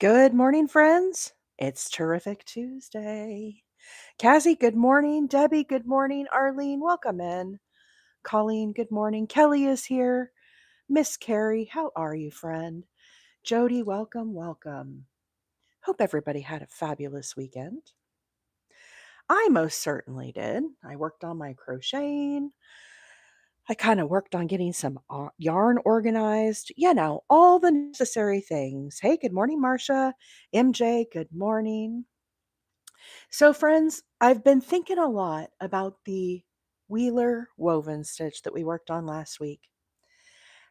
Good morning, friends. It's Terrific Tuesday. Cassie, good morning. Debbie, good morning. Arlene, welcome in. Colleen, good morning. Kelly is here. Miss Carrie, how are you, friend? Jody, welcome, welcome. Hope everybody had a fabulous weekend. I most certainly did. I worked on my crocheting. I kind of worked on getting some yarn organized, all the necessary things. Hey, good morning, Marcia. MJ, good morning. So, friends, I've been thinking a lot about the Wheeler woven stitch that we worked on last week.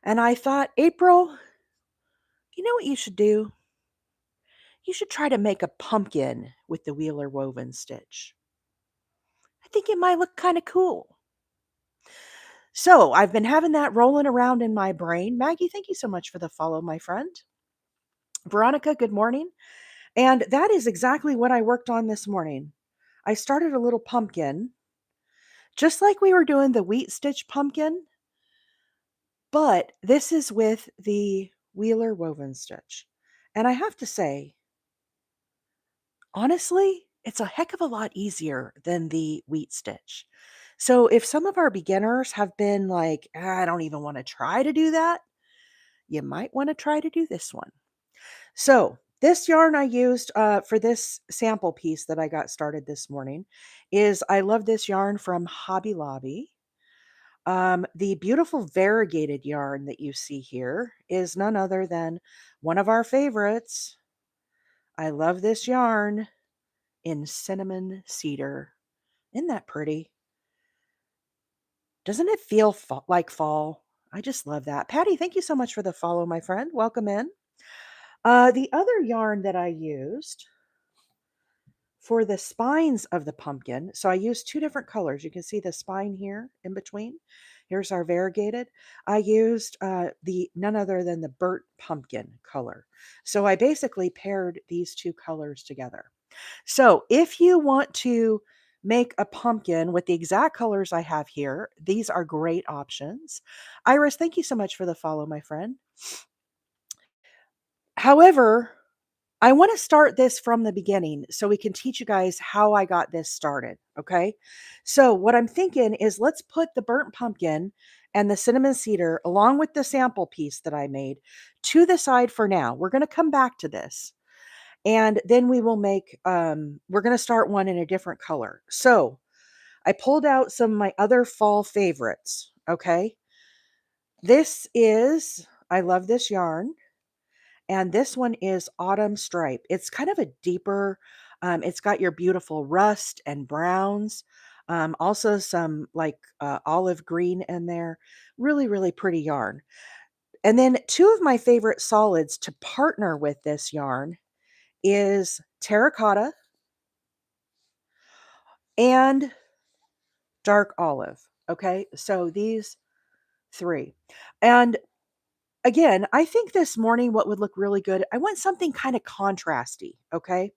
And I thought, April, you know what you should do? You should try to make a pumpkin with the Wheeler woven stitch. I think it might look kind of cool. So, I've been having that rolling around in my brain. Maggie, thank you so much for the follow, my friend. Veronica, good morning. And that is exactly what I worked on this morning. I started a little pumpkin, just like we were doing the wheat stitch pumpkin. But this is with the Wheeler woven stitch. And I have to say, honestly, it's a heck of a lot easier than the wheat stitch. So if some of our beginners have been like, I don't even want to try to do that, you might want to try to do this one. So this yarn I used for this sample piece that I got started this morning is I love this yarn from Hobby Lobby. The beautiful variegated yarn that you see here is none other than one of our favorites. I love this yarn in cinnamon cedar. Isn't that pretty? Doesn't it feel like fall? I just love that. Patty, thank you so much for the follow, my friend. Welcome in. The other yarn that I used for the spines of the pumpkin, so I used two different colors. You can see the spine here in between. Here's our variegated. I used the none other than the burnt pumpkin color. So I basically paired these two colors together. So if you want to make a pumpkin with the exact colors I have here, these are great options. Iris, thank you so much for the follow, my friend. However, I want to start this from the beginning so we can teach you guys how I got this started. Okay. So, what I'm thinking is let's put the burnt pumpkin and the cinnamon cedar along with the sample piece that I made to the side for now. We're going to come back to this and then we will make, we're going to start one in a different color. So, I pulled out some of my other fall favorites. Okay. This is, I love this yarn. And this one is Autumn Stripe. It's kind of a deeper, it's got your beautiful rust and browns, also some like olive green in there. Really, really pretty yarn. And then two of my favorite solids to partner with this yarn is terracotta and dark olive. Okay, so these three. And again, I think this morning what would look really good, I want something kind of contrasty. Okay.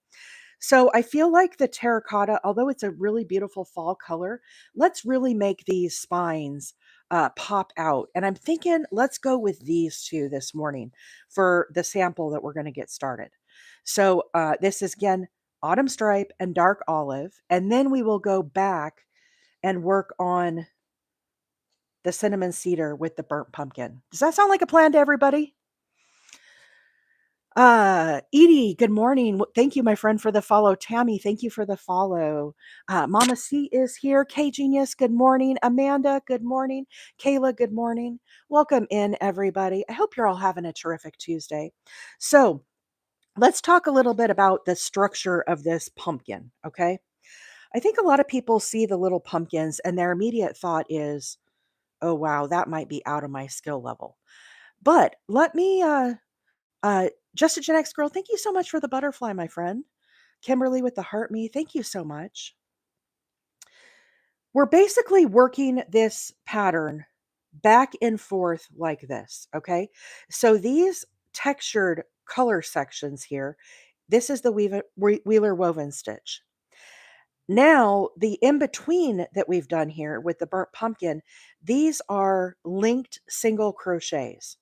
So I feel like the terracotta, although it's a really beautiful fall color, let's really make these spines pop out. And I'm thinking let's go with these two this morning for the sample that we're going to get started. So this is again autumn stripe and dark olive. And then we will go back and work on the cinnamon cedar with the burnt pumpkin. Does that sound like a plan to everybody? Edie, good morning. Thank you, my friend, for the follow. Tammy, thank you for the follow. Mama C is here. K Genius, good morning. Amanda, good morning. Kayla, good morning. Welcome in, everybody. I hope you're all having a terrific Tuesday. So, let's talk a little bit about the structure of this pumpkin, okay? I think a lot of people see the little pumpkins and their immediate thought is, oh, wow, that might be out of my skill level. But let me uh, Just a Gen X girl, thank you so much for the butterfly, my friend. Kimberly with the heart me, thank you so much. We're basically working this pattern back and forth like this, okay? So these textured color sections here, this is the Wheeler woven stitch. Now, the in between that we've done here with the burnt pumpkin, these are linked single crochets.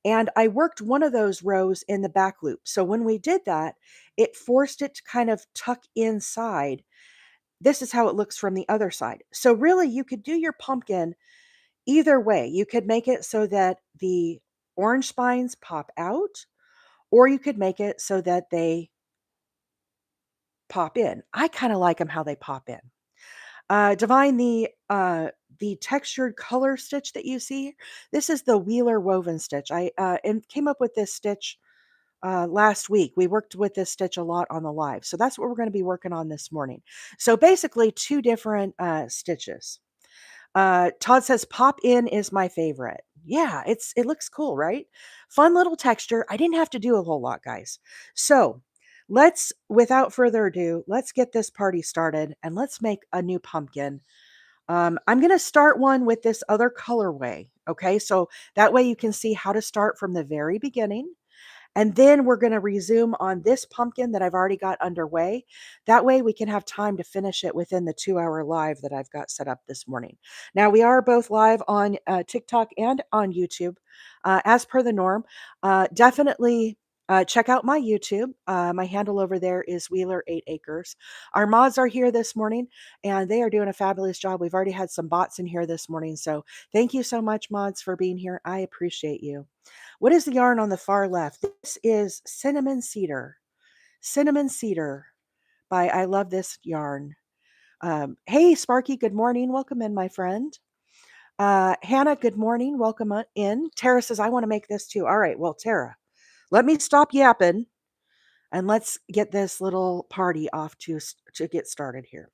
And I worked one of those rows in the back loop. So when we did that, it forced it to kind of tuck inside. This is how it looks from the other side. So really, you could do your pumpkin either way. You could make it so that the orange spines pop out, or you could make it so that they pop in. I kind of like them how they pop in. Divine, the textured color stitch that you see, this is the Wheeler woven stitch. I and came up with this stitch last week. We worked with this stitch a lot on the live, so that's what we're going to be working on this morning. So basically, two different stitches. Todd says pop in is my favorite. Yeah, it looks cool, right? Fun little texture. I didn't have to do a whole lot, guys. So let's, without further ado, let's get this party started and let's make a new pumpkin. I'm going to start one with this other colorway. Okay, so that way you can see how to start from the very beginning. And then we're going to resume on this pumpkin that I've already got underway. That way we can have time to finish it within the 2 hour live that I've got set up this morning. Now, we are both live on TikTok and on YouTube, as per the norm. Definitely check out my YouTube. My handle over there is Wheeler 8 Acres. Our mods are here this morning and they are doing a fabulous job. We've already had some bots in here this morning. So thank you so much, mods, for being here. I appreciate you. What is the yarn on the far left? This is Cinnamon Cedar. Cinnamon Cedar by I Love This Yarn. Hey, Sparky, good morning. Welcome in, my friend. Hannah, good morning. Welcome in. Tara says, I want to make this too. All right. Well, Tara, let me stop yapping and let's get this little party off to get started here.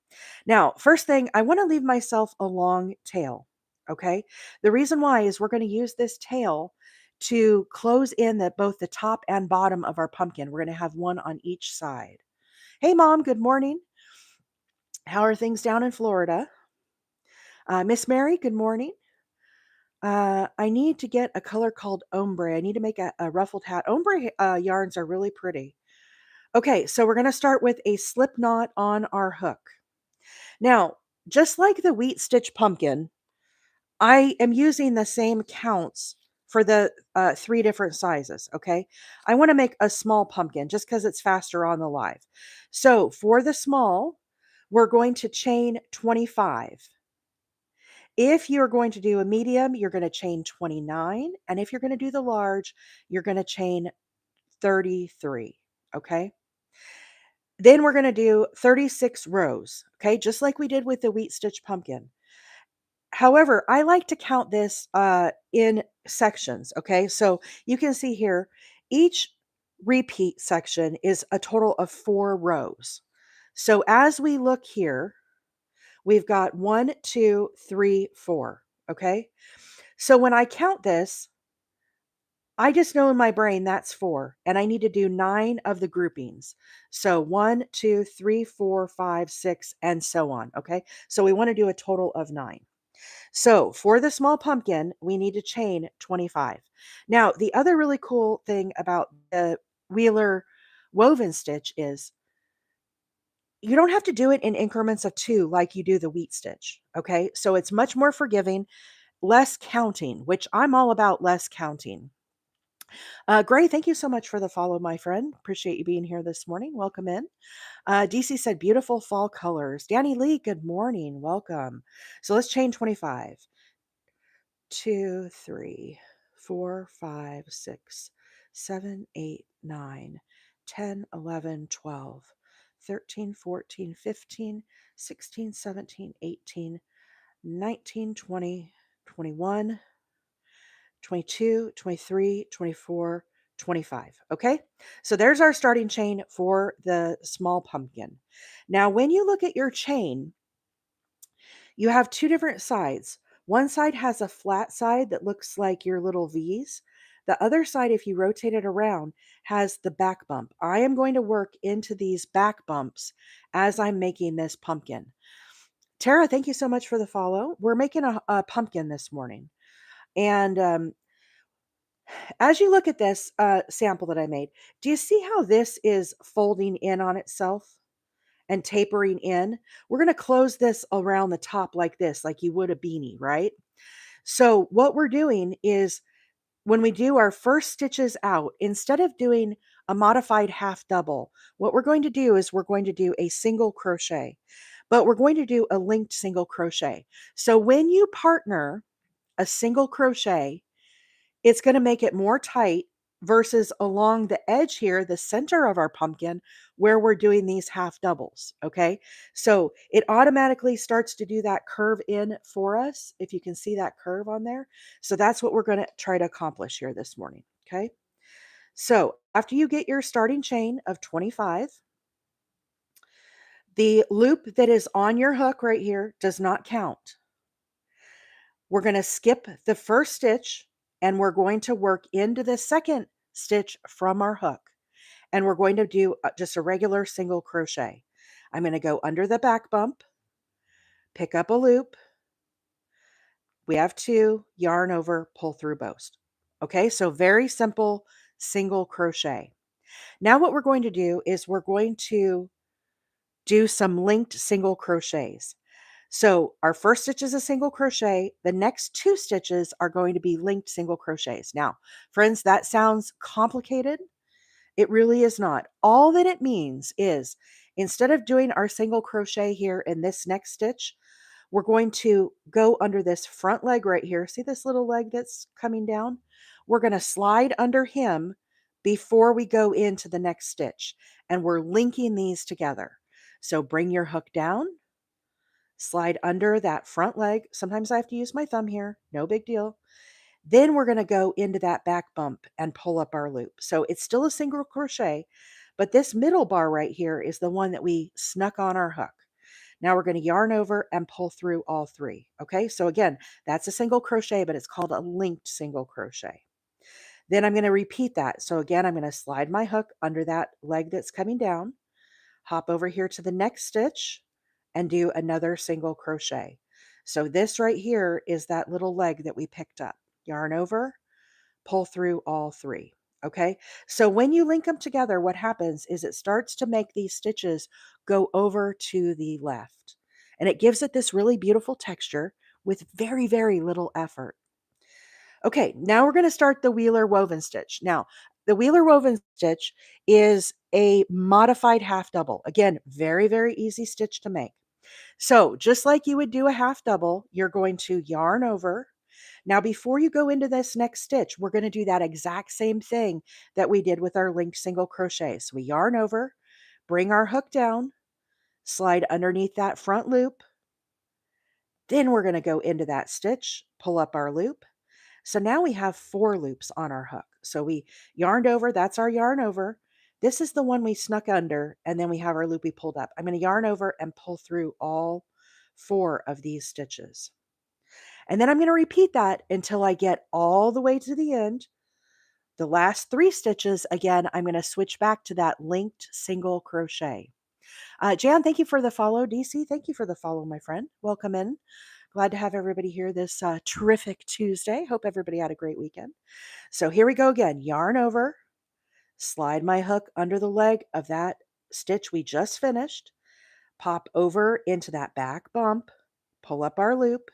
Now, first thing, I want to leave myself a long tail. Okay. The reason why is we're going to use this tail to close in both the top and bottom of our pumpkin. We're going to have one on each side. Hey, Mom, good morning. How are things down in Florida? Miss Mary, good morning. I need to get a color called ombre. I need to make a ruffled hat. Ombre yarns are really pretty. Okay, so we're going to start with a slip knot on our hook. Now, just like the wheat stitch pumpkin, I am using the same counts for the 3 different sizes. Okay, I want to make a small pumpkin just because it's faster on the live. So for the small, we're going to chain 25. If you're going to do a medium, you're going to chain 29. And if you're going to do the large, you're going to chain 33. Okay. Then we're going to do 36 rows. Okay. Just like we did with the wheat stitch pumpkin. However, I like to count this in sections. Okay. So you can see here, each repeat section is a total of 4 rows. So as we look here, we've got 1, 2, 3, 4. Okay. So when I count this, I just know in my brain that's 4, and I need to do 9 of the groupings. So 1, 2, 3, 4, 5, 6, and so on. Okay. So we want to do a total of 9. So for the small pumpkin, we need to chain 25. Now, the other really cool thing about the Wheeler woven stitch is you don't have to do it in increments of 2 like you do the wheat stitch. Okay. So it's much more forgiving, less counting, which I'm all about less counting. Gray, thank you so much for the follow, my friend. Appreciate you being here this morning. Welcome in. DC said, beautiful fall colors. Danny Lee, good morning. Welcome. So let's chain 25. 2, 3, 4, 5, 6, 7, 8, 9, 10, 11, 12, 13, 14, 15, 16, 17, 18, 19, 20, 21, 22, 23, 24, 25. Okay. So there's our starting chain for the small pumpkin. Now, when you look at your chain, you have 2 different sides. One side has a flat side that looks like your little V's. The other side, if you rotate it around, has the back bump. I am going to work into these back bumps as I'm making this pumpkin. Tara, thank you so much for the follow. We're making a pumpkin this morning. And as you look at this sample that I made, do you see how this is folding in on itself and tapering in? We're going to close this around the top like this, like you would a beanie, right? So what we're doing is when we do our first stitches out, instead of doing a modified half double, what we're going to do is we're going to do a single crochet, but we're going to do a linked single crochet. So when you partner a single crochet, it's going to make it more tight versus along the edge here, the center of our pumpkin, where we're doing these half doubles. Okay. So it automatically starts to do that curve in for us. If you can see that curve on there. So that's what we're going to try to accomplish here this morning. Okay. So after you get your starting chain of 25, the loop that is on your hook right here does not count. We're going to skip the first stitch and we're going to work into the second stitch from our hook. And we're going to do just a regular single crochet. I'm going to go under the back bump, pick up a loop. We have two, yarn over, pull through both. Okay, so very simple single crochet. Now what we're going to do is we're going to do some linked single crochets. So our first stitch is a single crochet. The next two stitches are going to be linked single crochets. Now, friends, that sounds complicated. It really is not. All that it means is instead of doing our single crochet here in this next stitch, we're going to go under this front leg right here. See this little leg that's coming down? We're going to slide under him before we go into the next stitch. And we're linking these together. So bring your hook down, slide under that front leg. Sometimes I have to use my thumb here. No big deal. Then we're going to go into that back bump and pull up our loop. So it's still a single crochet, but this middle bar right here is the one that we snuck on our hook. Now we're going to yarn over and pull through all three. Okay, so again, that's a single crochet, but it's called a linked single crochet. Then I'm going to repeat that. So again, I'm going to slide my hook under that leg that's coming down, hop over here to the next stitch and do another single crochet. So this right here is that little leg that we picked up. Yarn over, pull through all three. Okay, so when you link them together, what happens is it starts to make these stitches go over to the left. And it gives it this really beautiful texture with very, very little effort. Okay, now we're going to start the Wheeler woven stitch. Now, the Wheeler woven stitch is a modified half double. Again, very, very easy stitch to make. So just like you would do a half double, you're going to yarn over. Now, before you go into this next stitch, we're going to do that exact same thing that we did with our linked single crochet. So we yarn over, bring our hook down, slide underneath that front loop. Then we're going to go into that stitch, pull up our loop. So now we have 4 loops on our hook. So we yarned over, that's our yarn over. This is the one we snuck under, and then we have our loop we pulled up. I'm going to yarn over and pull through all 4 of these stitches. And then I'm going to repeat that until I get all the way to the end. The last 3 stitches, again, I'm going to switch back to that linked single crochet. Jan, thank you for the follow. DC, thank you for the follow, my friend. Welcome in. Glad to have everybody here this terrific Tuesday. Hope everybody had a great weekend. So here we go again. Yarn over, slide my hook under the leg of that stitch we just finished, pop over into that back bump, pull up our loop.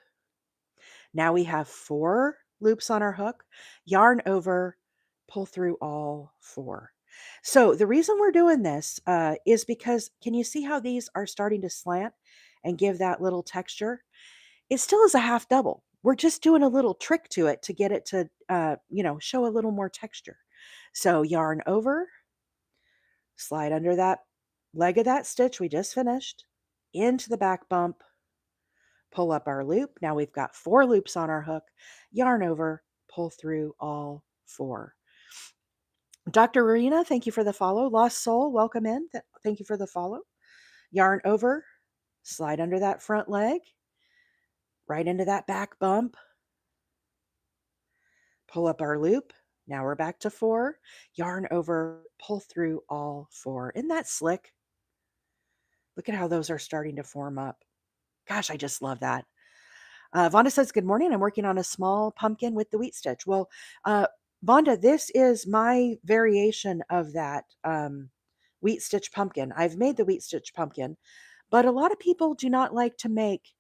Now we have 4 loops on our hook, yarn over, pull through all 4. So the reason we're doing this is because can you see how these are starting to slant and give that little texture? It still is a half double. We're just doing a little trick to it to get it to, show a little more texture. So yarn over, slide under that leg of that stitch we just finished, into the back bump, pull up our loop. Now we've got 4 loops on our hook, yarn over, pull through all 4. Dr. Marina, thank you for the follow. Lost Soul, welcome in. Thank you for the follow. Yarn over, slide under that front leg, right into that back bump, pull up our loop. Now we're back to 4, yarn over, pull through all 4. Isn't that slick? Look at how those are starting to form up. Gosh, I just love that. Vonda says, good morning. I'm working on a small pumpkin with the wheat stitch. Well, Vonda, this is my variation of that wheat stitch pumpkin. I've made the wheat stitch pumpkin, but a lot of people do not like to make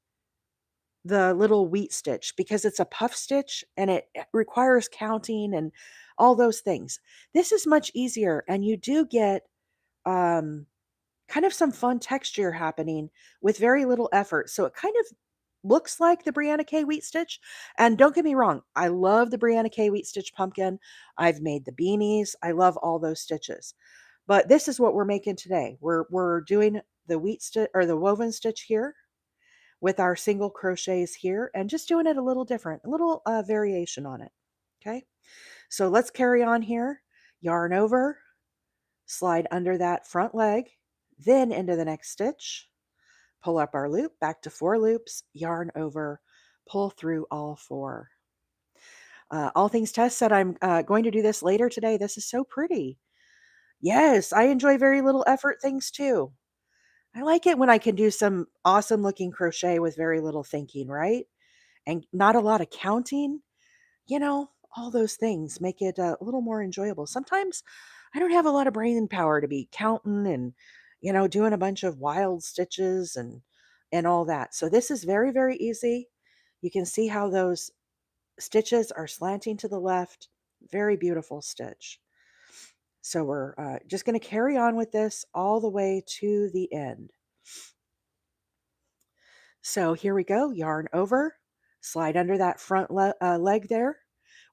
the little wheat stitch because it's a puff stitch and it requires counting and all those things. This is much easier, and you do get um, kind of some fun texture happening with very little effort. So it kind of looks like the Brianna K wheat stitch. And don't get me wrong, I love the Brianna K wheat stitch pumpkin. I've made the beanies. I love all those stitches. But this is what we're making today. We're doing the wheat stitch or the woven stitch here with our single crochets here and just doing it a little different, a little variation on it. Okay. So let's carry on here. Yarn over, slide under that front leg, then into the next stitch, pull up our loop, back to 4 loops, yarn over, pull through all 4. All Things Tess said, I'm going to do this later today. This is so pretty. Yes, I enjoy very little effort things too. I like it when I can do some awesome looking crochet with very little thinking, right? And not a lot of counting, all those things make it a little more enjoyable. Sometimes I don't have a lot of brain power to be counting and, doing a bunch of wild stitches and all that. So this is very, very easy. You can see how those stitches are slanting to the left. Very beautiful stitch. So we're just going to carry on with this all the way to the end. So here we go, yarn over, slide under that front leg there.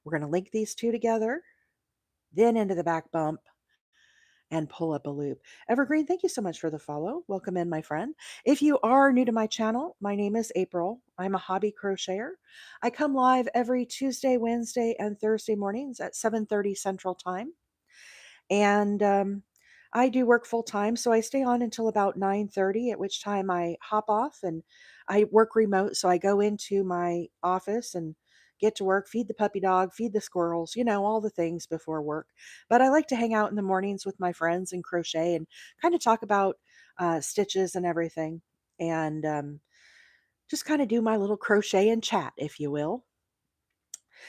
We're going to link these two together, then into the back bump and pull up a loop. Evergreen, thank you so much for the follow. Welcome in, my friend. If you are new to my channel, my name is April. I'm a hobby crocheter. I come live every Tuesday, Wednesday, and Thursday mornings at 7:30 Central Time. And I do work full time, so I stay on until about 9:30, at which time I hop off and I work remote. So I go into my office and get to work, feed the puppy dog, feed the squirrels, all the things before work. But I like to hang out in the mornings with my friends and crochet and kind of talk about stitches and everything. And just kind of do my little crochet and chat, if you will.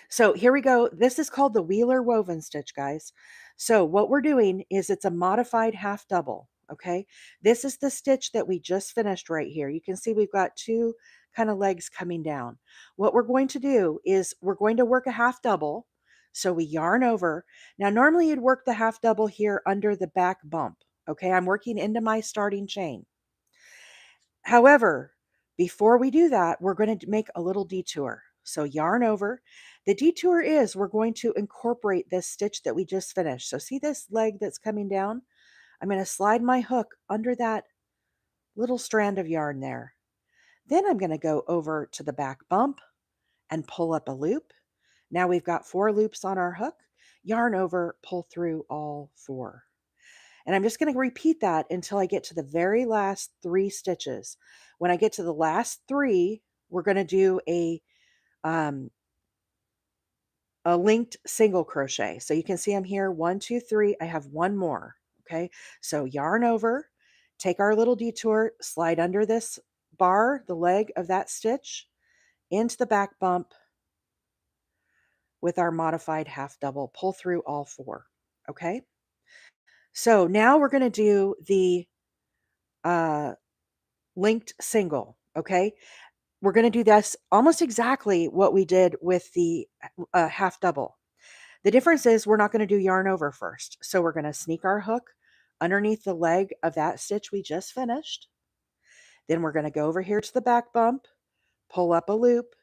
So here we go. This is called the Wheeler woven stitch, guys. So what we're doing is it's a modified half double. Okay. This is the stitch that we just finished right here. You can see we've got 2 kind of legs coming down. What we're going to do is we're going to work a half double. So we yarn over. Now, normally you'd work the half double here under the back bump. Okay. I'm working into my starting chain. However, before we do that, we're going to make a little detour. So yarn over. The detour is we're going to incorporate this stitch that we just finished. So see this leg that's coming down? I'm going to slide my hook under that little strand of yarn there. Then I'm going to go over to the back bump and pull up a loop. Now we've got 4 loops on our hook. Yarn over, pull through all 4. And I'm just going to repeat that until I get to the very last 3 stitches. When I get to the last 3, we're going to do um, a linked single crochet. So you can see I'm here, 1, 2, 3. I have 1 more. Okay. So yarn over, take our little detour, slide under this bar, the leg of that stitch, into the back bump with our modified half double, pull through all 4. Okay. So now we're going to do the uh, linked single. Okay. We're going to do this almost exactly what we did with the half double. The difference is we're not going to do yarn over first. So we're going to sneak our hook underneath the leg of that stitch we just finished. Then we're going to go over here to the back bump, pull up a loop.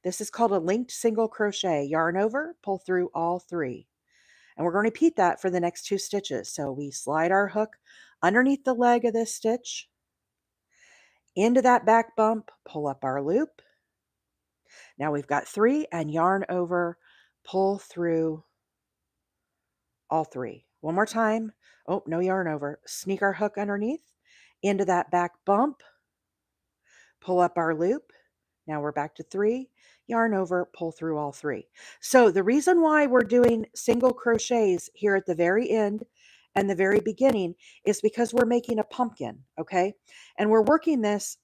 This is called a linked single crochet. Yarn over, pull through all 3. And we're going to repeat that for the next 2 stitches. So we slide our hook underneath the leg of this stitch, into that back bump, pull up our loop. Now we've got 3 and yarn over, pull through all 3. One more time. Oh, no yarn over. Sneak our hook underneath into that back bump, pull up our loop. Now we're back to 3, yarn over, pull through all 3. So the reason why we're doing single crochets here at the very end and the very beginning is because we're making a pumpkin, okay? And we're working this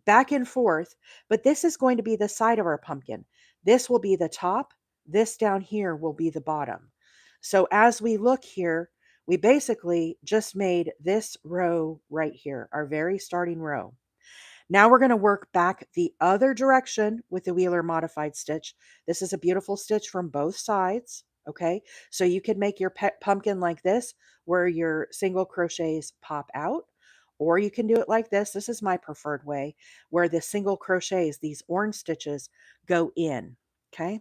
back and forth, but this is going to be the side of our pumpkin. This will be the top. This down here will be the bottom. So as we look here, we basically just made this row right here, our very starting row. Now we're going to work back the other direction with the Wheeler modified stitch. This is a beautiful stitch from both sides. Okay, so you could make your pet pumpkin like this, where your single crochets pop out, or you can do it like this. This is my preferred way, where the single crochets, these orange stitches, go in. Okay.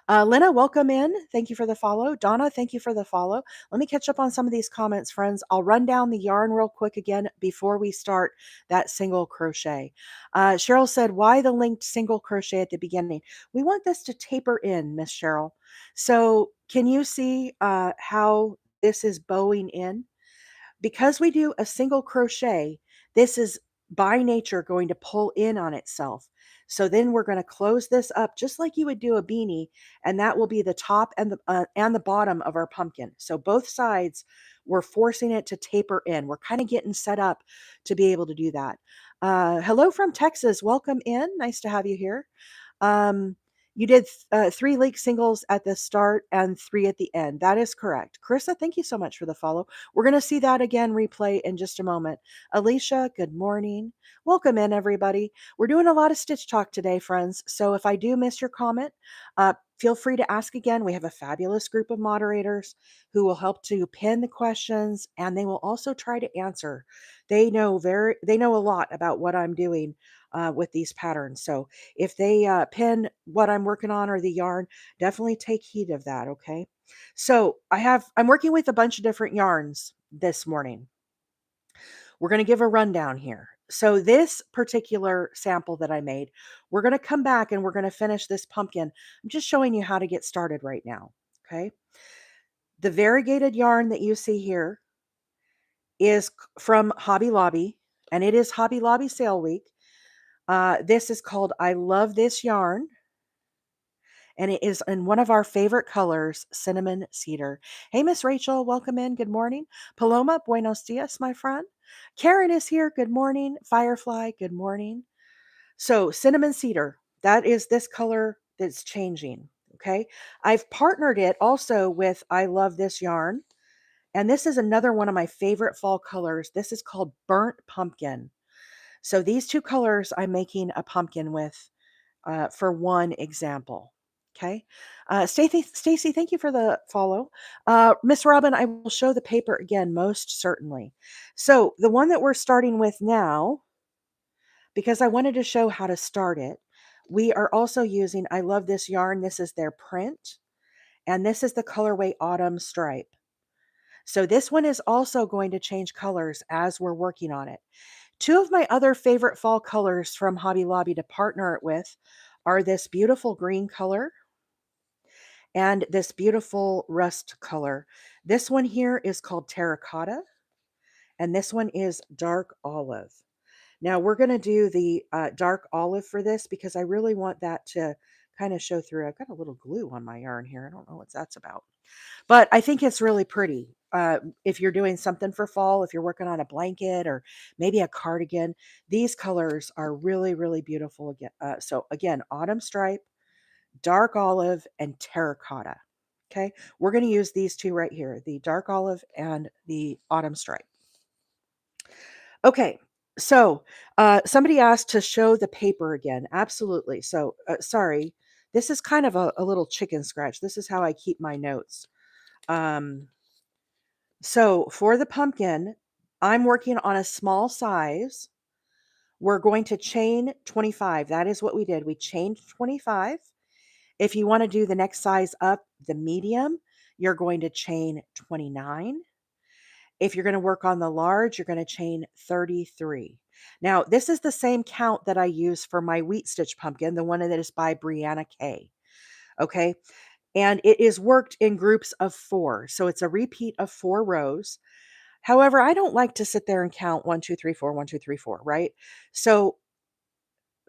Lena, welcome in. Thank you for the follow. Donna, thank you for the follow. Let me catch up on some of these comments, friends. I'll run down the yarn real quick again before we start that single crochet. Cheryl said, why the linked single crochet at the beginning? We want this to taper in, Miss Cheryl. So can you see how this is bowing in? Because we do a single crochet, this is by nature going to pull in on itself. So then we're going to close this up just like you would do a beanie, and that will be the top and the bottom of our pumpkin. So both sides, we're forcing it to taper in. We're kind of getting set up to be able to do that. Hello from Texas. Welcome in. Nice to have you here. Um, you did 3 leak singles at the start and 3 at the end. That is correct. Carissa, thank you so much for the follow. We're going to see that again replay in just a moment. Alicia, good morning. Welcome in, everybody. We're doing a lot of stitch talk today, friends. So if I do miss your comment, feel free to ask again. We have a fabulous group of moderators who will help to pin the questions, and they will also try to answer. They know a lot about what I'm doing with these patterns. So if they pin what I'm working on or the yarn, definitely take heed of that. Okay. So I'm working with a bunch of different yarns this morning. We're going to give a rundown here. So this particular sample that I made, we're going to come back and we're going to finish this pumpkin. I'm just showing you how to get started right now. Okay. The variegated yarn that you see here is from Hobby Lobby, and it is Hobby Lobby sale week. This is called I Love This Yarn, and it is in one of our favorite colors, cinnamon cedar. Hey, Miss Rachel, welcome in. Good morning. Paloma, buenos dias, my friend. Karen is here. Good morning. Firefly, good morning. So, cinnamon cedar, that is this color that's changing. Okay. I've partnered it also with I Love This Yarn, and this is another one of my favorite fall colors. This is called Burnt Pumpkin. So, these two colors I'm making a pumpkin with for one example. Okay. Stacy, thank you for the follow. Miss Robin, I will show the paper again, most certainly. So the one that we're starting with now, because I wanted to show how to start it, we are also using, I love this yarn. This is their print, and this is the colorway Autumn Stripe. So this one is also going to change colors as we're working on it. Two of my other favorite fall colors from Hobby Lobby to partner it with are this beautiful green color and this beautiful rust color. This one here is called terracotta, and this one is dark olive. Now we're going to do the dark olive for this because I really want that to kind of show through. I've got a little glue on my yarn here. I don't know what that's about. But I think it's really pretty. If you're doing something for fall, if you're working on a blanket or maybe a cardigan, these colors are really, really beautiful. Again, so again, autumn stripe, dark olive, and terracotta. Okay, we're going to use these two right here, the dark olive and the autumn stripe. Okay, so somebody asked to show the paper again. Absolutely. So sorry, this is kind of a little chicken scratch. This is how I keep my notes. So for the pumpkin, I'm working on a small size. We're going to chain 25. That is what we did. We chained 25. If you want to do the next size up, the medium, you're going to chain 29. If you're going to work on the large, you're going to chain 33. Now, this is the same count that I use for my wheat stitch pumpkin, the one that is by Brianna Kay. Okay. And it is worked in groups of 4. So it's a repeat of 4 rows. However, I don't like to sit there and count 1, 2, 3, 4, 1, 2, 3, 4, right? So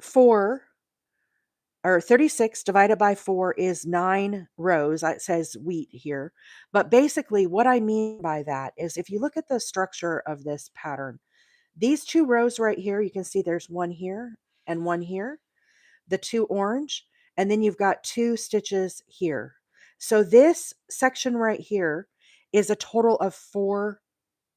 4 or 36 divided by 4 is 9 rows. It says wheat here. But basically, what I mean by that is if you look at the structure of this pattern, these 2 rows right here, you can see there's one here and one here, the 2 orange, and then you've got 2 stitches here. So this section right here is a total of 4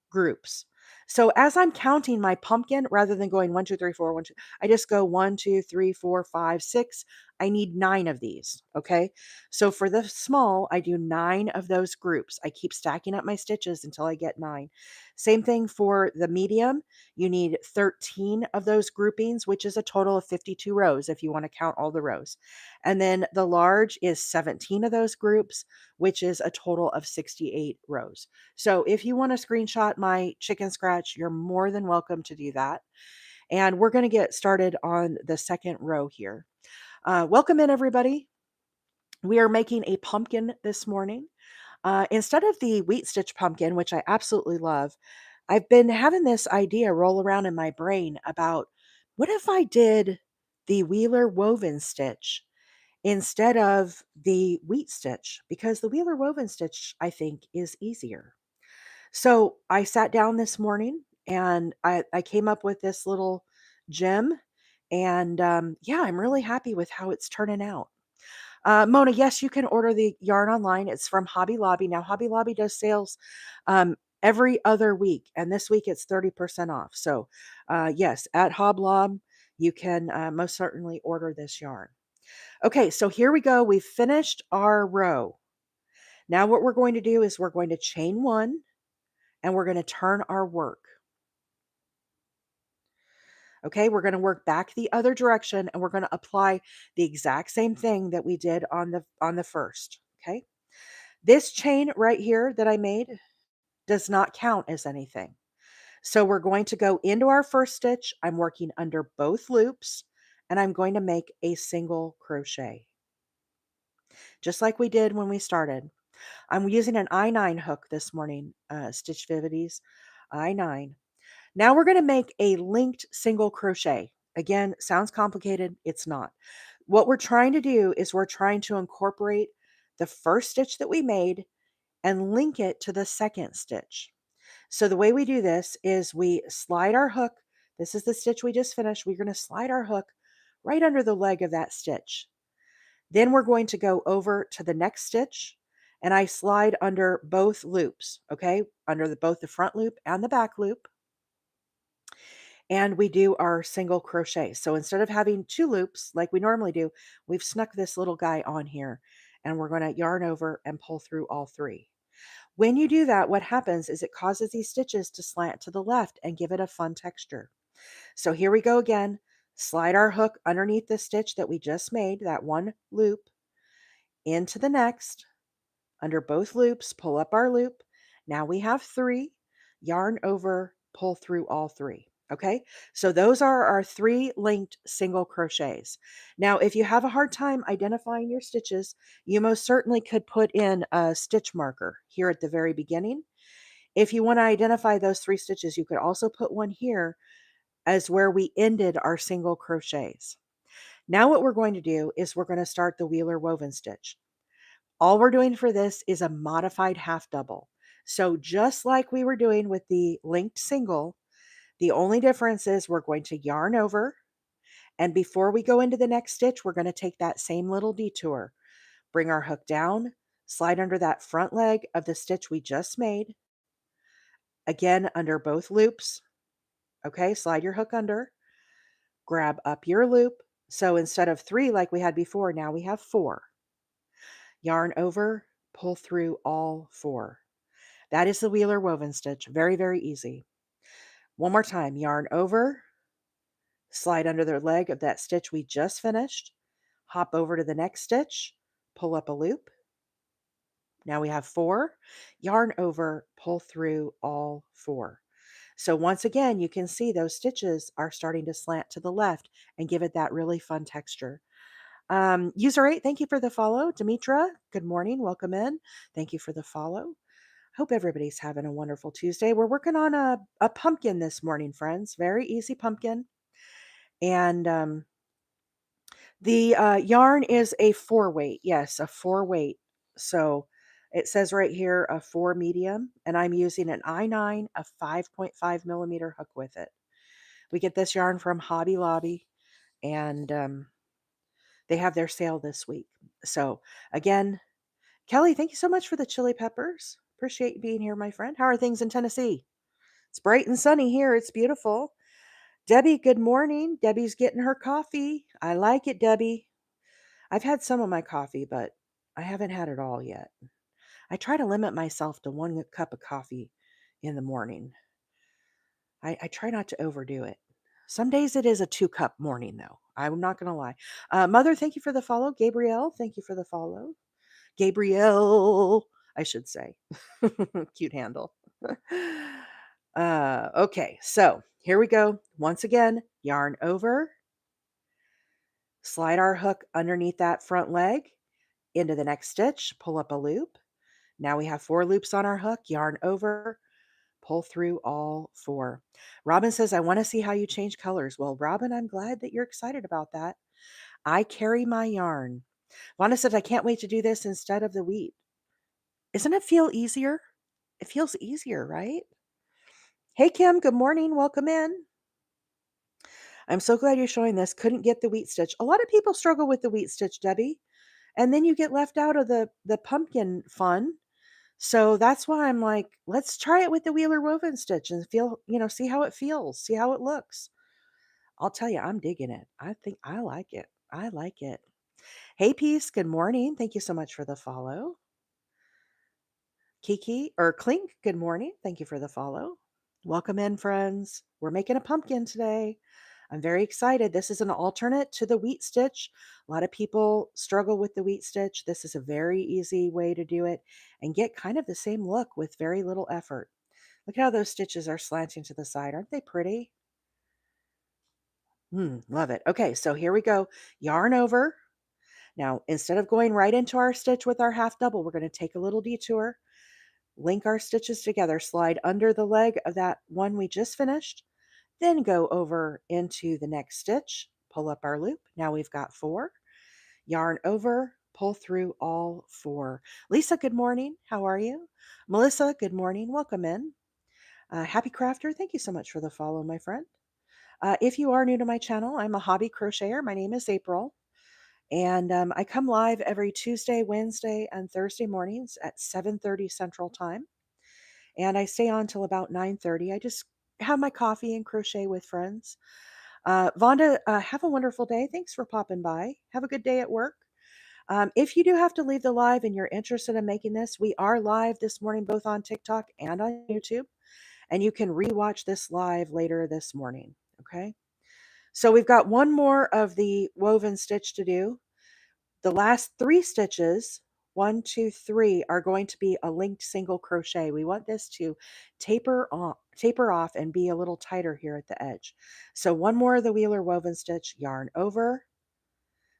groups. So as I'm counting my pumpkin, rather than going 1, 2, 3, 4, 1, 2, I just go 1, 2, 3, 4, 5, 6. I need 9 of these. Okay. So for the small, I do 9 of those groups. I keep stacking up my stitches until I get 9. Same thing for the medium. You need 13 of those groupings, which is a total of 52 rows if you want to count all the rows. And then the large is 17 of those groups, which is a total of 68 rows. So if you want to screenshot my chicken scratch, you're more than welcome to do that. And we're going to get started on the second row here. Welcome in, everybody. We are making a pumpkin this morning. Instead of the wheat stitch pumpkin, which I absolutely love, I've been having this idea roll around in my brain about what if I did the Wheeler woven stitch instead of the wheat stitch? Because the Wheeler woven stitch, I think, is easier. So I sat down this morning and I came up with this little gem. And yeah, I'm really happy with how it's turning out. Mona, yes, you can order the yarn online. It's from Hobby Lobby. Now, Hobby Lobby does sales every other week, and this week it's 30% off. So, yes, at Hoblob, you can most certainly order this yarn. Okay, so here we go. We've finished our row. Now, what we're going to do is we're going to chain one and we're going to turn our work. Okay, we're going to work back the other direction and we're going to apply the exact same thing that we did on the first. Okay. This chain right here that I made does not count as anything. So we're going to go into our first stitch. I'm working under both loops and I'm going to make a single crochet. Just like we did when we started. I'm using an I-9 hook this morning, Stitch Vivities, I-9. Now we're going to make a linked single crochet. Again, sounds complicated. It's not. What we're trying to do is we're trying to incorporate the first stitch that we made and link it to the second stitch. So the way we do this is we slide our hook. This is the stitch we just finished. We're going to slide our hook right under the leg of that stitch. Then we're going to go over to the next stitch and I slide under both loops, okay? Under both the front loop and the back loop. And we do our single crochet. So instead of having 2 loops like we normally do, we've snuck this little guy on here and we're going to yarn over and pull through all 3. When you do that, what happens is it causes these stitches to slant to the left and give it a fun texture. So here we go again. Slide our hook underneath the stitch that we just made, that one loop, into the next. Under both loops, pull up our loop. Now we have 3. Yarn over, pull through all 3. Okay, so those are our 3 linked single crochets. Now, if you have a hard time identifying your stitches, you most certainly could put in a stitch marker here at the very beginning. If you want to identify those 3 stitches, you could also put one here as where we ended our single crochets. Now what we're going to do is we're going to start the Wheeler woven stitch. All we're doing for this is a modified half double. So just like we were doing with the linked single, the only difference is we're going to yarn over, and before we go into the next stitch, we're going to take that same little detour, bring our hook down, slide under that front leg of the stitch we just made, again under both loops. Okay, slide your hook under, grab up your loop. So instead of 3 like we had before, now we have 4. Yarn over, pull through all 4. That is the Wheeler woven stitch. Very, very easy. One more time, yarn over, slide under the leg of that stitch we just finished, hop over to the next stitch, pull up a loop. Now we have 4. Yarn over, pull through all 4. So once again, you can see those stitches are starting to slant to the left and give it that really fun texture. User 8, thank you for the follow. Demetra, good morning. Welcome in. Thank you for the follow. Hope everybody's having a wonderful Tuesday. We're working on a pumpkin this morning, friends. Very easy pumpkin. And the yarn is a 4 weight. Yes, a 4 weight. So it says right here a 4 medium, and I'm using an I-9, a 5.5 millimeter hook with it. We get this yarn from Hobby Lobby, and they have their sale this week. So again, Kelly, thank you so much for the chili peppers. Appreciate you being here, my friend. How are things in Tennessee? It's bright and sunny here. It's beautiful. Debbie, good morning. Debbie's getting her coffee. I like it, Debbie. I've had some of my coffee, but I haven't had it all yet. I try to limit myself to 1 cup of coffee in the morning. I try not to overdo it. Some days it is a 2 cup morning, though. I'm not going to lie. Mother, thank you for the follow. Gabrielle, thank you for the follow. Gabrielle, I should say. Cute handle. Okay, so here we go. Once again, yarn over, slide our hook underneath that front leg into the next stitch, pull up a loop. Now we have 4 loops on our hook, yarn over, pull through all 4. Robin says, I want to see how you change colors. Well, Robin, I'm glad that you're excited about that. I carry my yarn. Wanda says, I can't wait to do this instead of the wheat. Doesn't it feel easier? It feels easier, right? Hey, Kim, good morning. Welcome in. I'm so glad you're showing this. Couldn't get the wheat stitch. A lot of people struggle with the wheat stitch, Debbie. And then you get left out of the pumpkin fun. So that's why I'm like, let's try it with the Wheeler woven stitch and see how it feels, see how it looks. I'll tell you, I'm digging it. I think I like it. I like it. Hey, Peace. Good morning. Thank you so much for the follow. Kiki or Clink, good morning. Thank you for the follow. Welcome in, friends. We're making a pumpkin today. I'm very excited. This is an alternate to the wheat stitch. A lot of people struggle with the wheat stitch. This is a very easy way to do it and get kind of the same look with very little effort. Look at how those stitches are slanting to the side. Aren't they pretty? Love it. Okay, so here we go. Yarn over. Now, instead of going right into our stitch with our half double, we're going to take a little detour. Link our stitches together, slide under the leg of that one we just finished, then go over into the next stitch, pull up our loop. Now we've got 4. Yarn over, pull through all 4. Lisa, good morning. How are you? Melissa, good morning. Welcome in. Happy Crafter, thank you so much for the follow, my friend. If you are new to my channel, I'm a hobby crocheter. My name is April. And I come live every Tuesday, Wednesday, and Thursday mornings at 7:30 Central Time. And I stay on till about 9:30. I just have my coffee and crochet with friends. Vonda, have a wonderful day. Thanks for popping by. Have a good day at work. If you do have to leave the live and you're interested in making this, we are live this morning, both on TikTok and on YouTube. And you can rewatch this live later this morning. Okay. So we've got one more of the woven stitch to do. The last 3 stitches, 1, 2, 3, are going to be a linked single crochet. We want this to taper off and be a little tighter here at the edge. So one more of the Wheeler woven stitch, yarn over,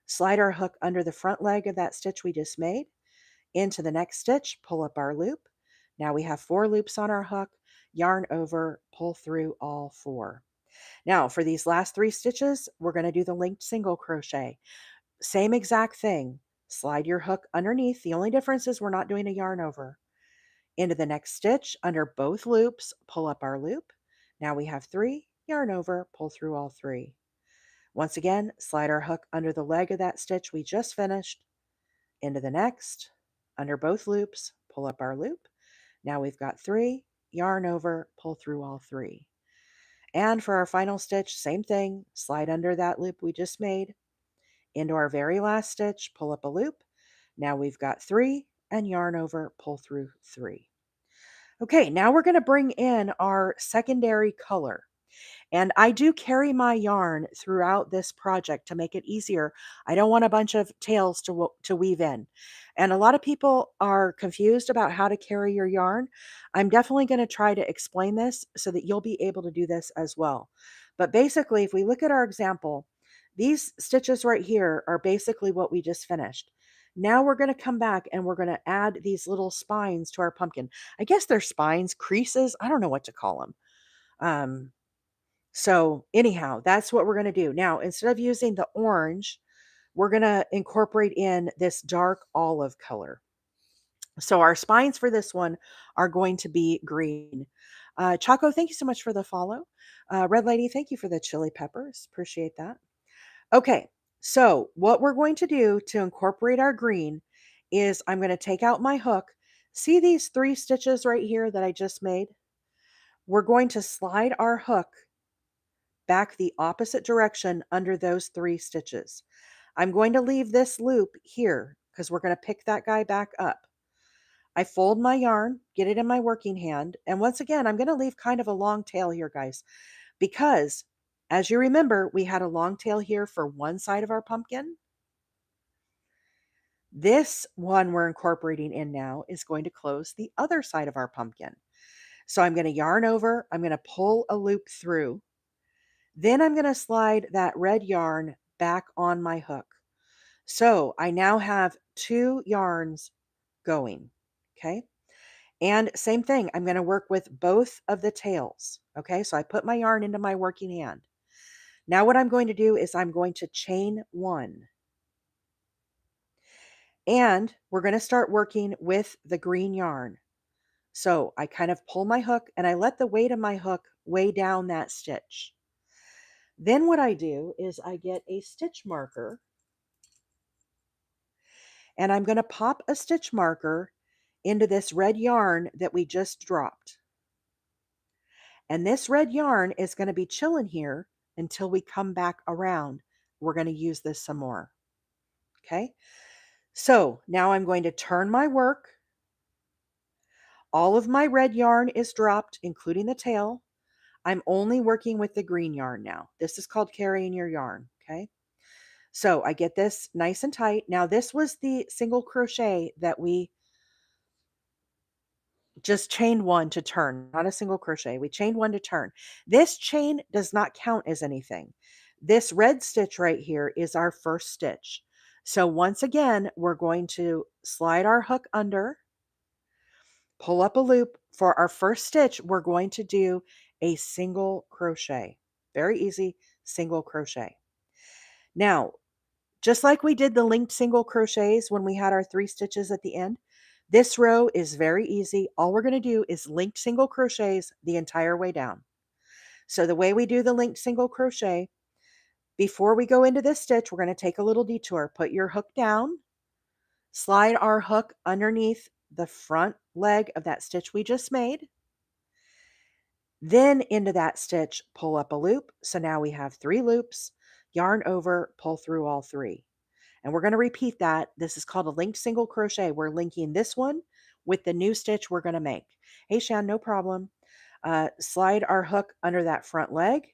slide our hook under the front leg of that stitch we just made, into the next stitch, pull up our loop. Now we have 4 loops on our hook, yarn over, pull through all 4. Now for these last 3 stitches, we're going to do the linked single crochet. Same exact thing. Slide your hook underneath. The only difference is we're not doing a yarn over. Into the next stitch, under both loops, pull up our loop. Now we have 3, yarn over, pull through all 3. Once again, slide our hook under the leg of that stitch we just finished. Into the next, under both loops, pull up our loop. Now we've got 3, yarn over, pull through all 3. And for our final stitch, same thing. Slide under that loop we just made. Into our very last stitch, pull up a loop. Now we've got 3 and yarn over, pull through 3. Okay, now we're going to bring in our secondary color. And I do carry my yarn throughout this project to make it easier. I don't want a bunch of tails to weave in. And a lot of people are confused about how to carry your yarn. I'm definitely going to try to explain this so that you'll be able to do this as well. But basically, if we look at our example, these stitches right here are basically what we just finished. Now we're going to come back and we're going to add these little spines to our pumpkin. I guess they're spines, creases. I don't know what to call them. So anyhow, that's what we're going to do. Now, instead of using the orange, we're going to incorporate in this dark olive color. So our spines for this one are going to be green. Chaco, thank you so much for the follow. Red Lady, thank you for the chili peppers. Appreciate that. Okay, so what we're going to do to incorporate our green is I'm going to take out my hook. See these 3 stitches right here that I just made? we're going to slide our hook back the opposite direction under those 3 stitches. I'm going to leave this loop here because we're going to pick that guy back up. I fold my yarn, get it in my working hand, and once again, I'm going to leave kind of a long tail here, guys, because as you remember, we had a long tail here for one side of our pumpkin. This one we're incorporating in now is going to close the other side of our pumpkin. So I'm going to yarn over, I'm going to pull a loop through, then I'm going to slide that red yarn back on my hook. So I now have 2 yarns going, okay? And same thing, I'm going to work with both of the tails, okay? So I put my yarn into my working hand. Now what I'm going to do is I'm going to chain 1. And we're going to start working with the green yarn. So I kind of pull my hook and I let the weight of my hook weigh down that stitch. Then what I do is I get a stitch marker and I'm going to pop a stitch marker into this red yarn that we just dropped. And this red yarn is going to be chilling here until we come back around. We're going to use this some more. Okay. So now I'm going to turn my work. All of my red yarn is dropped, including the tail. I'm only working with the green yarn now. This is called carrying your yarn. Okay. So I get this nice and tight. Now this was the single crochet that we just chained 1 to turn, not a single crochet. We chained 1 to turn. This chain does not count as anything. This red stitch right here is our first stitch. So once again, we're going to slide our hook under, pull up a loop. For our first stitch, we're going to do a single crochet. Very easy, single crochet. Now, just like we did the linked single crochets when we had our 3 stitches at the end, this row is very easy. All we're going to do is linked single crochets the entire way down. So the way we do the linked single crochet, before we go into this stitch, we're going to take a little detour. Put your hook down, slide our hook underneath the front leg of that stitch we just made. Then into that stitch, pull up a loop. So now we have 3 loops, yarn over, pull through all 3. And we're going to repeat that. This is called a linked single crochet. We're linking this one with the new stitch we're going to make. Hey, Shan, no problem. Slide our hook under that front leg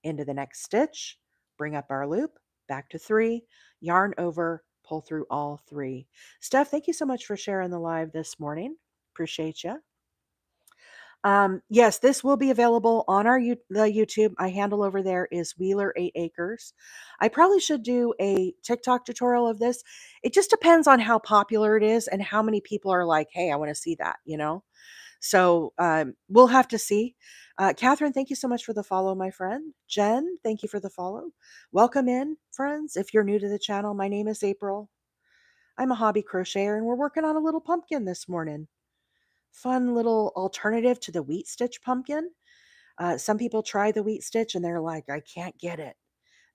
into the next stitch, bring up our loop, back to 3, yarn over, pull through all 3. Steph, thank you so much for sharing the live this morning. Appreciate you. Yes, this will be available on the YouTube. I handle over there is Wheeler 8 Acres. I probably should do a TikTok tutorial of this. It just depends on how popular it is and how many people are like, hey, I want to see that, you know? So we'll have to see. Catherine, thank you so much for the follow, my friend. Jen, thank you for the follow. Welcome in, friends. If you're new to the channel, my name is April. I'm a hobby crocheter and we're working on a little pumpkin this morning. Fun little alternative to the wheat stitch pumpkin. Some people try the wheat stitch and they're like, I can't get it.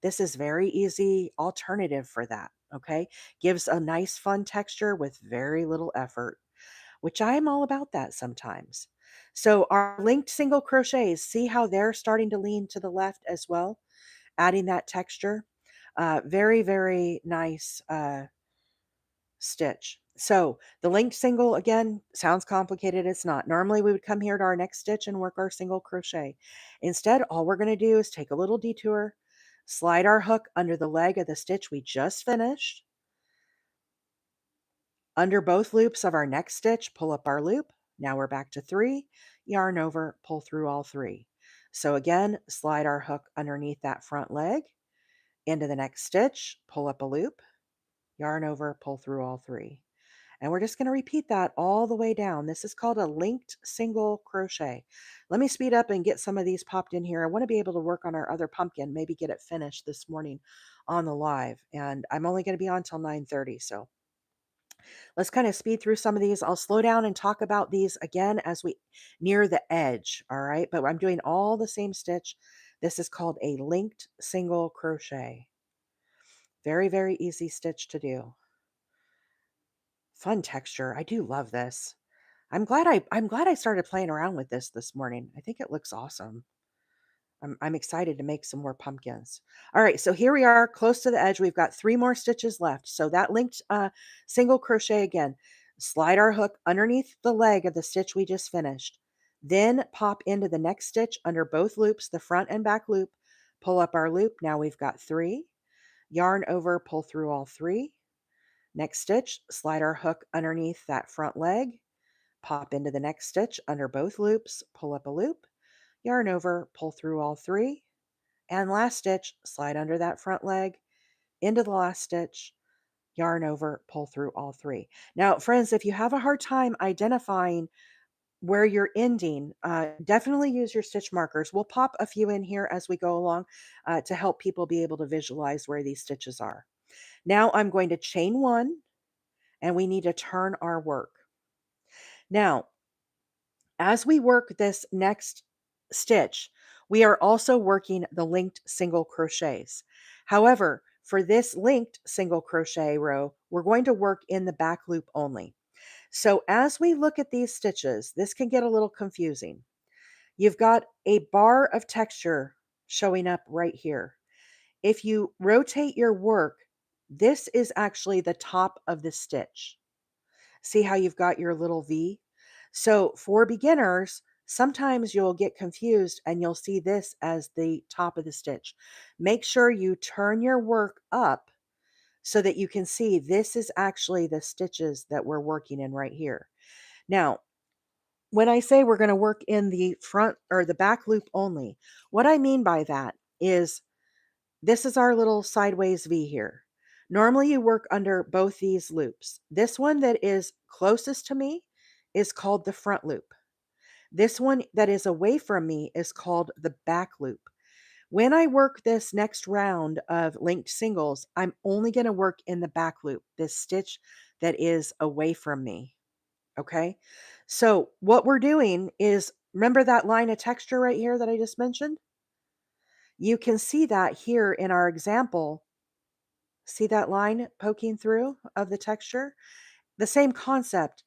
This is very easy alternative for that. Okay. Gives a nice fun texture with very little effort, which I am all about that sometimes. So our linked single crochets, see how they're starting to lean to the left as well, adding that texture. Very, very nice stitch. So the linked single, again, sounds complicated. It's not. Normally we would come here to our next stitch and work our single crochet. Instead, all we're going to do is take a little detour, slide our hook under the leg of the stitch we just finished. Under both loops of our next stitch, pull up our loop. Now we're back to 3, yarn over, pull through all 3. So again, slide our hook underneath that front leg, into the next stitch, pull up a loop, yarn over, pull through all 3. And we're just going to repeat that all the way down. This is called a linked single crochet. Let me speed up and get some of these popped in here. I want to be able to work on our other pumpkin, maybe get it finished this morning on the live. And I'm only going to be on till 9:30, so let's kind of speed through some of these. I'll slow down and talk about these again as we near the edge, all right? But I'm doing all the same stitch. This is called a linked single crochet. Very, very easy stitch to do. Fun texture. I do love this. I'm glad I started playing around with this morning. I think it looks awesome. I'm excited to make some more pumpkins. All right, so here we are close to the edge. We've got 3 more stitches left. So that linked single crochet again. Slide our hook underneath the leg of the stitch we just finished. Then pop into the next stitch under both loops, the front and back loop. Pull up our loop. Now we've got 3. Yarn over, pull through all 3. Next stitch, slide our hook underneath that front leg. Pop into the next stitch under both loops, pull up a loop, yarn over, pull through all 3, and last stitch, slide under that front leg, into the last stitch, yarn over, pull through all 3. Now, friends, if you have a hard time identifying where you're ending, definitely use your stitch markers. We'll pop a few in here as we go along to help people be able to visualize where these stitches are. Now I'm going to chain 1, and we need to turn our work. Now, as we work this next stitch, we are also working the linked single crochets. However, for this linked single crochet row, we're going to work in the back loop only. So as we look at these stitches, this can get a little confusing. You've got a bar of texture showing up right here. If you rotate your work, this is actually the top of the stitch. See how you've got your little V? So for beginners, sometimes you'll get confused and you'll see this as the top of the stitch. Make sure you turn your work up so that you can see this is actually the stitches that we're working in right here. Now, when I say we're going to work in the front or the back loop only, what I mean by that is this is our little sideways V here. Normally you work under both these loops. This one that is closest to me is called the front loop. This one that is away from me is called the back loop. When I work this next round of linked singles, I'm only going to work in the back loop, this stitch that is away from me. Okay. So what we're doing is, remember that line of texture right here that I just mentioned? You can see that here in our example. See that line poking through of the texture? The same concept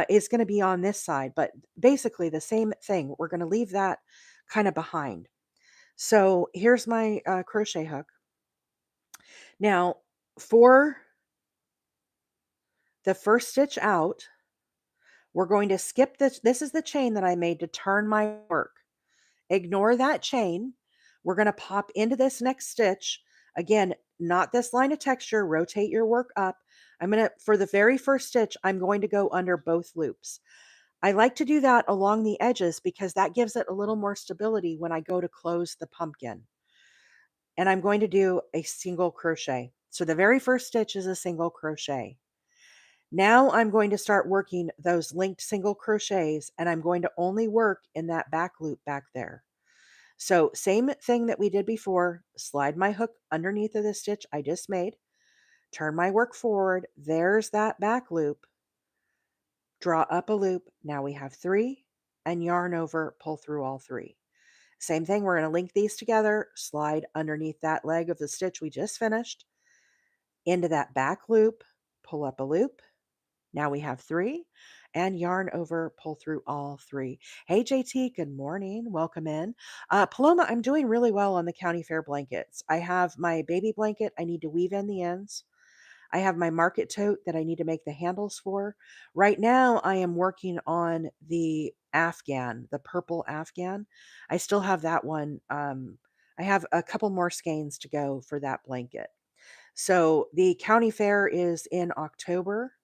is going to be on this side, but basically the same thing. We're going to leave that kind of behind. So here's my crochet hook. Now, for the first stitch out, we're going to skip this. This is the chain that I made to turn my work. Ignore that chain. We're going to pop into this next stitch. Again, not this line of texture. Rotate your work up. For the very first stitch, I'm going to go under both loops. I like to do that along the edges because that gives it a little more stability when I go to close the pumpkin. And I'm going to do a single crochet. So the very first stitch is a single crochet. Now I'm going to start working those linked single crochets, and I'm going to only work in that back loop back there. So same thing that we did before, slide my hook underneath of the stitch I just made, turn my work forward, there's that back loop, draw up a loop, now we have 3, and yarn over, pull through all 3. Same thing, we're going to link these together, slide underneath that leg of the stitch we just finished, into that back loop, pull up a loop, now we have 3, and yarn over, pull through all 3. Hey, JT, good morning. Welcome in. Paloma, I'm doing really well on the county fair blankets. I have my baby blanket. I need to weave in the ends. I have my market tote that I need to make the handles for. Right now, I am working on the Afghan, the purple Afghan. I still have that one. I have a couple more skeins to go for that blanket. So the county fair is in October,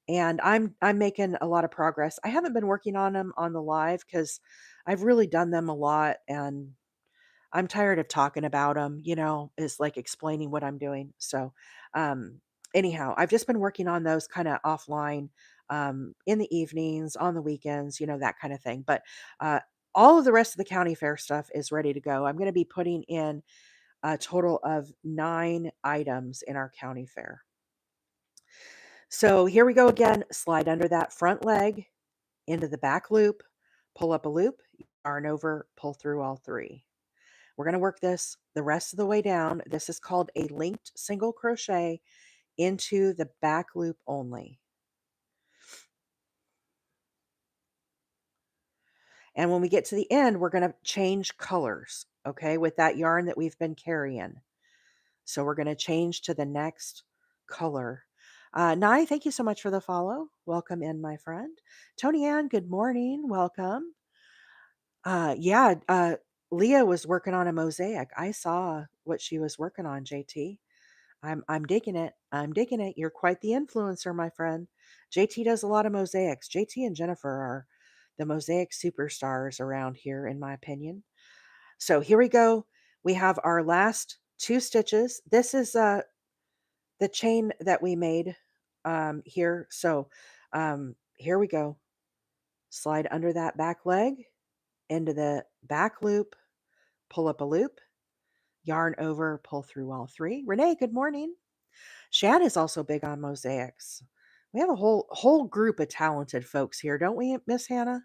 and I'm making a lot of progress. I haven't been working on them on the live because I've really done them a lot, and I'm tired of talking about them. Is like explaining what I'm doing. So, um, anyhow, I've just been working on those kind of offline, in the evenings, on the weekends, that kind of thing. But all of the rest of the county fair stuff is ready to go. I'm going to be putting in a total of 9 items in our county fair. So here we go again. Slide under that front leg into the back loop, pull up a loop, yarn over, pull through all 3. We're going to work this the rest of the way down. This is called a linked single crochet into the back loop only. And when we get to the end, we're going to change colors, okay, with that yarn that we've been carrying. So we're going to change to the next color. Nai, thank you so much for the follow. Welcome in, my friend. Tony Ann, good morning. Welcome. Yeah, Leah was working on a mosaic. I saw what she was working on, JT. I'm digging it. I'm digging it. You're quite the influencer, my friend. JT does a lot of mosaics. JT and Jennifer are the mosaic superstars around here, in my opinion. So here we go. We have our last two stitches. This is the chain that we made here. So here we go. Slide under that back leg into the back loop, pull up a loop, yarn over, pull through all three. Renee, good morning. Shan is also big on mosaics. We have a whole group of talented folks here, don't we, Miss Hannah?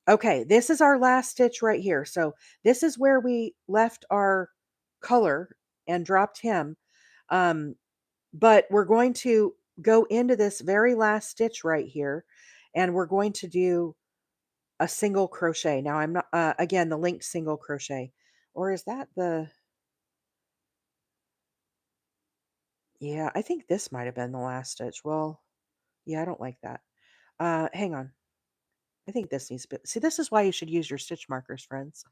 Okay, this is our last stitch right here. So this is where we left our color and dropped him. Um, but we're going to go into this very last stitch right here, and we're going to do a single crochet. Now I'm not, again, the linked single crochet, or is that yeah, I think this might have been the last stitch. Well, yeah, I don't like that. Hang on. I think this needs to be, see, this is why you should use your stitch markers, friends.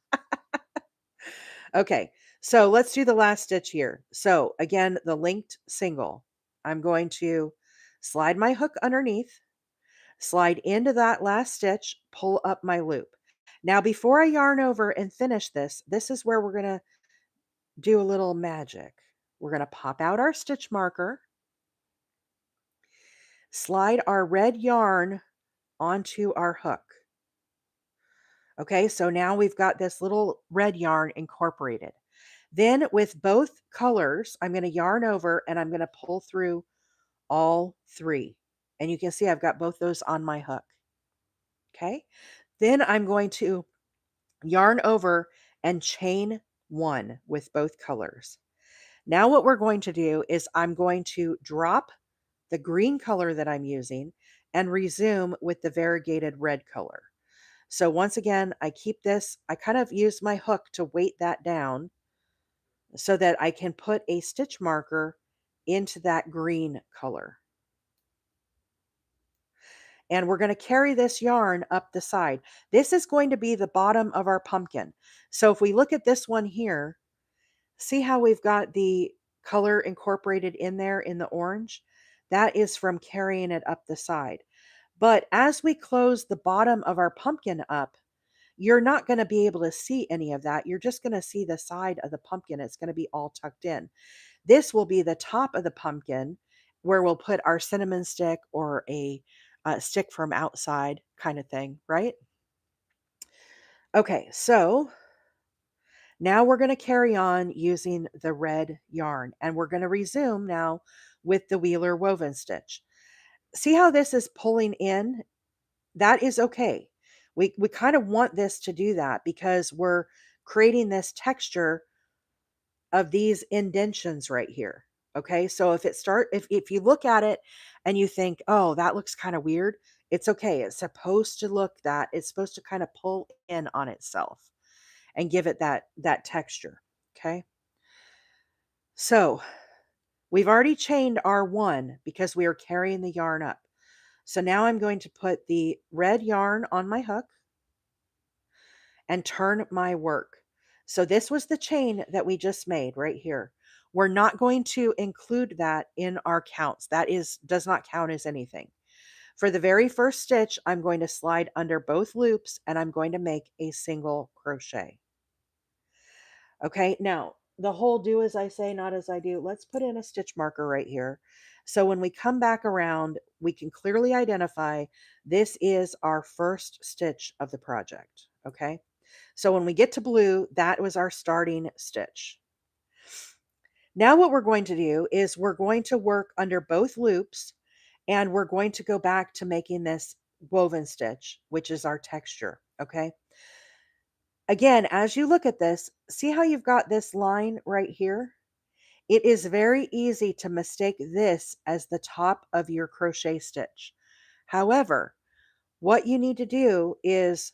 Okay, so let's do the last stitch here. So again, the linked single. I'm going to slide my hook underneath, slide into that last stitch, pull up my loop. Now, before I yarn over and finish this, this is where we're going to do a little magic. We're going to pop out our stitch marker, slide our red yarn onto our hook. Okay, so now we've got this little red yarn incorporated. Then with both colors, I'm going to yarn over and I'm going to pull through all three. And you can see I've got both those on my hook. Okay, then I'm going to yarn over and chain one with both colors. Now what we're going to do is I'm going to drop the green color that I'm using and resume with the variegated red color. So once again, I keep this, I kind of use my hook to weight that down so that I can put a stitch marker into that green color. And we're going to carry this yarn up the side. This is going to be the bottom of our pumpkin. So if we look at this one here, see how we've got the color incorporated in there in the orange? That is from carrying it up the side. But as we close the bottom of our pumpkin up, you're not going to be able to see any of that. You're just going to see the side of the pumpkin. It's going to be all tucked in. This will be the top of the pumpkin where we'll put our cinnamon stick or a stick from outside kind of thing, right? Okay, so now we're going to carry on using the red yarn and we're going to resume now with the Wheeler woven stitch. See how this is pulling in? That is okay. We kind of want this to do that because we're creating this texture of these indentions right here. Okay, so if you look at it and you think, oh, that looks kind of weird, it's okay. It's supposed to look that, it's supposed to kind of pull in on itself and give it that texture. Okay. So we've already chained our one because we are carrying the yarn up. So now I'm going to put the red yarn on my hook and turn my work. So this was the chain that we just made right here. We're not going to include that in our counts. That does not count as anything. For the very first stitch, I'm going to slide under both loops and I'm going to make a single crochet. Okay, now the whole do as I say, not as I do. Let's put in a stitch marker right here. So when we come back around, we can clearly identify this is our first stitch of the project. Okay, so when we get to blue, that was our starting stitch. Now what we're going to do is we're going to work under both loops and we're going to go back to making this woven stitch, which is our texture. Okay. Again, as you look at this, see how you've got this line right here? It is very easy to mistake this as the top of your crochet stitch. However, what you need to do is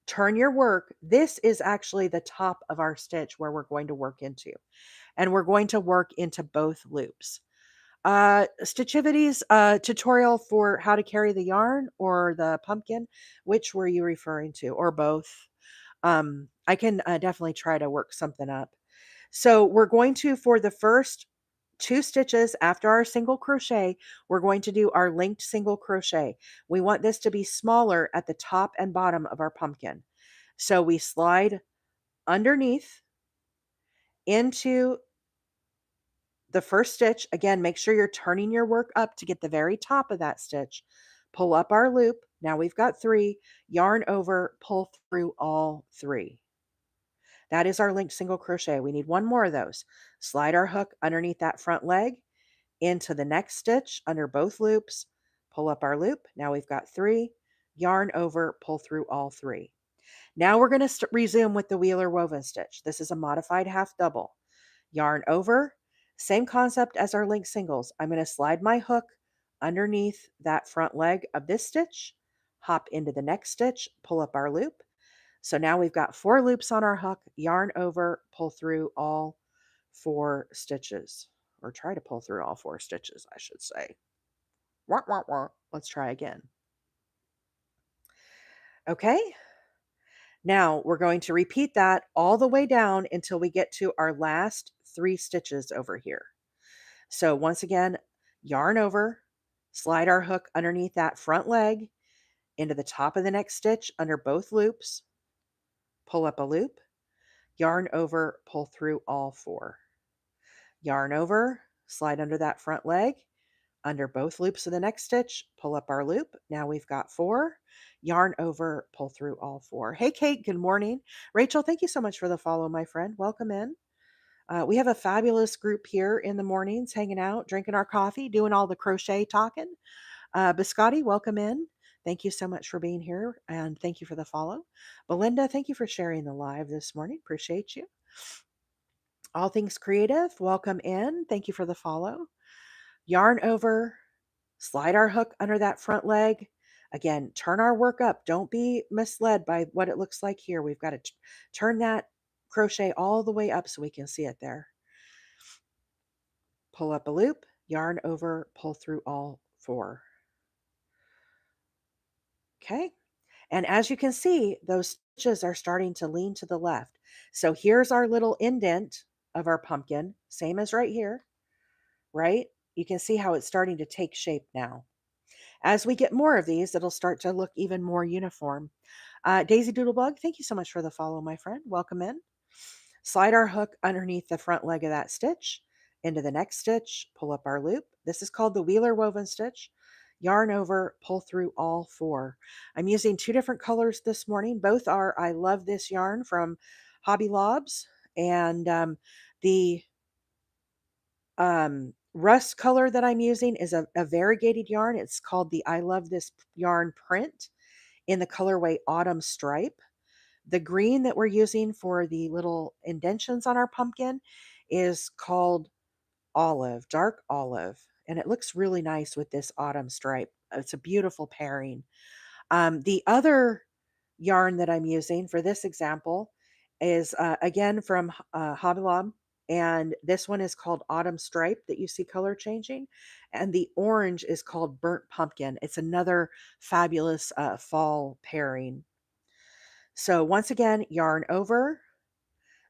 turn your work. This is actually the top of our stitch where we're going to work into, and we're going to work into both loops. Stitchivity's tutorial for how to carry the yarn or the pumpkin, which were you referring to, or both? I can definitely try to work something up. So we're going to, for the first 2 stitches after our single crochet, we're going to do our linked single crochet. We want this to be smaller at the top and bottom of our pumpkin. So we slide underneath into the first stitch. Again, make sure you're turning your work up to get the very top of that stitch. Pull up our loop. Now we've got 3. Yarn over, pull through all 3. That is our linked single crochet. We need 1 more of those. Slide our hook underneath that front leg into the next stitch under both loops. Pull up our loop. Now we've got 3. Yarn over, pull through all 3. Now we're going to resume with the wheeler woven stitch. This is a modified half double. Yarn over, same concept as our linked singles. I'm going to slide my hook underneath that front leg of this stitch, hop into the next stitch, pull up our loop. So now we've got 4 loops on our hook, yarn over, pull through all 4 stitches, or try to pull through all 4 stitches, I should say. Wah, wah, wah. Let's try again. Okay. Now we're going to repeat that all the way down until we get to our last 3 stitches over here. So once again, yarn over, slide our hook underneath that front leg into the top of the next stitch under both loops, pull up a loop, yarn over, pull through all 4. Yarn over, slide under that front leg, under both loops of the next stitch, pull up our loop. Now we've got 4. Yarn over, pull through all 4. Hey, Kate, good morning. Rachel, thank you so much for the follow, my friend. Welcome in. We have a fabulous group here in the mornings, hanging out, drinking our coffee, doing all the crochet talking. Biscotti, welcome in. Thank you so much for being here, and thank you for the follow. Belinda, thank you for sharing the live this morning. Appreciate you. All Things Creative, welcome in. Thank you for the follow. Yarn over, slide our hook under that front leg. Again, turn our work up. Don't be misled by what it looks like here. We've got to turn that crochet all the way up so we can see it there. Pull up a loop, yarn over, pull through all 4. Okay. And as you can see, those stitches are starting to lean to the left. So here's our little indent of our pumpkin, same as right here, right? You can see how it's starting to take shape now. As we get more of these, it'll start to look even more uniform. Daisy Doodlebug, thank you so much for the follow, my friend. Welcome in. Slide our hook underneath the front leg of that stitch into the next stitch, pull up our loop. This is called the wheeler woven stitch. Yarn over, pull through all 4. I'm using 2 different colors this morning. Both are I Love This yarn from Hobby Lobs, and the rust color that I'm using is a variegated yarn. It's called the I Love This yarn print in the colorway Autumn Stripe. The green that we're using for the little indentions on our pumpkin is called Olive, dark olive, and it looks really nice with this autumn stripe. It's a beautiful pairing. The other yarn that I'm using for this example is again from Hobby Lobby, and this one is called Autumn Stripe that you see color changing, and the orange is called Burnt Pumpkin. It's another fabulous fall pairing. So once again, yarn over,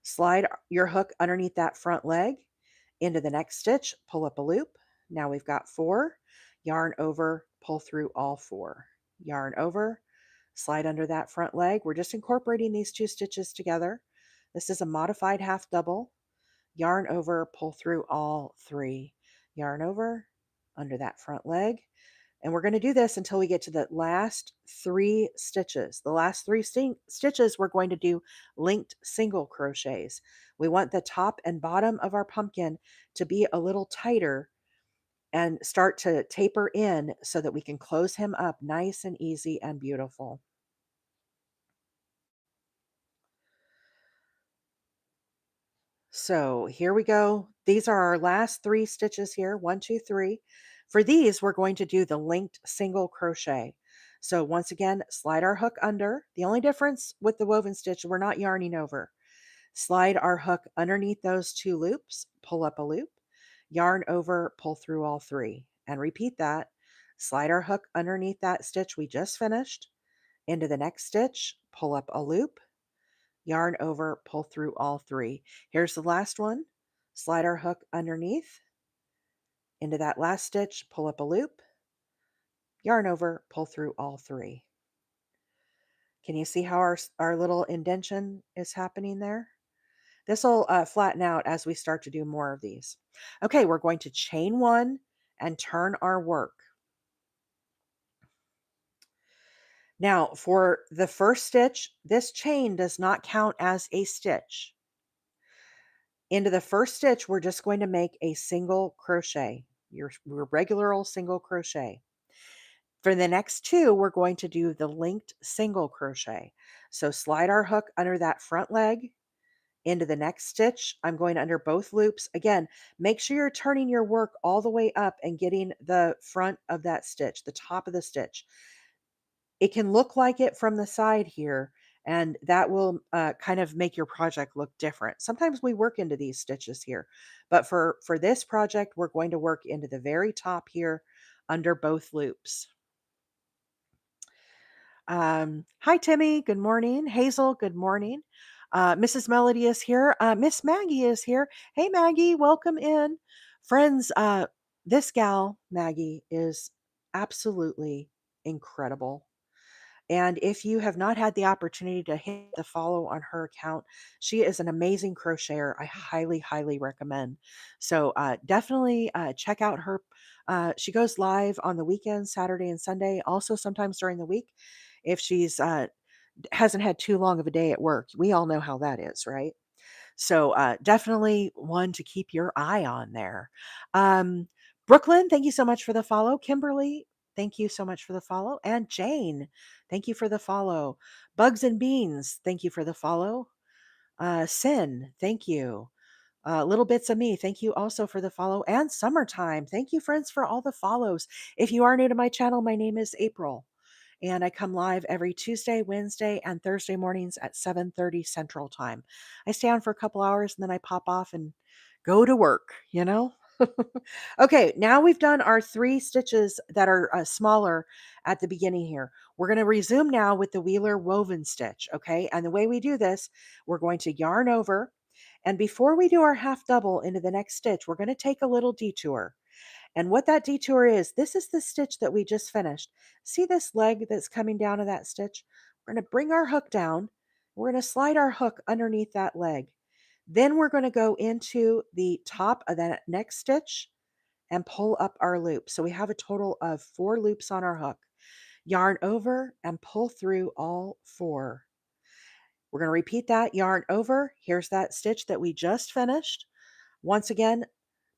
slide your hook underneath that front leg into the next stitch, pull up a loop. Now we've got 4. Yarn over, pull through all 4. Yarn over, slide under that front leg. We're just incorporating these 2 stitches together. This is a modified half double. Yarn over, pull through all 3. Yarn over, under that front leg. And we're going to do this until we get to the last 3 stitches. The last 3 stitches, we're going to do linked single crochets. We want the top and bottom of our pumpkin to be a little tighter and start to taper in so that we can close him up nice and easy and beautiful. So here we go. These are our last 3 stitches here. 1, 2, 3. For these, we're going to do the linked single crochet. So once again, slide our hook under. The only difference with the woven stitch, we're not yarning over. Slide our hook underneath those 2 loops, pull up a loop, yarn over, pull through all 3, and repeat that. Slide our hook underneath that stitch we just finished into the next stitch, pull up a loop, yarn over, pull through all 3. Here's the last one. Slide our hook underneath into that last stitch, pull up a loop, yarn over, pull through all 3. Can you see how our little indentation is happening there? This will flatten out as we start to do more of these. Okay, we're going to chain 1 and turn our work. Now, for the first stitch, this chain does not count as a stitch. Into the first stitch, we're just going to make a single crochet, your regular old single crochet. For the next 2, we're going to do the linked single crochet. So slide our hook under that front leg into the next stitch. I'm going under both loops. Again, make sure you're turning your work all the way up and getting the front of that stitch, the top of the stitch. It can look like it from the side here, and that will kind of make your project look different. Sometimes we work into these stitches here, but for this project, we're going to work into the very top here under both loops. Hi, Timmy. Good morning. Hazel, good morning. Mrs. Melody is here. Miss Maggie is here. Hey, Maggie, welcome in. Friends, this gal, Maggie, is absolutely incredible. And if you have not had the opportunity to hit the follow on her account, she is an amazing crocheter. I highly, highly recommend. So definitely check out her. She goes live on the weekend, Saturday and Sunday, also sometimes during the week if she's hasn't had too long of a day at work. We all know how that is, right? So definitely one to keep your eye on there. Um, Brooklyn, thank you so much for the follow. Kimberly, thank you so much for the follow. And Jane, thank you for the follow. Bugs and Beans, thank you for the follow. Sin, thank you. Little Bits of Me, thank you also for the follow. And Summertime, thank you, friends, for all the follows. If you are new to my channel, my name is April and I come live every Tuesday, Wednesday, and Thursday mornings at 7:30 Central Time. I stay on for a couple hours and then I pop off and go to work. Okay, now we've done our 3 stitches that are smaller at the beginning here. We're going to resume now with the Wheeler woven stitch, okay? And the way we do this, we're going to yarn over, and before we do our half double into the next stitch, we're going to take a little detour. And what that detour is, this is the stitch that we just finished. See this leg that's coming down to that stitch? We're going to bring our hook down. We're going to slide our hook underneath that leg. Then we're going to go into the top of that next stitch and pull up our loop. So we have a total of 4 loops on our hook. Yarn over and pull through all 4. We're going to repeat that. Yarn over. Here's that stitch that we just finished. Once again,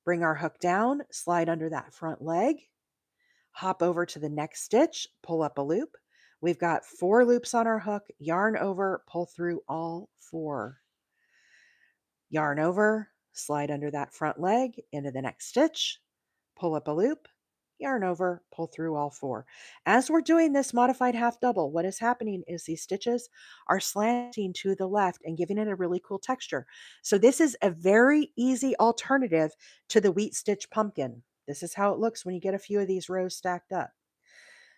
bring our hook down, slide under that front leg, hop over to the next stitch, pull up a loop. We've got 4 loops on our hook, yarn over, pull through all 4. Yarn over, slide under that front leg into the next stitch, pull up a loop, yarn over, pull through all 4. As we're doing this modified half double, what is happening is these stitches are slanting to the left and giving it a really cool texture. So this is a very easy alternative to the wheat stitch pumpkin. This is how it looks when you get a few of these rows stacked up.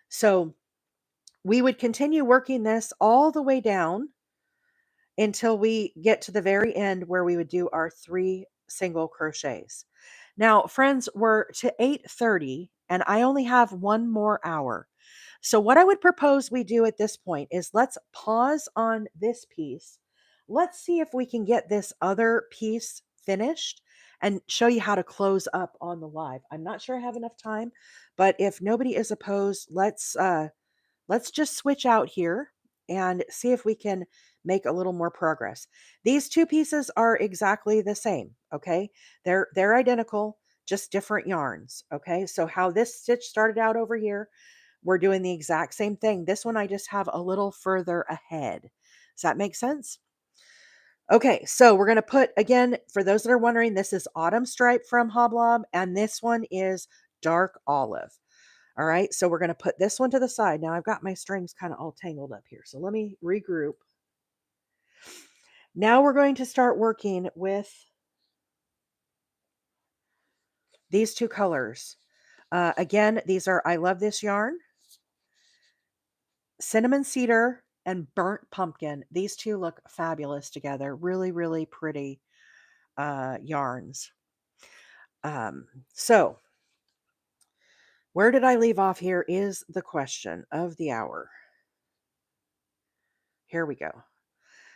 So we would continue working this all the way down until we get to the very end where we would do our 3 single crochets. Now, friends, we're to 8:30 and I only have one more hour. So what I would propose we do at this point is let's pause on this piece. Let's see if we can get this other piece finished and show you how to close up on the live. I'm not sure I have enough time, but if nobody is opposed, let's just switch out here and see if we can make a little more progress. These 2 pieces are exactly the same, okay? They're identical, just different yarns, okay? So how this stitch started out over here, we're doing the exact same thing. This one I just have a little further ahead. Does that make sense? Okay, so we're going to put, again, for those that are wondering, this is Autumn Stripe from Hoblob, and this one is Dark Olive. All right, so we're going to put this one to the side. Now I've got my strings kind of all tangled up here. So let me regroup. Now we're going to start working with these two colors. Again, these are I Love This Yarn, Cinnamon Cedar, and Burnt Pumpkin. These two look fabulous together. Really, really pretty yarns. So where did I leave off here is the question of the hour. Here we go.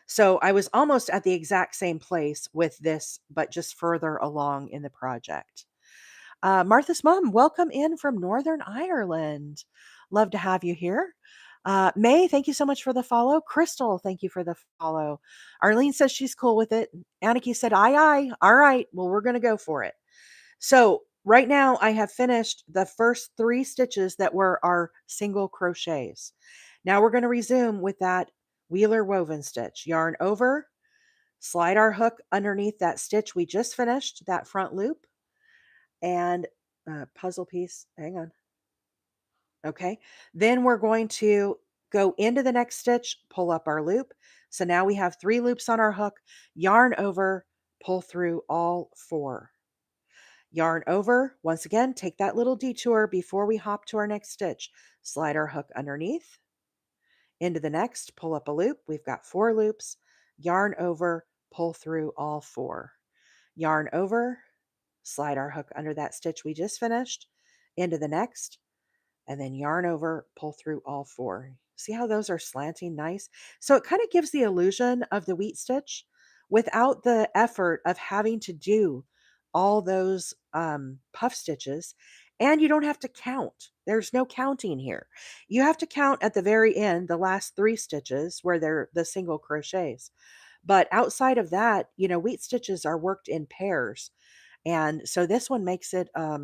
So I was almost at the exact same place with this, but just further along in the project. Martha's mom, welcome in from Northern Ireland. Love to have you here. May, thank you so much for the follow. Crystal, thank you for the follow. Arlene says she's cool with it. Aniki said, aye, aye. All right. Well, we're going to go for it. So right now I have finished the first 3 stitches that were our single crochets. Now we're going to resume with that Wheeler woven stitch. Yarn over, slide our hook underneath that stitch we just finished, that front loop, and puzzle piece. Hang on. Okay. Then we're going to go into the next stitch, pull up our loop. So now we have 3 loops on our hook, yarn over, pull through all 4. Yarn over, once again, take that little detour before we hop to our next stitch. Slide our hook underneath, into the next, pull up a loop. We've got 4 loops, yarn over, pull through all 4. Yarn over, slide our hook under that stitch we just finished, into the next, and then yarn over, pull through all 4. See how those are slanting nice? So it kind of gives the illusion of the wheat stitch without the effort of having to do all those puff stitches. And you don't have to count. There's no counting here. You have to count at the very end, the last 3 stitches where they're the single crochets. But outside of that, wheat stitches are worked in pairs. And so this one makes it a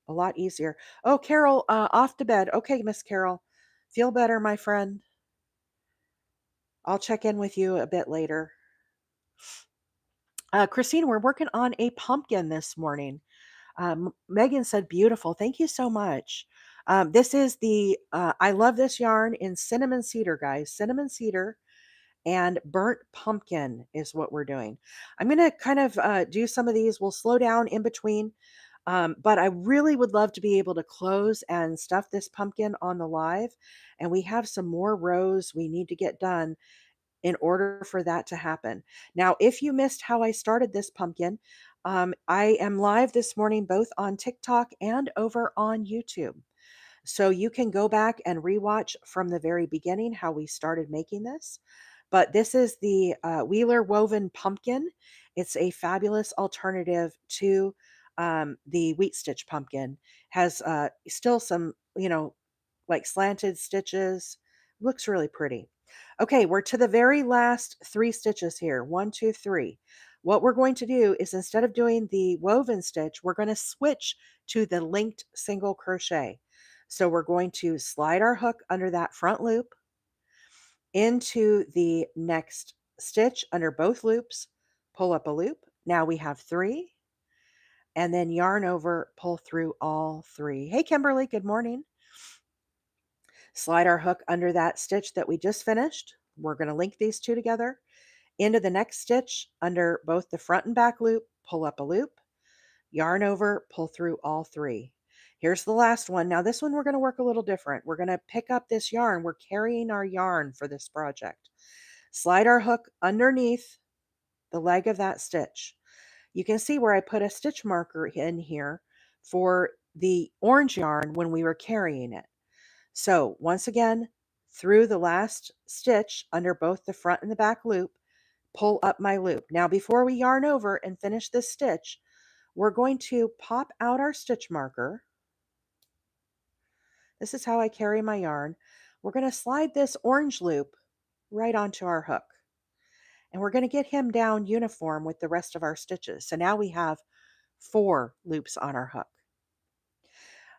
lot easier. Oh, Carol, off to bed. Okay, Miss Carol. Feel better, my friend. I'll check in with you a bit later. Christine, we're working on a pumpkin this morning. Megan said, beautiful. Thank you so much. This is I love this yarn in cinnamon cedar, guys. Cinnamon cedar and burnt pumpkin is what we're doing. I'm going to kind of do some of these. We'll slow down in between. But I really would love to be able to close and stuff this pumpkin on the live. And we have some more rows we need to get done in order for that to happen. Now, if you missed how I started this pumpkin, I am live this morning both on TikTok and over on YouTube. So you can go back and rewatch from the very beginning how we started making this. But this is the Wheeler Woven Pumpkin. It's a fabulous alternative to the wheat stitch pumpkin. Has still some, like slanted stitches. Looks really pretty. Okay, we're to the very last 3 stitches here. 1, 2, 3. What we're going to do is instead of doing the woven stitch, we're going to switch to the linked single crochet. So we're going to slide our hook under that front loop into the next stitch under both loops, pull up a loop. Now we have 3, and then yarn over, pull through all 3. Hey, Kimberly, good morning. Slide our hook under that stitch that we just finished. We're going to link these 2 together into the next stitch under both the front and back loop, pull up a loop, yarn over, pull through all 3. Here's the last one. Now this one we're going to work a little different. We're going to pick up this yarn. We're carrying our yarn for this project. Slide our hook underneath the leg of that stitch. You can see where I put a stitch marker in here for the orange yarn when we were carrying it. So once again, through the last stitch under both the front and the back loop, pull up my loop. Now before we yarn over and finish this stitch, we're going to pop out our stitch marker. This is how I carry my yarn. We're going to slide this orange loop right onto our hook. And we're going to get him down uniform with the rest of our stitches. So now we have 4 loops on our hook.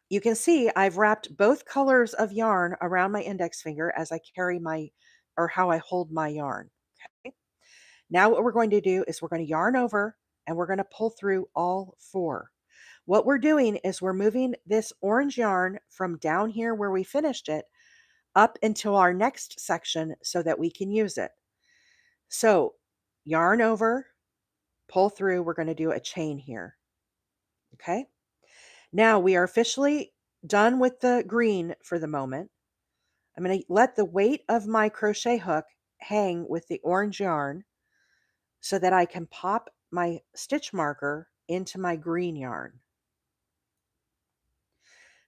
You can see I've wrapped both colors of yarn around my index finger as I carry how I hold my yarn. Okay. Now what we're going to do is we're going to yarn over and we're going to pull through all 4. What we're doing is we're moving this orange yarn from down here where we finished it up into our next section so that we can use it. So yarn over, pull through, we're going to do a chain here. Okay. Now we are officially done with the green for the moment. I'm going to let the weight of my crochet hook hang with the orange yarn so that I can pop my stitch marker into my green yarn.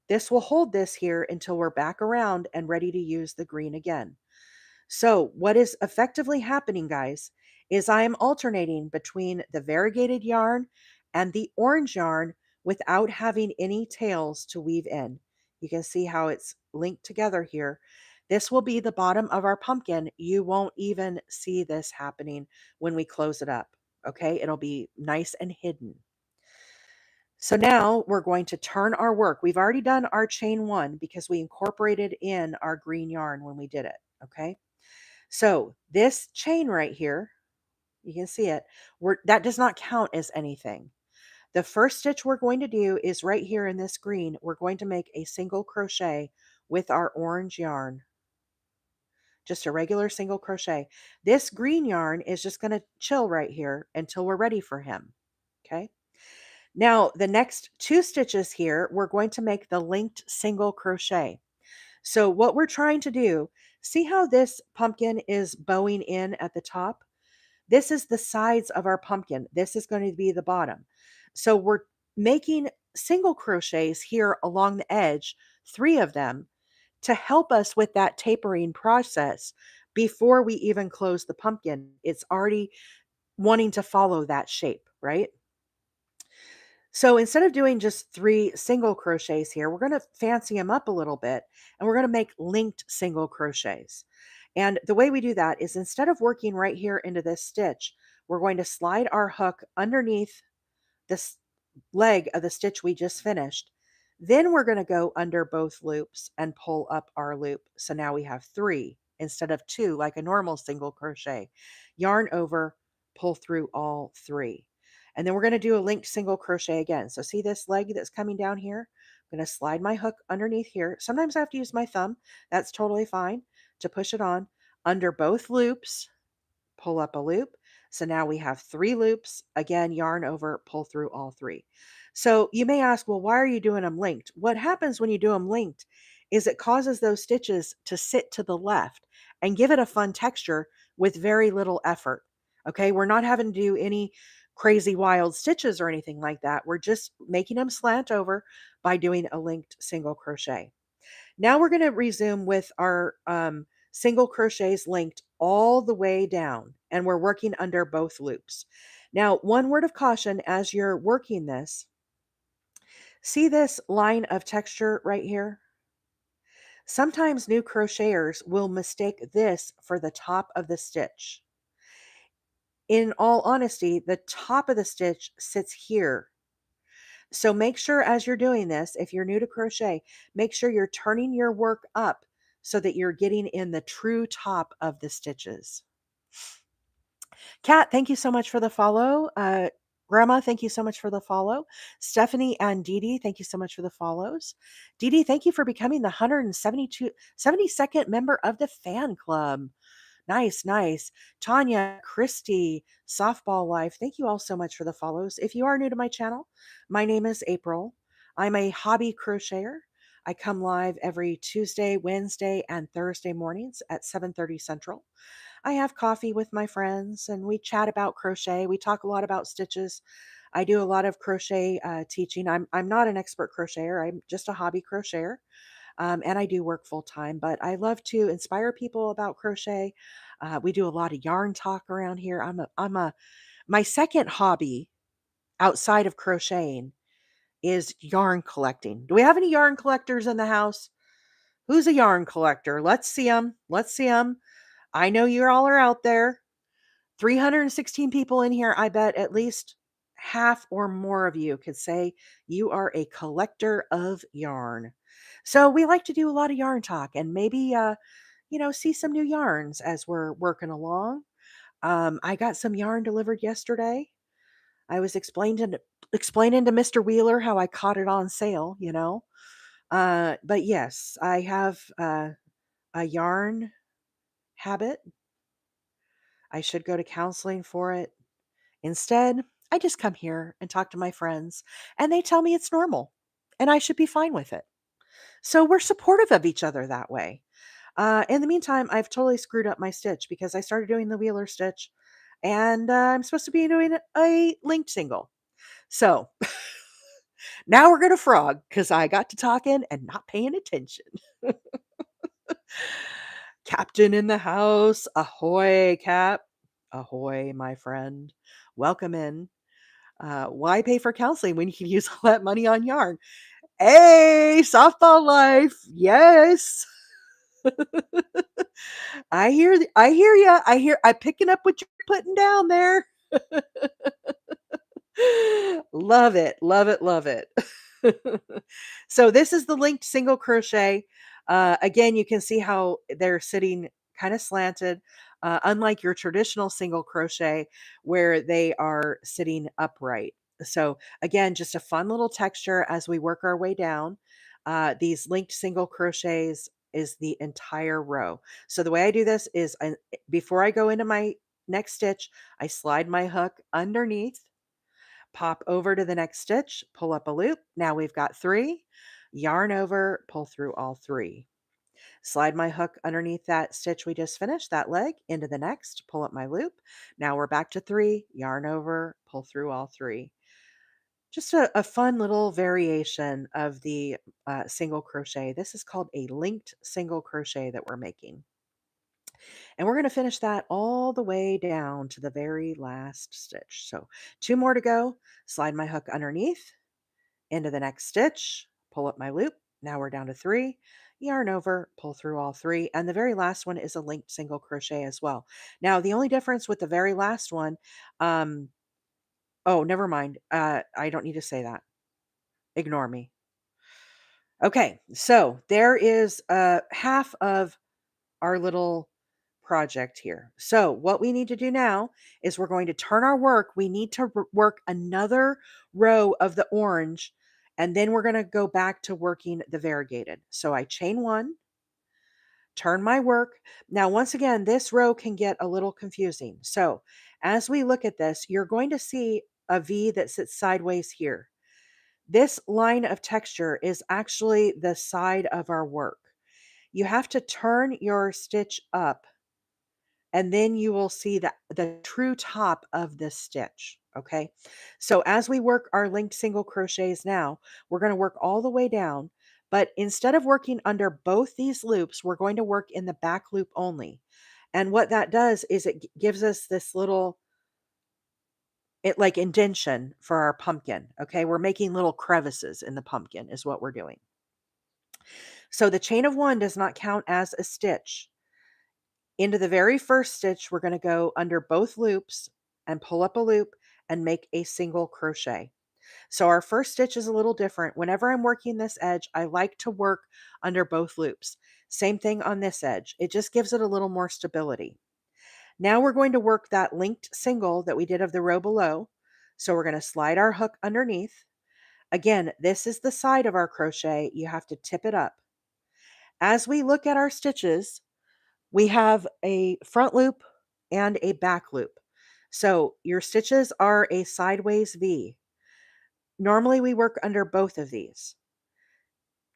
This will hold this here until we're back around and ready to use the green again. So what is effectively happening, guys, is I am alternating between the variegated yarn and the orange yarn without having any tails to weave in. You can see how it's linked together here. This will be the bottom of our pumpkin. You won't even see this happening when we close it up. Okay, it'll be nice and hidden. So now we're going to turn our work. We've already done our chain one because we incorporated in our green yarn when we did it. Okay. So this chain right here, you can see it, that does not count as anything. The first stitch we're going to do is right here in this green. We're going to make a single crochet with our orange yarn, just a regular single crochet. This green yarn is just going to chill right here until we're ready for him. Okay. Now the next two stitches here, we're going to make the linked single crochet. So what we're trying to do, see how this pumpkin is bowing in at the top? This is the sides of our pumpkin. This is going to be the bottom. So we're making single crochets here along the edge, 3 of them, to help us with that tapering process before we even close the pumpkin. It's already wanting to follow that shape, right? So instead of doing just 3 single crochets here, we're going to fancy them up a little bit and we're going to make linked single crochets. And the way we do that is instead of working right here into this stitch, we're going to slide our hook underneath this leg of the stitch we just finished. Then we're going to go under both loops and pull up our loop. So now we have 3 instead of 2 like a normal single crochet. Yarn over, pull through all 3. And then we're going to do a linked single crochet again. So see this leg that's coming down here? I'm going to slide my hook underneath here. Sometimes I have to use my thumb. That's totally fine to push it on under both loops, pull up a loop. So now we have 3 loops. Again, yarn over, pull through all 3. So you may ask, well, why are you doing them linked? What happens when you do them linked is it causes those stitches to sit to the left and give it a fun texture with very little effort. Okay, we're not having to do any crazy wild stitches or anything like that. We're just making them slant over by doing a linked single crochet. Now we're going to resume with our single crochets linked all the way down, and we're working under both loops. Now, one word of caution as you're working this, see this line of texture right here? Sometimes new crocheters will mistake this for the top of the stitch. In all honesty, the top of the stitch sits here. So make sure as you're doing this, if you're new to crochet, make sure you're turning your work up so that you're getting in the true top of the stitches. Kat, thank you so much for the follow. Grandma, thank you so much for the follow. Stephanie and Dee Dee, thank you so much for the follows. Dee Dee, thank you for becoming the 72nd member of the fan club. Nice, nice. Tanya, Christy, Softball Life, thank you all so much for the follows. If you are new to my channel, my name is April. I'm a hobby crocheter. I come live every Tuesday, Wednesday, and Thursday mornings at 7:30 Central. I have coffee with my friends and we chat about crochet. We talk a lot about stitches. I do a lot of crochet teaching. I'm not an expert crocheter. I'm just a hobby crocheter. And I do work full time, but I love to inspire people about crochet. We do a lot of yarn talk around here. My second hobby outside of crocheting is yarn collecting. Do we have any yarn collectors in the house? Who's a yarn collector? Let's see them. Let's see them. I know you all are out there. 316 people in here. I bet at least half or more of you could say you are a collector of yarn. So we like to do a lot of yarn talk and maybe, see some new yarns as we're working along. I got some yarn delivered yesterday. I was explaining to Mr. Wheeler how I caught it on sale, But yes, I have a yarn habit. I should go to counseling for it. Instead, I just come here and talk to my friends, and they tell me it's normal and I should be fine with it. So we're supportive of each other that way. In the meantime, I've totally screwed up my stitch because I started doing the Wheeler stitch and I'm supposed to be doing a linked single. So now we're going to frog because I got to talking and not paying attention. Captain in the house. Ahoy, Cap. Ahoy, my friend. Welcome in. Why pay for counseling when you can use all that money on yarn? Hey, softball life. Yes. I hear you. I'm picking up what you're putting down there. Love it. Love it. Love it. So this is the linked single crochet. Again, you can see how they're sitting kind of slanted, unlike your traditional single crochet where they are sitting upright. So again, just a fun little texture as we work our way down. These linked single crochets is the entire row. So the way I do this is before I go into my next stitch, I slide my hook underneath, pop over to the next stitch, pull up a loop. Now we've got 3, yarn over, pull through all 3. Slide my hook underneath that stitch we just finished, that leg, into the next, pull up my loop. Now we're back to 3, yarn over, pull through all 3. Just a fun little variation of the single crochet. This is called a linked single crochet that we're making. And we're going to finish that all the way down to the very last stitch. So 2 more to go. Slide my hook underneath into the next stitch, pull up my loop. Now we're down to 3, yarn over, pull through all 3. And the very last one is a linked single crochet as well. Now, the only difference with the very last one, oh, never mind. I don't need to say that. Ignore me. Okay, so there is half of our little project here. So what we need to do now is we're going to turn our work. We need to work another row of the orange, and then we're going to go back to working the variegated. So I chain 1, turn my work. Now, once again, this row can get a little confusing. So as we look at this, you're going to see a V that sits sideways here. This line of texture is actually the side of our work. You have to turn your stitch up and then you will see the true top of this stitch. Okay. So as we work our linked single crochets now, we're going to work all the way down, but instead of working under both these loops, we're going to work in the back loop only. And what that does is it gives us this little like indentation for our pumpkin. Okay. We're making little crevices in the pumpkin is what we're doing. So the chain of 1 does not count as a stitch. Into the very first stitch, we're going to go under both loops and pull up a loop and make a single crochet. So our first stitch is a little different. Whenever I'm working this edge, I like to work under both loops. Same thing on this edge. It just gives it a little more stability. Now we're going to work that linked single that we did of the row below. So we're going to slide our hook underneath. Again, this is the side of our crochet. You have to tip it up. As we look at our stitches, we have a front loop and a back loop. So your stitches are a sideways V. Normally we work under both of these.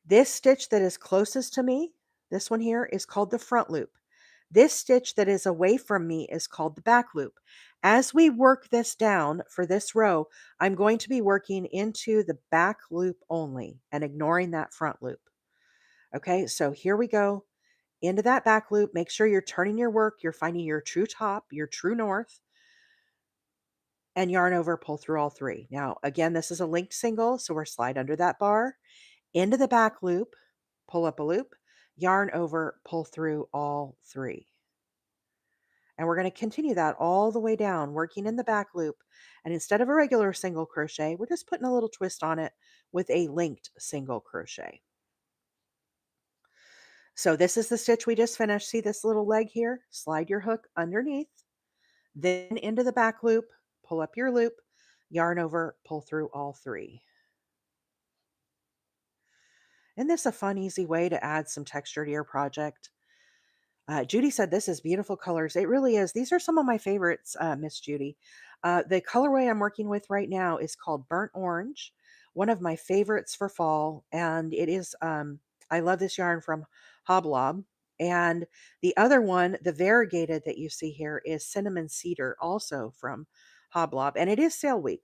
This stitch that is closest to me, this one here, is called the front loop. This stitch that is away from me is called the back loop. As we work this down for this row, I'm going to be working into the back loop only and ignoring that front loop. Okay, so here we go. Into that back loop, make sure you're turning your work, you're finding your true top, your true north, and yarn over, pull through all 3. Now, again, this is a linked single, so we're slide under that bar, into the back loop, pull up a loop, yarn over, pull through all 3. And we're going to continue that all the way down, working in the back loop. And instead of a regular single crochet, we're just putting a little twist on it with a linked single crochet. So this is the stitch we just finished. See this little leg here? Slide your hook underneath, then into the back loop, pull up your loop, yarn over, pull through all 3. Isn't this a fun, easy way to add some texture to your project? Judy said, "This is beautiful colors." It really is. These are some of my favorites, Miss Judy. The colorway I'm working with right now is called Burnt Orange, one of my favorites for fall. And it is, I love this yarn from Hoblob. And the other one, the variegated that you see here, is Cinnamon Cedar, also from Hoblob. And it is sale week.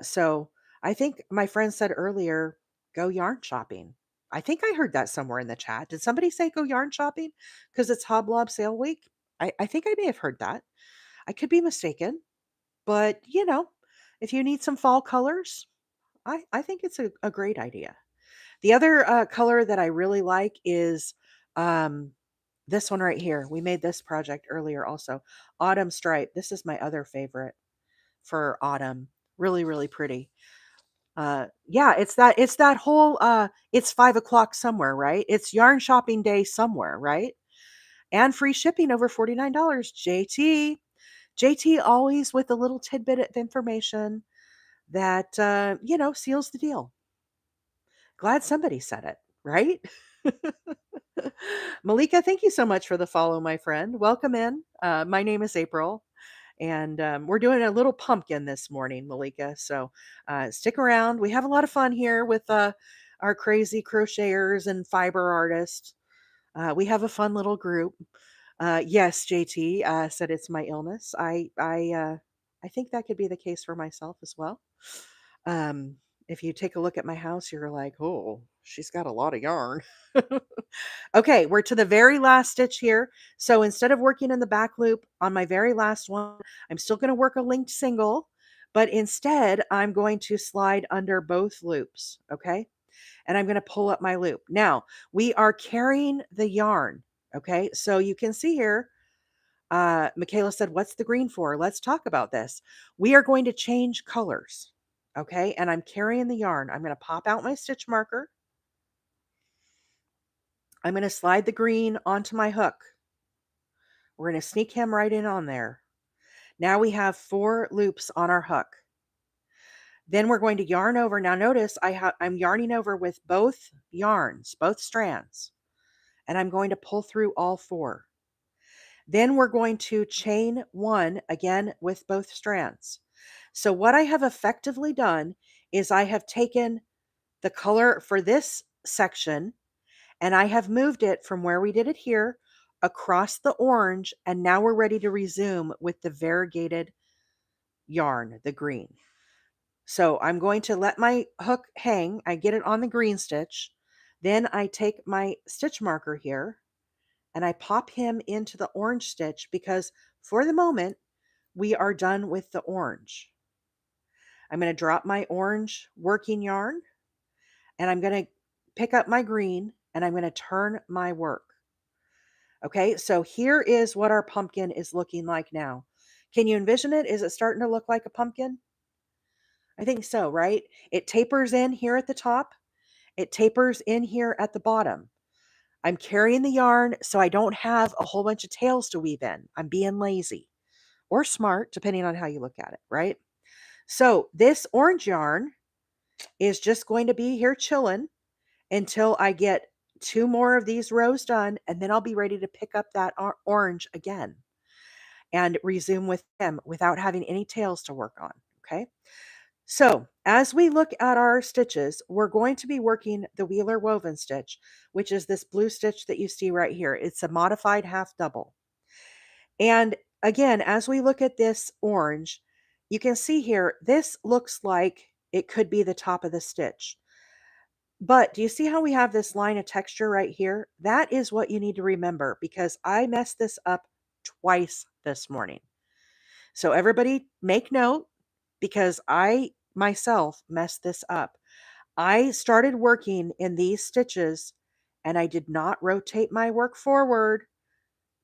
So I think my friend said earlier, go yarn shopping. I think I heard that somewhere in the chat. Did somebody say go yarn shopping because it's Hoblob sale week? I think I may have heard that. I could be mistaken, but if you need some fall colors, I think it's a great idea. The other color that I really like is um, this one right here. We made this project earlier also. Autumn Stripe. This is my other favorite for autumn. Really, really pretty. Yeah, it's that whole it's 5 o'clock somewhere, right? It's yarn shopping day somewhere, right? And free shipping over $49. JT always with a little tidbit of information that seals the deal. Glad somebody said it, right? Malika, thank you so much for the follow, my friend. Welcome in. My name is April. And we're doing a little pumpkin this morning, Malika. So stick around. We have a lot of fun here with our crazy crocheters and fiber artists. We have a fun little group. Yes, JT said it's my illness. I think that could be the case for myself as well. Um, if you take a look at my house, you're like, oh, she's got a lot of yarn. Okay, we're to the very last stitch here. So instead of working in the back loop on my very last one, I'm still going to work a linked single, but instead I'm going to slide under both loops. Okay. And I'm going to pull up my loop. Now we are carrying the yarn. Okay. So you can see here, Michaela said, what's the green for? Let's talk about this. We are going to change colors. Okay. And I'm carrying the yarn. I'm going to pop out my stitch marker. I'm going to slide the green onto my hook. We're going to sneak him right in on there. Now we have 4 loops on our hook. Then we're going to yarn over. Now notice I'm yarning over with both yarns, both strands, and I'm going to pull through all 4. Then we're going to chain 1 again with both strands. So what I have effectively done is I have taken the color for this section and I have moved it from where we did it here across the orange, and now we're ready to resume with the variegated yarn, the green. So I'm going to let my hook hang. I get it on the green stitch. Then I take my stitch marker here and I pop him into the orange stitch because for the moment we are done with the orange. I'm going to drop my orange working yarn and I'm going to pick up my green and I'm going to turn my work. Okay, so here is what our pumpkin is looking like now. Can you envision it? Is it starting to look like a pumpkin? I think so, right? It tapers in here at the top. It tapers in here at the bottom. I'm carrying the yarn so I don't have a whole bunch of tails to weave in. I'm being lazy or smart, depending on how you look at it, right? So this orange yarn is just going to be here chilling until I get 2 more of these rows done, and then I'll be ready to pick up that orange again and resume with them without having any tails to work on. Okay. So as we look at our stitches, we're going to be working the Wheeler woven stitch, which is this blue stitch that you see right here. It's a modified half double. And again, as we look at this orange, you can see here, this looks like it could be the top of the stitch. But do you see how we have this line of texture right here? That is what you need to remember because I messed this up twice this morning. So everybody make note because I myself messed this up. I started working in these stitches and I did not rotate my work forward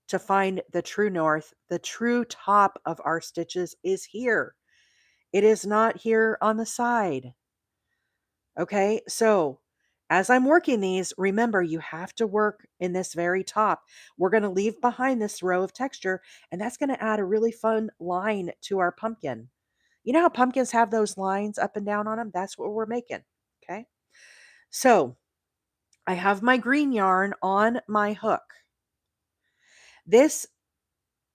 to find the true north. The true top of our stitches is here. It is not here on the side. Okay, so as I'm working these, remember you have to work in this very top. We're going to leave behind this row of texture, and that's going to add a really fun line to our pumpkin. You know how pumpkins have those lines up and down on them? That's what we're making. Okay. So I have my green yarn on my hook. This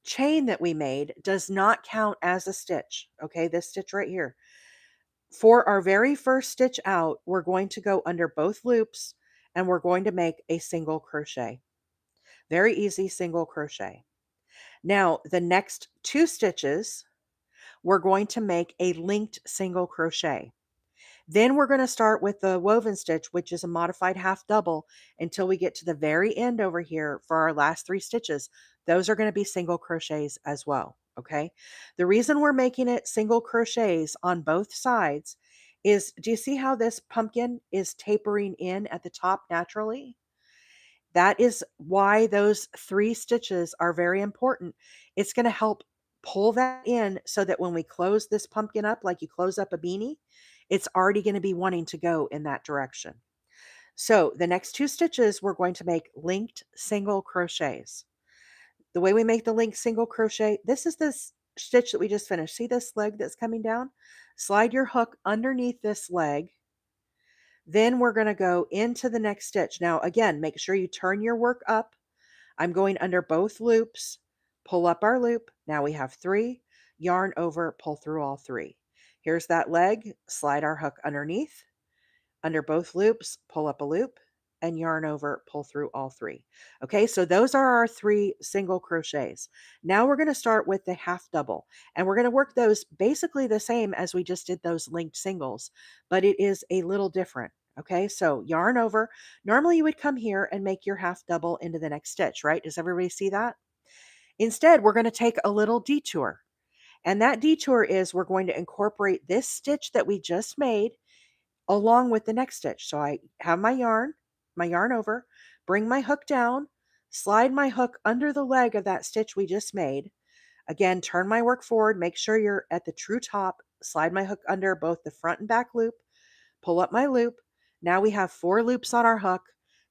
chain that we made does not count as a stitch. Okay. This stitch right here. For our very first stitch out, we're going to go under both loops and we're going to make a single crochet. Very easy single crochet. Now, the next 2 stitches, we're going to make a linked single crochet. Then we're going to start with the woven stitch, which is a modified half double, until we get to the very end over here for our last 3 stitches. Those are going to be single crochets as well. Okay. The reason we're making it single crochets on both sides is, do you see how this pumpkin is tapering in at the top naturally? That is why those 3 stitches are very important. It's going to help pull that in so that when we close this pumpkin up, like you close up a beanie, it's already going to be wanting to go in that direction. So the next 2 stitches, we're going to make linked single crochets. The way we make the linked single crochet, this is this stitch that we just finished. See this leg that's coming down? Slide your hook underneath this leg. Then we're going to go into the next stitch. Now, again, make sure you turn your work up. I'm going under both loops, pull up our loop. Now we have 3, yarn over, pull through all 3. Here's that leg, slide our hook underneath, under both loops, pull up a loop, and yarn over, pull through all 3. Okay, so those are our 3 single crochets. Now we're going to start with the half double, and we're going to work those basically the same as we just did those linked singles, but it is a little different. Okay, so yarn over. Normally you would come here and make your half double into the next stitch, right? Does everybody see that? Instead, we're going to take a little detour. And that detour is we're going to incorporate this stitch that we just made along with the next stitch. So I have my yarn over, bring my hook down, slide my hook under the leg of that stitch we just made. Again, turn my work forward, make sure you're at the true top, slide my hook under both the front and back loop, pull up my loop. Now we have 4 loops on our hook,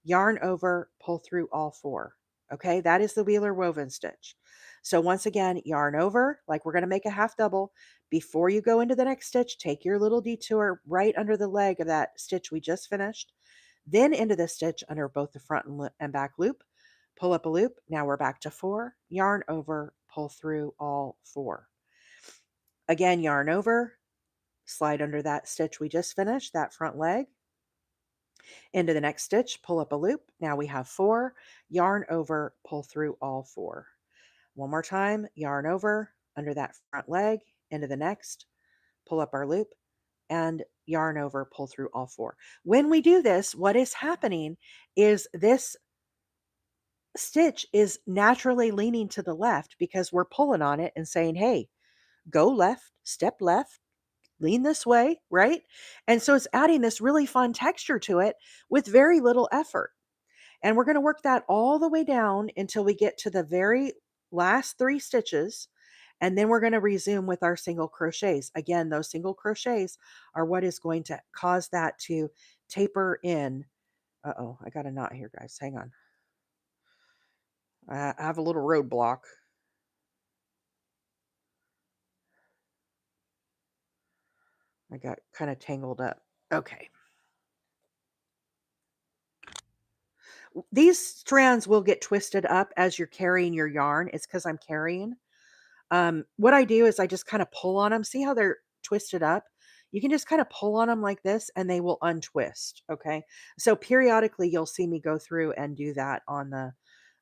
yarn over, pull through all 4. Okay, that is the Wheeler woven stitch. So once again, yarn over, like we're going to make a half double. Before you go into the next stitch, take your little detour right under the leg of that stitch we just finished, then into the stitch under both the front and back loop, pull up a loop. Now we're back to 4, yarn over, pull through all 4. Again, yarn over, slide under that stitch we just finished, that front leg, into the next stitch, pull up a loop. Now we have 4, yarn over, pull through all 4. One more time, yarn over, under that front leg, into the next, pull up our loop, and yarn over, pull through all 4. When we do this, what is happening is this stitch is naturally leaning to the left because we're pulling on it and saying, hey, go left, step left, lean this way, right? And so it's adding this really fun texture to it with very little effort. And we're going to work that all the way down until we get to the very last 3 stitches. And then we're going to resume with our single crochets. Again, those single crochets are what is going to cause that to taper in. Uh-oh, I got a knot here, guys. Hang on. I have a little roadblock. I got kind of tangled up. Okay. These strands will get twisted up as you're carrying your yarn. It's because I'm carrying. What I do is I just kind of pull on them. See how they're twisted up? You can just kind of pull on them like this and they will untwist. Okay. So periodically you'll see me go through and do that on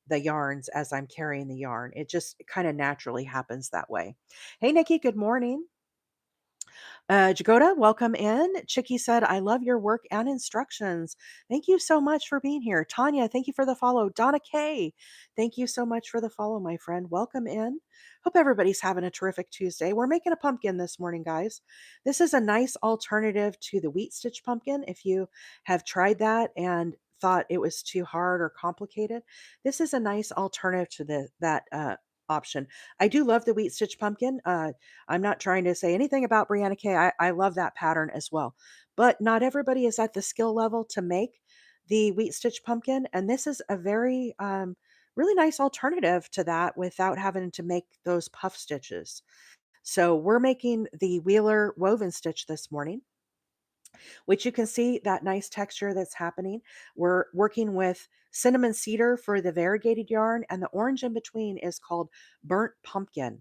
the yarns as I'm carrying the yarn. It just kind of naturally happens that way. Hey, Nikki, good morning. Jagoda, welcome in. Chicky said, I love your work and instructions. Thank you so much for being here. Tanya, thank you for the follow. Donna K, thank you so much for the follow, my friend. Welcome in. Hope everybody's having a terrific Tuesday. We're making a pumpkin this morning, guys. This is a nice alternative to the wheat stitch pumpkin. If you have tried that and thought it was too hard or complicated, this is a nice alternative to that option. I do love the wheat stitch pumpkin. I'm not trying to say anything about Brianna K. I love that pattern as well. But not everybody is at the skill level to make the wheat stitch pumpkin. And this is a very, really nice alternative to that without having to make those puff stitches. So we're making the Wheeler woven stitch this morning, which you can see that nice texture that's happening. We're working with cinnamon cedar for the variegated yarn, and the orange in between is called burnt pumpkin.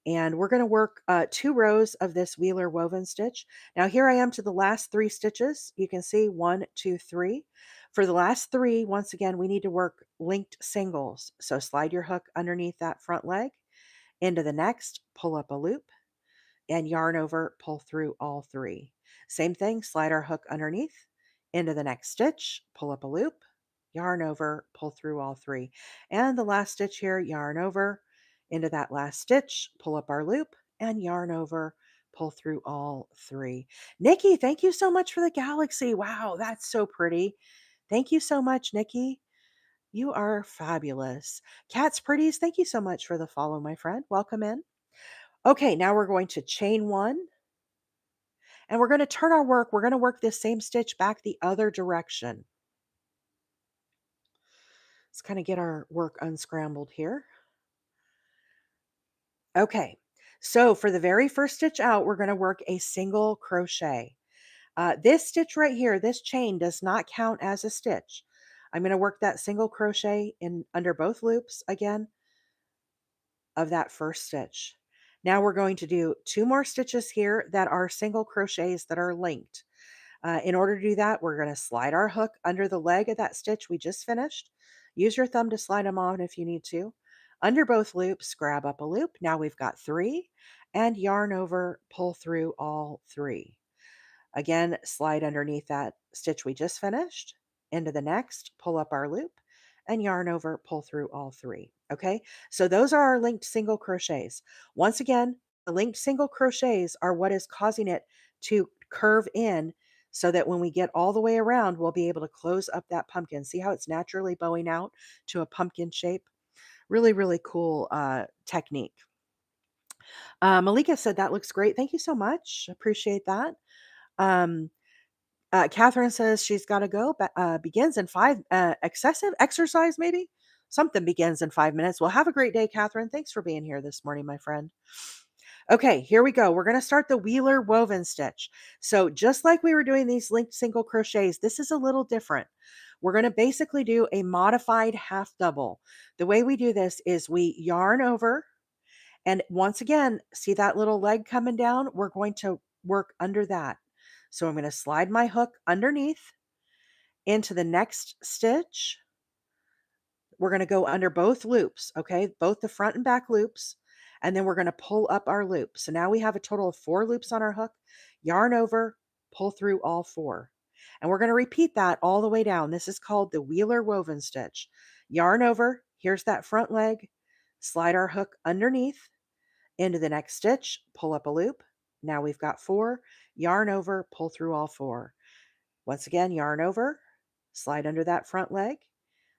And we're going to work 2 rows of this Wheeler woven stitch. Now here I am to the last 3 stitches. You can see 1, 2, 3. For the last 3, once again, we need to work linked singles. So slide your hook underneath that front leg into the next, pull up a loop, and yarn over, pull through all 3. Same thing, slide our hook underneath into the next stitch, pull up a loop, yarn over, pull through all 3. And the last stitch here, yarn over into that last stitch, pull up our loop, and yarn over, pull through all 3. Nikki, thank you so much for the galaxy. Wow, that's so pretty. Thank you so much, Nikki. You are fabulous. Cat's Pretties, thank you so much for the follow, my friend. Welcome in. Okay, now we're going to chain 1, and we're going to turn our work. We're going to work this same stitch back the other direction. Let's kind of get our work unscrambled here. Okay, so for the very first stitch out, we're going to work a single crochet. This stitch right here, this chain does not count as a stitch. I'm going to work that single crochet in under both loops again of that first stitch. Now we're going to do 2 more stitches here that are single crochets that are linked. In order to do that, we're going to slide our hook under the leg of that stitch we just finished. Use your thumb to slide them on if you need to. Under both loops, grab up a loop. Now we've got 3, and yarn over, pull through all 3. Again, slide underneath that stitch we just finished into the next, pull up our loop, and yarn over, pull through all 3. Okay, so those are our linked single crochets. Once again, the linked single crochets are what is causing it to curve in, so that when we get all the way around, we'll be able to close up that pumpkin. See how it's naturally bowing out to a pumpkin shape? Really, really cool technique. Malika said that looks great. Thank you so much. Appreciate that. Um, Catherine says she's got to go, but begins in 5. Excessive exercise, maybe? Something begins in 5 minutes. Well, have a great day, Catherine. Thanks for being here this morning, my friend. Okay, here we go. We're going to start the Wheeler woven stitch. So just like we were doing these linked single crochets, this is a little different. We're going to basically do a modified half double. The way we do this is we yarn over, and once again, see that little leg coming down? We're going to work under that. So I'm going to slide my hook underneath into the next stitch. We're going to go under both loops, okay? Both the front and back loops. And then we're going to pull up our loop. So now we have a total of 4 loops on our hook. Yarn over, pull through all 4. And we're going to repeat that all the way down. This is called the Wheeler woven stitch. Yarn over, here's that front leg. Slide our hook underneath into the next stitch, pull up a loop. Now we've got 4. Yarn over, pull through all 4. Once again, yarn over, slide under that front leg,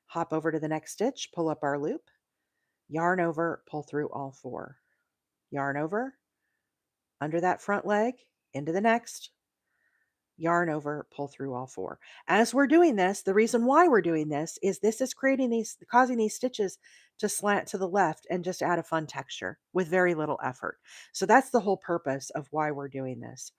hop over to the next stitch, pull up our loop, yarn over, pull through all 4. Yarn over, under that front leg, into the next, yarn over, pull through all 4. As we're doing this, the reason why we're doing this is causing these stitches to slant to the left and just add a fun texture with very little effort. So that's the whole purpose of why we're doing this.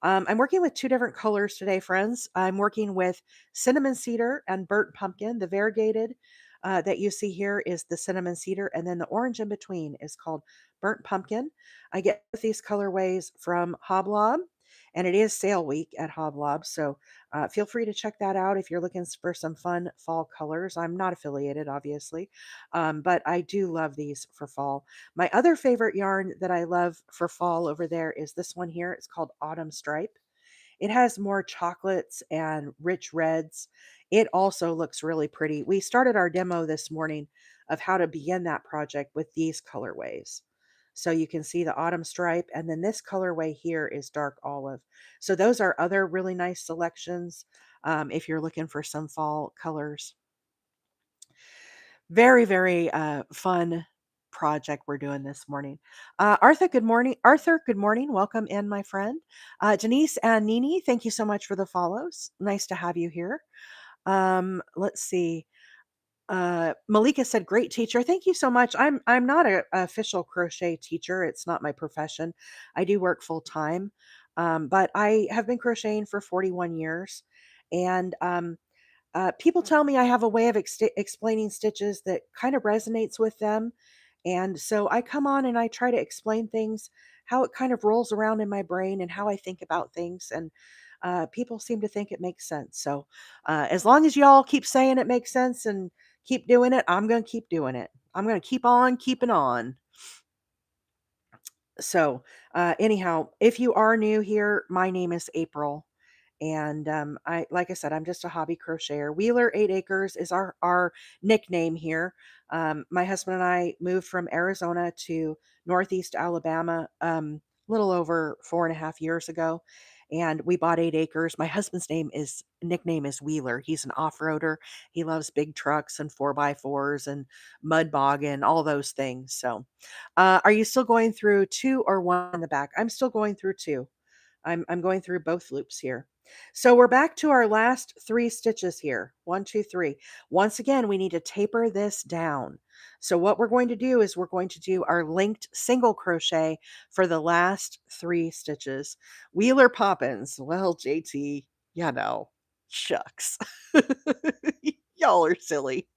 I'm working with 2 different colors today, friends. I'm working with cinnamon cedar and burnt pumpkin. The variegated that you see here is the cinnamon cedar, and then the orange in between is called burnt pumpkin. I get these colorways from Hoblob, and it is sale week at Hoblob, so feel free to check that out if you're looking for some fun fall colors. I'm not affiliated, obviously, but I do love these for fall. My other favorite yarn that I love for fall over there is this one here. It's called Autumn Stripe. It has more chocolates and rich reds. It also looks really pretty. We started our demo this morning of how to begin that project with these colorways. So you can see the autumn stripe, and then this colorway here is dark olive. So those are other really nice selections if you're looking for some fall colors. Very, very fun project we're doing this morning. Arthur, good morning. Arthur, good morning. Welcome in, my friend. Denise and Nini, thank you so much for the follows. Nice to have you here. Let's see. Malika said, "Great teacher. Thank you so much. I'm not a official crochet teacher. It's not my profession. I do work full time, but I have been crocheting for 41 years, and people tell me I have a way of explaining stitches that kind of resonates with them. And so I come on and I try to explain things, how it kind of rolls around in my brain and how I think about things. And people seem to think it makes sense. So as long as y'all keep saying it makes sense and keep doing it, I'm going to keep doing it. I'm going to keep on keeping on. So, anyhow, if you are new here, my name is April, and like I said, I'm just a hobby crocheter. Wheeler 8 Acres is our nickname here. My husband and I moved from Arizona to Northeast Alabama, little over 4.5 years ago, and we bought 8 acres. My husband's nickname is Wheeler. He's an off-roader. He loves big trucks and 4x4s and mud bogging, all those things. So. Are you still going through 2 or 1 in the back? I'm still going through 2. I'm going through both loops here. So we're back to our last 3 stitches here. 1, 2, 3. Once again, we need to taper this down. So what we're going to do is we're going to do our linked single crochet for the last 3 stitches. Wheeler Poppins. Well, JT, you know, shucks. Y'all are silly.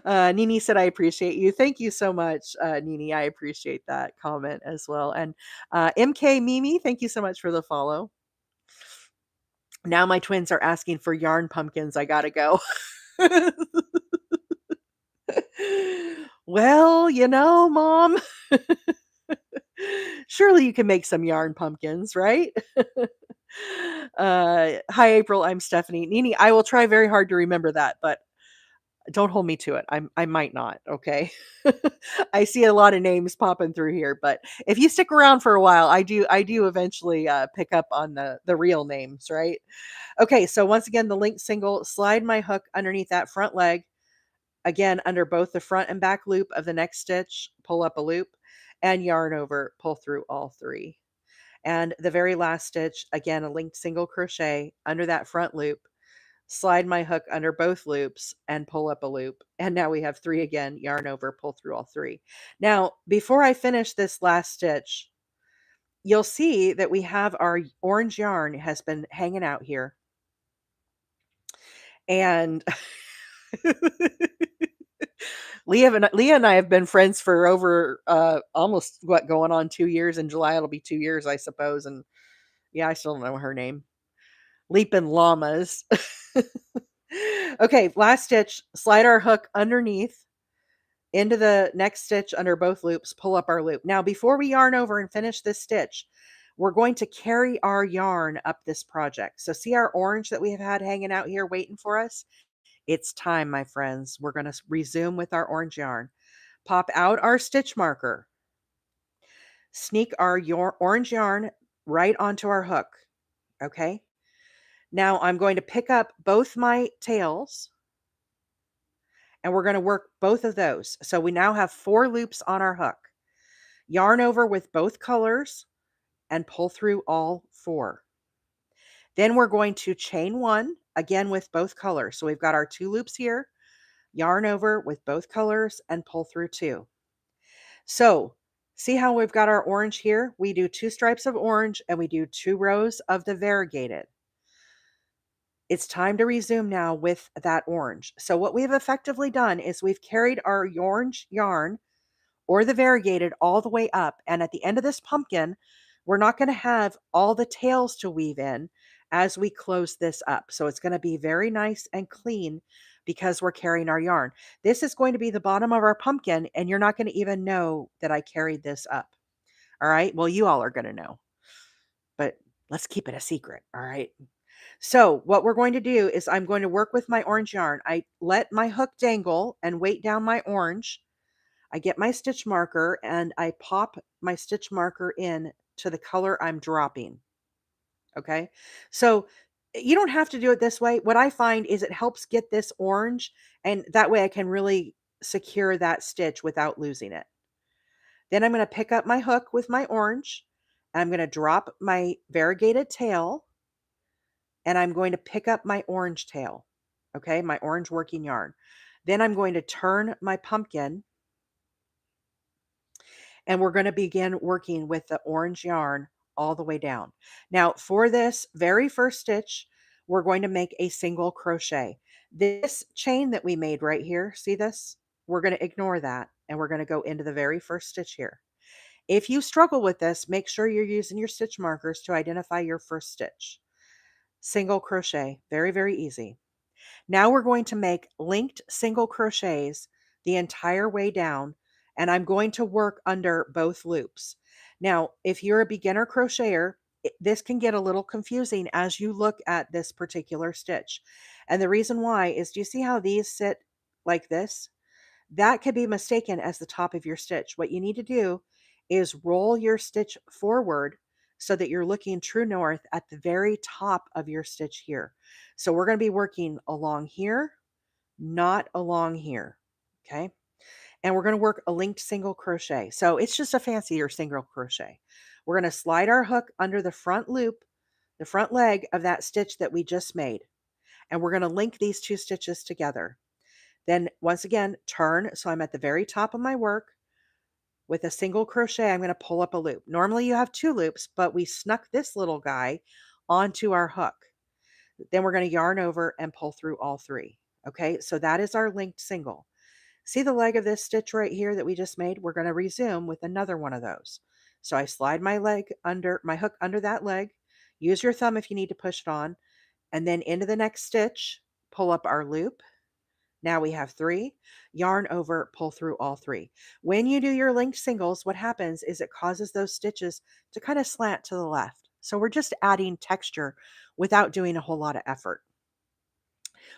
Nini said, I appreciate you. Thank you so much, Nini. I appreciate that comment as well. And MK Mimi, thank you so much for the follow. Now my twins are asking for yarn pumpkins. I gotta go. Well, Mom, surely you can make some yarn pumpkins, right? Hi, April. I'm Stephanie. Nini, I will try very hard to remember that, but don't hold me to it. I might not, okay? I see a lot of names popping through here, but if you stick around for a while, I do eventually pick up on the real names, right? Okay, so once again, the linked single, slide my hook underneath that front leg, again under both the front and back loop of the next stitch, pull up a loop, and yarn over, pull through all 3. And the very last stitch, again, a linked single crochet under that front loop, slide my hook under both loops and pull up a loop. And now we have 3 again, yarn over, pull through all 3. Now, before I finish this last stitch, you'll see that we have our orange yarn has been hanging out here. And Leah and I have been friends for over almost going on 2 years. In July it'll be 2 years, I suppose. And yeah, I still don't know her name. Leaping llamas. Okay, last stitch, slide our hook underneath into the next stitch under both loops, pull up our loop. Now, before we yarn over and finish this stitch, we're going to carry our yarn up this project. So see our orange that we have had hanging out here waiting for us? It's time, my friends. We're going to resume with our orange yarn. Pop out our stitch marker. Sneak our orange yarn right onto our hook. Okay? Now I'm going to pick up both my tails and we're going to work both of those. So we now have 4 loops on our hook. Yarn over with both colors and pull through all 4. Then we're going to chain 1 again with both colors. So we've got our 2 loops here, yarn over with both colors and pull through 2. So see how we've got our orange here? We do 2 stripes of orange and we do 2 rows of the variegated. It's time to resume now with that orange. So what we've effectively done is we've carried our orange yarn or the variegated all the way up. And at the end of this pumpkin, we're not going to have all the tails to weave in as we close this up. So it's going to be very nice and clean because we're carrying our yarn. This is going to be the bottom of our pumpkin, and you're not going to even know that I carried this up. All right. Well, you all are going to know, but let's keep it a secret. All right. So what we're going to do is I'm going to work with my orange yarn. I let my hook dangle and weight down my orange. I get my stitch marker and I pop my stitch marker in to the color I'm dropping. Okay. So you don't have to do it this way. What I find is it helps get this orange, and that way I can really secure that stitch without losing it. Then I'm going to pick up my hook with my orange. And I'm going to drop my variegated tail and I'm going to pick up my orange tail. okay, my orange working yarn. Then I'm going to turn my pumpkin and we're going to begin working with the orange yarn all the way down. Now, for this very first stitch, we're going to make a single crochet. This chain that we made right here, see this? We're going to ignore that and we're going to go into the very first stitch here. If you struggle with this, make sure you're using your stitch markers to identify your first stitch. Single crochet, very, very easy. Now we're going to make linked single crochets the entire way down, and I'm going to work under both loops. Now, if you're a beginner crocheter, this can get a little confusing as you look at this particular stitch. And the reason why is, do you see how these sit like this? That could be mistaken as the top of your stitch. What you need to do is roll your stitch forward so that you're looking true north at the very top of your stitch here. So we're going to be working along here, not along here. Okay. And we're going to work a linked single crochet. So it's just a fancier single crochet. We're going to slide our hook under the front loop, the front leg of that stitch that we just made. And we're going to link these two stitches together. Then once again, turn. So I'm at the very top of my work. With a single crochet, I'm going to pull up a loop. Normally you have 2 loops, but we snuck this little guy onto our hook. Then we're going to yarn over and pull through all 3. Okay, so that is our linked single. See the leg of this stitch right here that we just made? We're going to resume with another one of those. So I slide my hook under that leg. Use your thumb if you need to push it on. And then into the next stitch, pull up our loop. Now we have 3, yarn over, pull through all 3. When you do your linked singles, what happens is it causes those stitches to kind of slant to the left. So we're just adding texture without doing a whole lot of effort.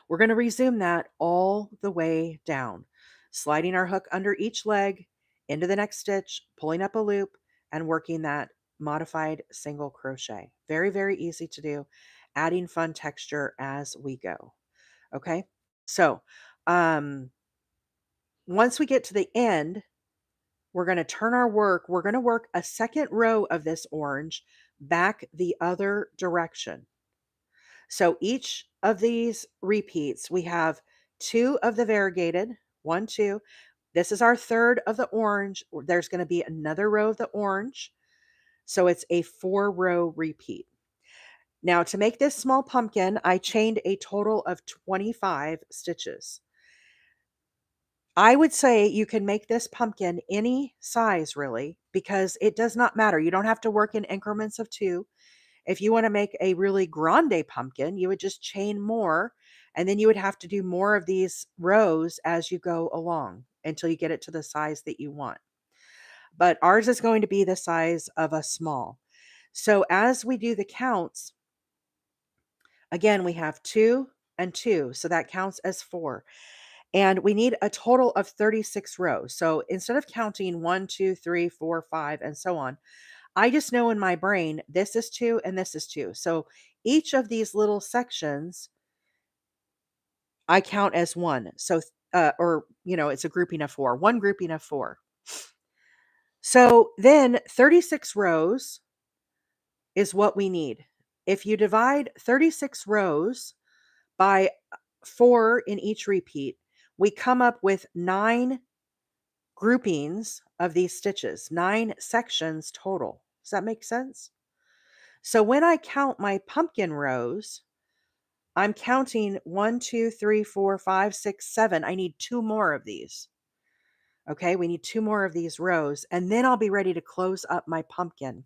We're going to resume that all the way down, sliding our hook under each leg into the next stitch, pulling up a loop, and working that modified single crochet. Very, very easy to do, adding fun texture as we go. Okay, so once we get to the end, we're going to turn our work. We're going to work a second row of this orange back the other direction. So each of these repeats, we have 2 of the variegated, 1, 2. This is our third of the orange. There's going to be another row of the orange. So it's a 4-row repeat. Now, to make this small pumpkin, I chained a total of 25 stitches. I would say you can make this pumpkin any size really, because it does not matter. You don't have to work in increments of 2. If you want to make a really grande pumpkin, you would just chain more, and then you would have to do more of these rows as you go along until you get it to the size that you want. But ours is going to be the size of a small. So as we do the counts, again, we have 2 and 2, so that counts as 4. And we need a total of 36 rows. So instead of counting 1, 2, 3, 4, 5, and so on, I just know in my brain, this is 2 and this is 2. So each of these little sections, I count as 1. So, it's a grouping of 4, one grouping of 4. So then 36 rows is what we need. If you divide 36 rows by 4 in each repeat, we come up with 9 groupings of these stitches, 9 sections total. Does that make sense? So when I count my pumpkin rows, I'm counting 1, 2, 3, 4, 5, 6, 7. I need 2 more of these. Okay, we need 2 more of these rows, and then I'll be ready to close up my pumpkin.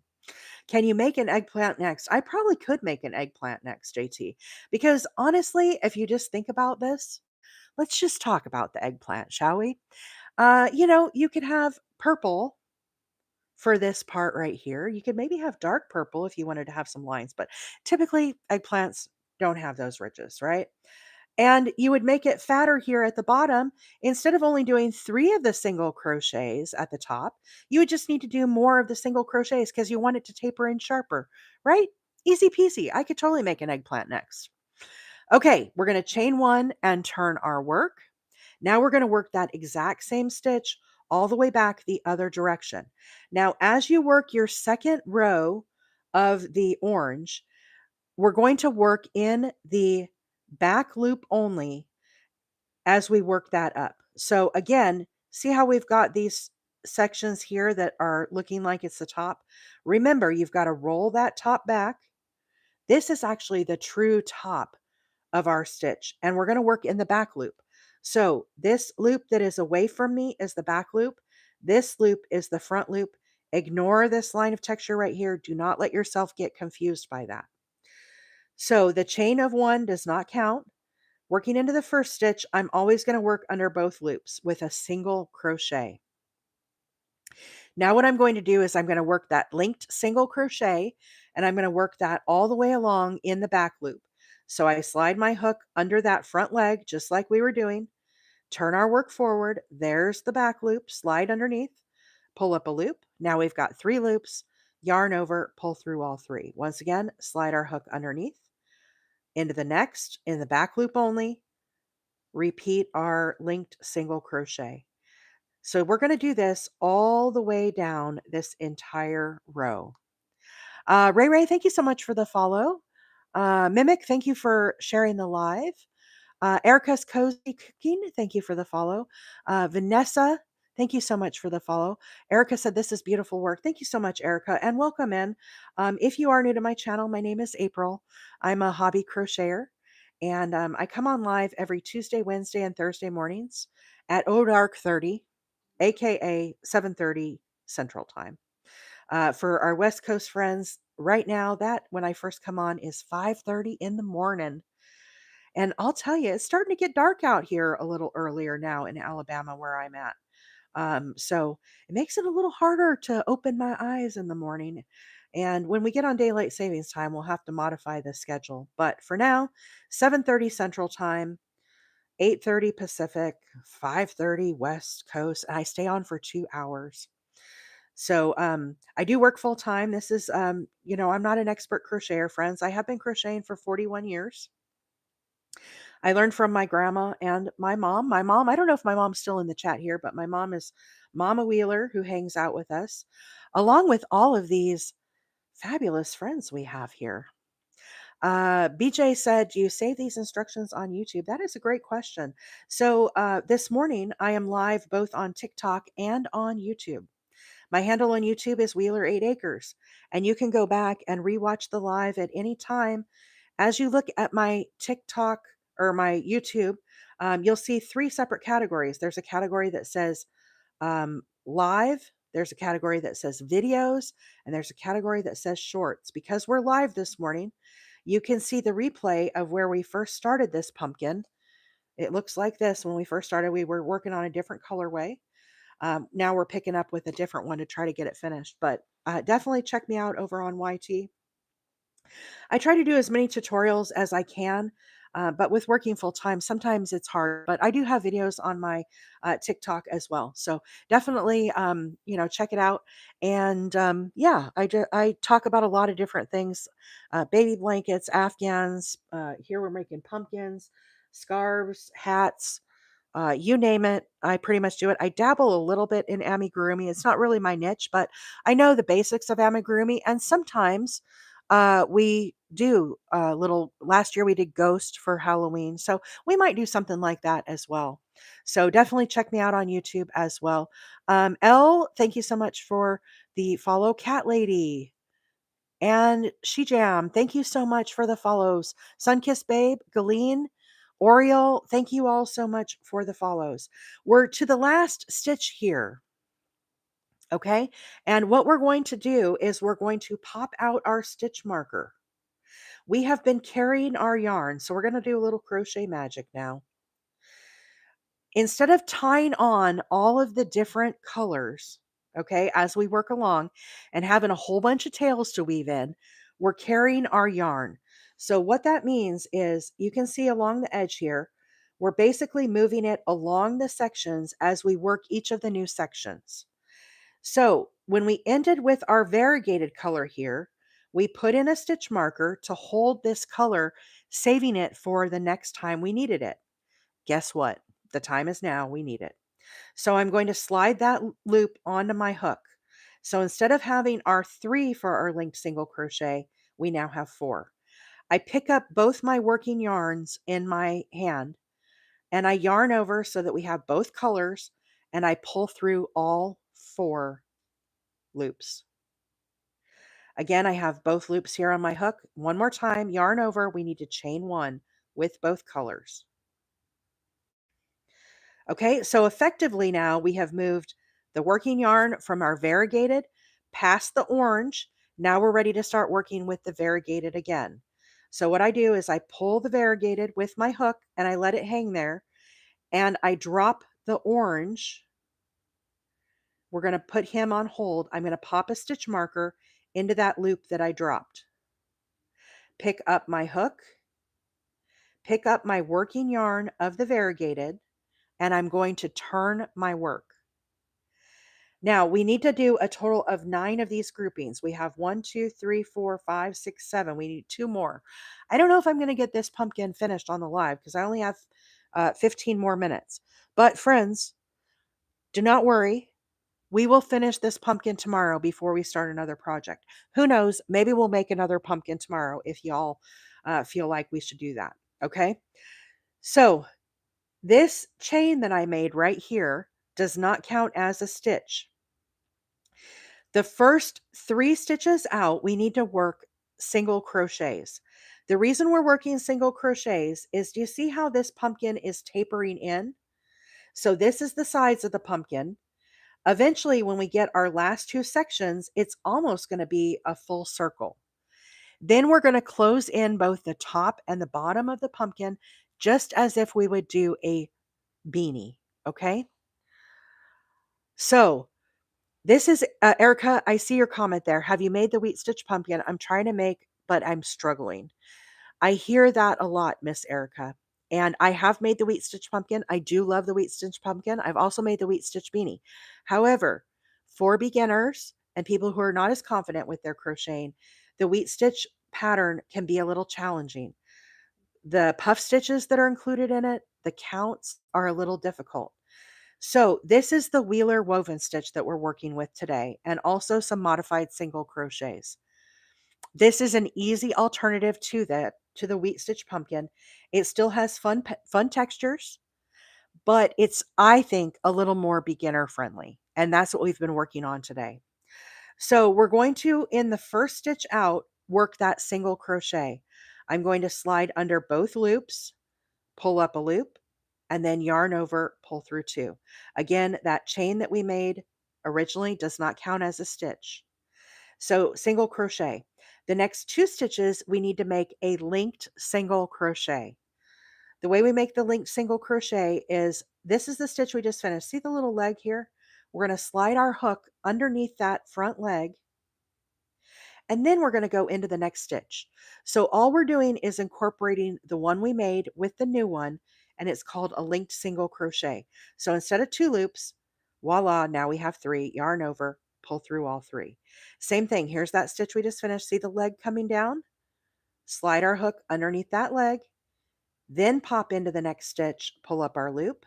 Can you make an eggplant next? I probably could make an eggplant next, JT, because honestly, if you just think about this, let's just talk about the eggplant, shall we? You could have purple for this part right here. You could maybe have dark purple if you wanted to have some lines, but typically eggplants don't have those ridges, right? And you would make it fatter here at the bottom. Instead of only doing 3 of the single crochets at the top, you would just need to do more of the single crochets because you want it to taper in sharper, right? Easy peasy. I could totally make an eggplant next. Okay, we're going to chain 1 and turn our work. Now we're going to work that exact same stitch all the way back the other direction. Now, as you work your second row of the orange, we're going to work in the back loop only as we work that up. So again, see how we've got these sections here that are looking like it's the top? Remember, you've got to roll that top back. This is actually the true top of our stitch, and we're going to work in the back loop. So this loop that is away from me is the back loop. This loop is the front loop. Ignore this line of texture right here. Do not let yourself get confused by that. So the chain of one does not count. Working into the first stitch, I'm always going to work under both loops with a single crochet. Now what I'm going to do is I'm going to work that linked single crochet, and I'm going to work that all the way along in the back loop. So I slide my hook under that front leg, just like we were doing, turn our work forward. There's the back loop, slide underneath, pull up a loop. Now we've got 3 loops, yarn over, pull through all 3. Once again, slide our hook underneath into the next, in the back loop only, repeat our linked single crochet. So we're going to do this all the way down this entire row. Ray, thank you so much for the follow. Mimic, thank you for sharing the live. Erica's Cozy Cooking, thank you for the follow. Vanessa, thank you so much for the follow. Erica said, this is beautiful work. Thank you so much, Erica, and welcome in. If you are new to my channel, my name is April. I'm a hobby crocheter, and I come on live every Tuesday, Wednesday, and Thursday mornings at Dark 30, aka 7:30 Central Time. For our West Coast friends, right now, that when I first come on is 5:30 in the morning. And I'll tell you, it's starting to get dark out here a little earlier now in Alabama where I'm at. So it makes it a little harder to open my eyes in the morning. And when we get on daylight savings time, we'll have to modify the schedule. But for now, 7:30 Central Time, 8:30 Pacific, 5:30 West Coast, and I stay on for 2 hours. So I do work full time. This is I'm not an expert crocheter, friends. I have been crocheting for 41 years. I learned from my grandma and my mom. My mom, I don't know if my mom's still in the chat here, but my mom is Mama Wheeler, who hangs out with us, along with all of these fabulous friends we have here. BJ said, do you save these instructions on YouTube? That is a great question. So this morning, I am live both on TikTok and on YouTube. My handle on YouTube is Wheeler 8 Acres, and you can go back and rewatch the live at any time. As you look at my TikTok or my YouTube, you'll see 3 separate categories. There's a category that says live, there's a category that says videos, and there's a category that says shorts. Because we're live this morning, you can see the replay of where we first started this pumpkin. It looks like this. When we first started, we were working on a different colorway. Now we're picking up with a different one to try to get it finished. But definitely check me out over on YT. I try to do as many tutorials as I can, but with working full time, sometimes it's hard. But I do have videos on my TikTok as well, so definitely, check it out. And yeah, I talk about a lot of different things: baby blankets, Afghans. Here we're making pumpkins, scarves, hats. You name it, I pretty much do it. I dabble a little bit in amigurumi. It's not really my niche, but I know the basics of amigurumi, and sometimes we do a little. Last year we did ghost for Halloween, so we might do something like that as well. So definitely check me out on YouTube as well. Elle, thank you so much for the follow. Cat Lady and She Jam, thank you so much for the follows. Sunkissed Babe, Galeen, Oriole, thank you all so much for the follows. We're to the last stitch here. Okay. And what we're going to do is we're going to pop out our stitch marker. We have been carrying our yarn, so we're going to do a little crochet magic now. Instead of tying on all of the different colors, okay, as we work along and having a whole bunch of tails to weave in, we're carrying our yarn. So what that means is you can see along the edge here, we're basically moving it along the sections as we work each of the new sections. So when we ended with our variegated color here, we put in a stitch marker to hold this color, saving it for the next time we needed it. Guess what? The time is now. We need it. So I'm going to slide that loop onto my hook. So instead of having our 3 for our linked single crochet, we now have 4. I pick up both my working yarns in my hand and I yarn over so that we have both colors and I pull through all 4 loops. Again, I have both loops here on my hook. One more time, yarn over. We need to chain 1 with both colors. Okay, so effectively now we have moved the working yarn from our variegated past the orange. Now we're ready to start working with the variegated again. So what I do is I pull the variegated with my hook and I let it hang there and I drop the orange. We're going to put him on hold. I'm going to pop a stitch marker into that loop that I dropped. Pick up my hook, pick up my working yarn of the variegated, and I'm going to turn my work. Now we need to do a total of 9 of these groupings. We have 1, 2, 3, 4, 5, 6, 7. We need 2 more. I don't know if I'm going to get this pumpkin finished on the live because I only have 15 more minutes. But friends, do not worry. We will finish this pumpkin tomorrow before we start another project. Who knows? Maybe we'll make another pumpkin tomorrow if y'all feel like we should do that. Okay. So this chain that I made right here does not count as a stitch. The first 3 stitches out, we need to work single crochets. The reason we're working single crochets is, do you see how this pumpkin is tapering in? So this is the sides of the pumpkin. Eventually, when we get our last 2 sections, it's almost going to be a full circle. Then we're going to close in both the top and the bottom of the pumpkin, just as if we would do a beanie. Okay. So this is Erica. I see your comment there. Have you made the wheat stitch pumpkin? I'm trying to make, but I'm struggling. I hear that a lot, Miss Erica. And I have made the wheat stitch pumpkin. I do love the wheat stitch pumpkin. I've also made the wheat stitch beanie. However, for beginners and people who are not as confident with their crocheting, the wheat stitch pattern can be a little challenging. The puff stitches that are included in it, the counts are a little difficult. So this is the Wheeler woven stitch that we're working with today, and also some modified single crochets. This is an easy alternative to the wheat stitch pumpkin. It still has fun textures, but it's, I think, a little more beginner friendly. And that's what we've been working on today. So we're going to, in the first stitch out, work that single crochet. I'm going to slide under both loops, pull up a loop, and then yarn over, pull through 2. Again, that chain that we made originally does not count as a stitch. So single crochet. The next 2 stitches, we need to make a linked single crochet. The way we make the linked single crochet is, this is the stitch we just finished. See the little leg here? We're going to slide our hook underneath that front leg, and then we're going to go into the next stitch. So all we're doing is incorporating the one we made with the new one, and it's called a linked single crochet. So instead of 2 loops, voila, now we have 3. Yarn over, pull through all 3. Same thing. Here's that stitch we just finished. See the leg coming down? Slide our hook underneath that leg, then pop into the next stitch, pull up our loop.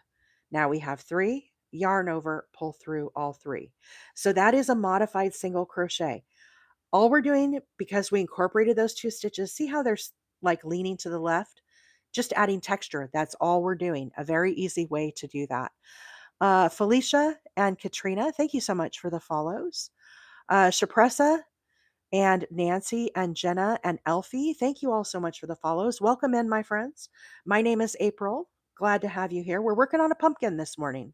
Now we have 3. Yarn over, pull through all 3. So that is a modified single crochet. All we're doing, because we incorporated those 2 stitches, see how they're like leaning to the left? Just adding texture. That's all we're doing. A very easy way to do that. Felicia and Katrina, thank you so much for the follows. Shapressa and Nancy and Jenna and Elfie, thank you all so much for the follows. Welcome in, my friends. My name is April. Glad to have you here. We're working on a pumpkin this morning.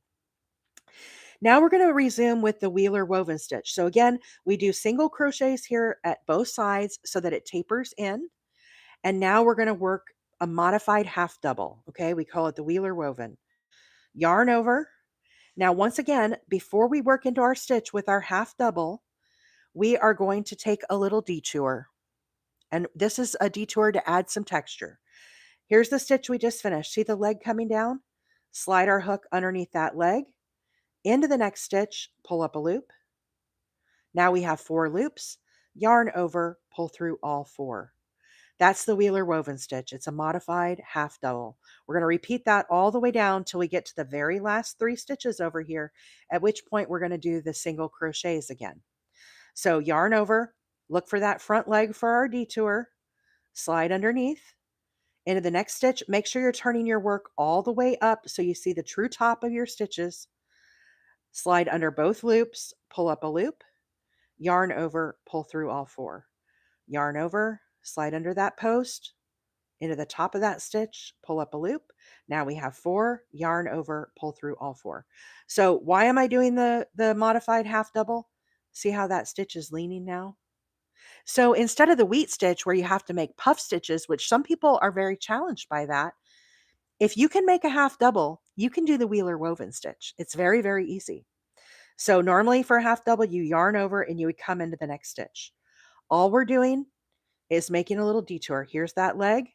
Now we're going to resume with the Wheeler woven stitch. So again, we do single crochets here at both sides so that it tapers in. And now we're going to work a modified half double. Okay, we call it the Wheeler woven. Yarn over. Now, once again, before we work into our stitch with our half double, we are going to take a little detour. And this is a detour to add some texture. Here's the stitch we just finished. See the leg coming down? Slide our hook underneath that leg. Into the next stitch, pull up a loop. Now we have 4 loops. Yarn over, pull through all 4. That's the Wheeler woven stitch. It's a modified half double. We're going to repeat that all the way down till we get to the very last 3 stitches over here, at which point we're going to do the single crochets again. So yarn over, look for that front leg for our detour, slide underneath into the next stitch. Make sure you're turning your work all the way up so you see the true top of your stitches. Slide under both loops, pull up a loop, yarn over, pull through all 4. Yarn over, slide under that post, into the top of that stitch, pull up a loop. Now we have 4, yarn over, pull through all 4. So why am I doing the modified half double? See how that stitch is leaning now? So instead of the wheat stitch where you have to make puff stitches, which some people are very challenged by that, if you can make a half double, you can do the Wheeler woven stitch. It's very, very easy. So normally for a half double, you yarn over and you would come into the next stitch. All we're doing is making a little detour. Here's that leg.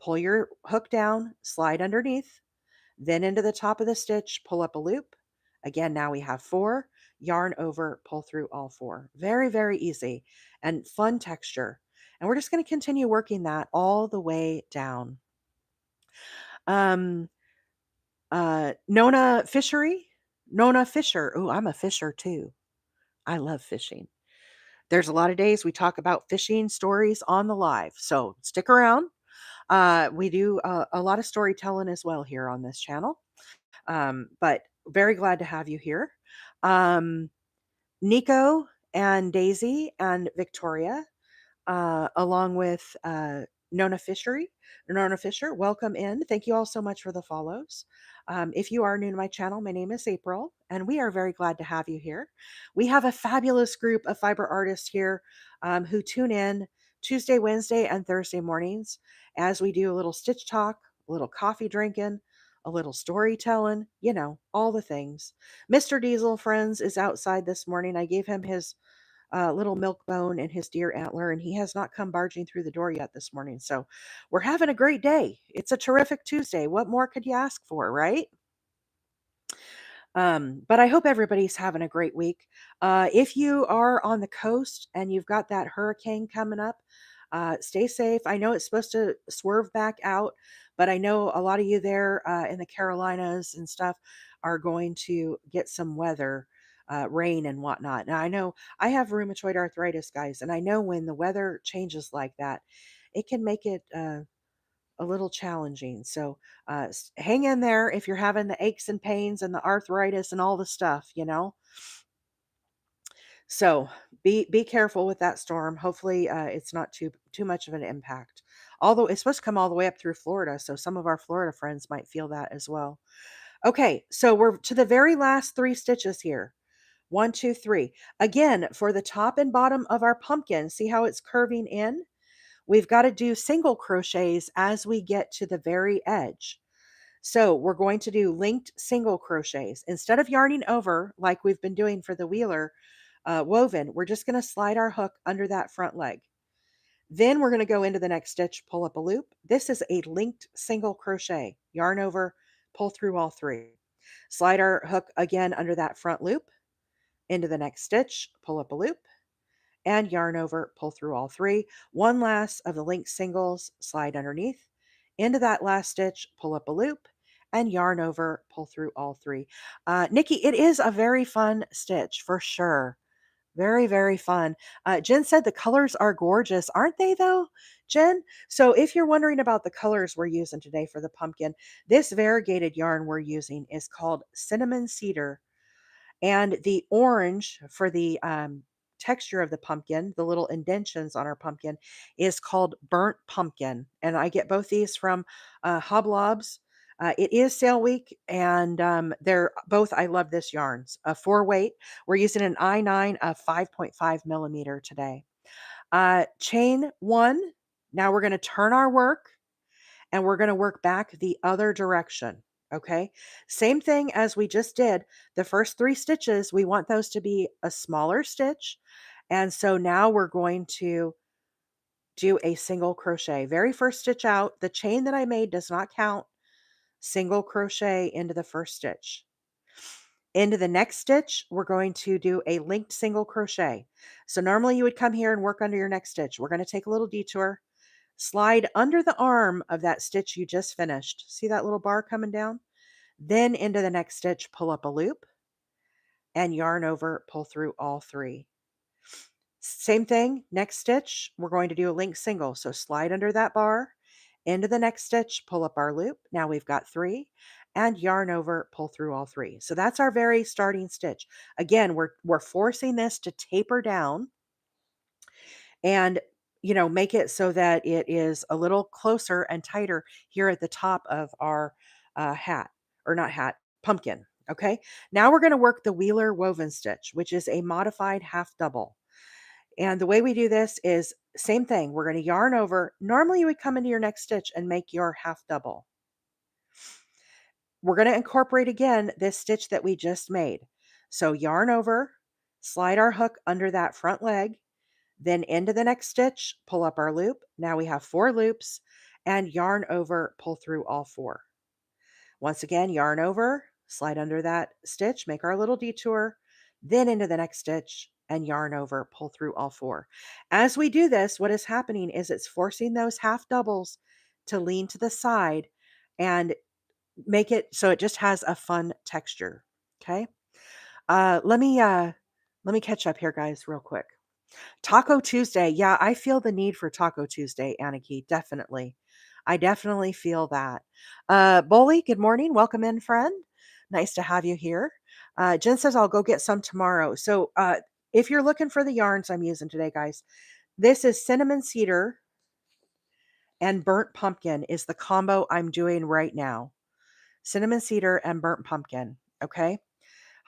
Pull your hook down, slide underneath, then into the top of the stitch, pull up a loop. Again, now we have 4, yarn over, pull through all 4. Very, very easy and fun texture. And we're just going to continue working that all the way down. Um, Nona Fishery, Nona Fisher. Oh, I'm a fisher too. I love fishing. There's a lot of days we talk about fishing stories on the live. So stick around. We do a lot of storytelling as well here on this channel. But very glad to have you here. Um, Nico and Daisy and Victoria, along with Nona Fishery, Nona Fisher, welcome in. Thank you all so much for the follows. If you are new to my channel, my name is April, and we are very glad to have you here. We have a fabulous group of fiber artists here who tune in Tuesday, Wednesday, and Thursday mornings as we do a little stitch talk, a little coffee drinking, a little storytelling, all the things. Mr. Diesel, friends, is outside this morning. I gave him his little milk bone and his deer antler, and he has not come barging through the door yet this morning. So we're having a great day. It's a terrific Tuesday. What more could you ask for, right? But I hope everybody's having a great week. If you are on the coast and you've got that hurricane coming up, stay safe. I know it's supposed to swerve back out, but I know a lot of you there in the Carolinas and stuff are going to get some weather, rain and whatnot. Now, I know I have rheumatoid arthritis, guys, and I know when the weather changes like that, it can make it a little challenging. So hang in there if you're having the aches and pains and the arthritis and all the stuff. So be careful with that storm. Hopefully it's not too much of an impact. Although it's supposed to come all the way up through Florida, so some of our Florida friends might feel that as well. Okay, so we're to the very last 3 stitches here. 1, 2, 3. Again, for the top and bottom of our pumpkin, see how it's curving in? We've got to do single crochets as we get to the very edge. So we're going to do linked single crochets. Instead of yarning over like we've been doing for the Wheeler woven, we're just going to slide our hook under that front leg. Then we're going to go into the next stitch, pull up a loop. This is a linked single crochet. Yarn over, pull through all 3. Slide our hook again under that front loop, into the next stitch, pull up a loop, and yarn over, pull through all 3. One last of the linked singles, slide underneath, into that last stitch, pull up a loop, and yarn over, pull through all 3. Nikki, it is a very fun stitch for sure. Very, very fun. Jen said the colors are gorgeous, aren't they though, Jen? So if you're wondering about the colors we're using today for the pumpkin, this variegated yarn we're using is called Cinnamon Cedar. And the orange for the texture of the pumpkin, the little indentions on our pumpkin, is called Burnt Pumpkin. And I get both these from Hoblobs. It is sale week, and they're both, I love this yarns. A 4-weight. We're using an I9 of 5.5 millimeter today. Chain 1. Now we're going to turn our work and we're going to work back the other direction. Okay. Same thing as we just did. The first 3 stitches, we want those to be a smaller stitch. And so now we're going to do a single crochet. Very first stitch out, the chain that I made does not count. Single crochet into the first stitch. Into the next stitch, we're going to do a linked single crochet. So normally you would come here and work under your next stitch. We're going to take a little detour. Slide under the arm of that stitch you just finished. See that little bar coming down? Then into the next stitch, pull up a loop and yarn over, pull through all 3. Same thing, next stitch, we're going to do a link single. So slide under that bar, into the next stitch, pull up our loop. Now we've got 3 and yarn over, pull through all 3. So that's our very starting stitch. Again, we're forcing this to taper down and make it so that it is a little closer and tighter here at the top of our hat, or not hat, pumpkin. Okay, now we're going to work the Wheeler woven stitch, which is a modified half double. And the way we do this is same thing. We're going to yarn over. Normally you would come into your next stitch and make your half double. We're going to incorporate again this stitch that we just made. So yarn over, slide our hook under that front leg, then into the next stitch, pull up our loop. Now we have 4 loops, and yarn over, pull through all 4. Once again, yarn over, slide under that stitch, make our little detour, then into the next stitch and yarn over, pull through all 4. As we do this, what is happening is it's forcing those half doubles to lean to the side and make it so it just has a fun texture. Okay. Let me catch up here, guys, real quick. Taco Tuesday. Yeah, I feel the need for Taco Tuesday, Aniki. Definitely. I definitely feel that. Bolly, good morning. Welcome in, friend. Nice to have you here. Jen says I'll go get some tomorrow. So if you're looking for the yarns I'm using today, guys, this is cinnamon cedar and burnt pumpkin is the combo I'm doing right now. Cinnamon cedar and burnt pumpkin. Okay.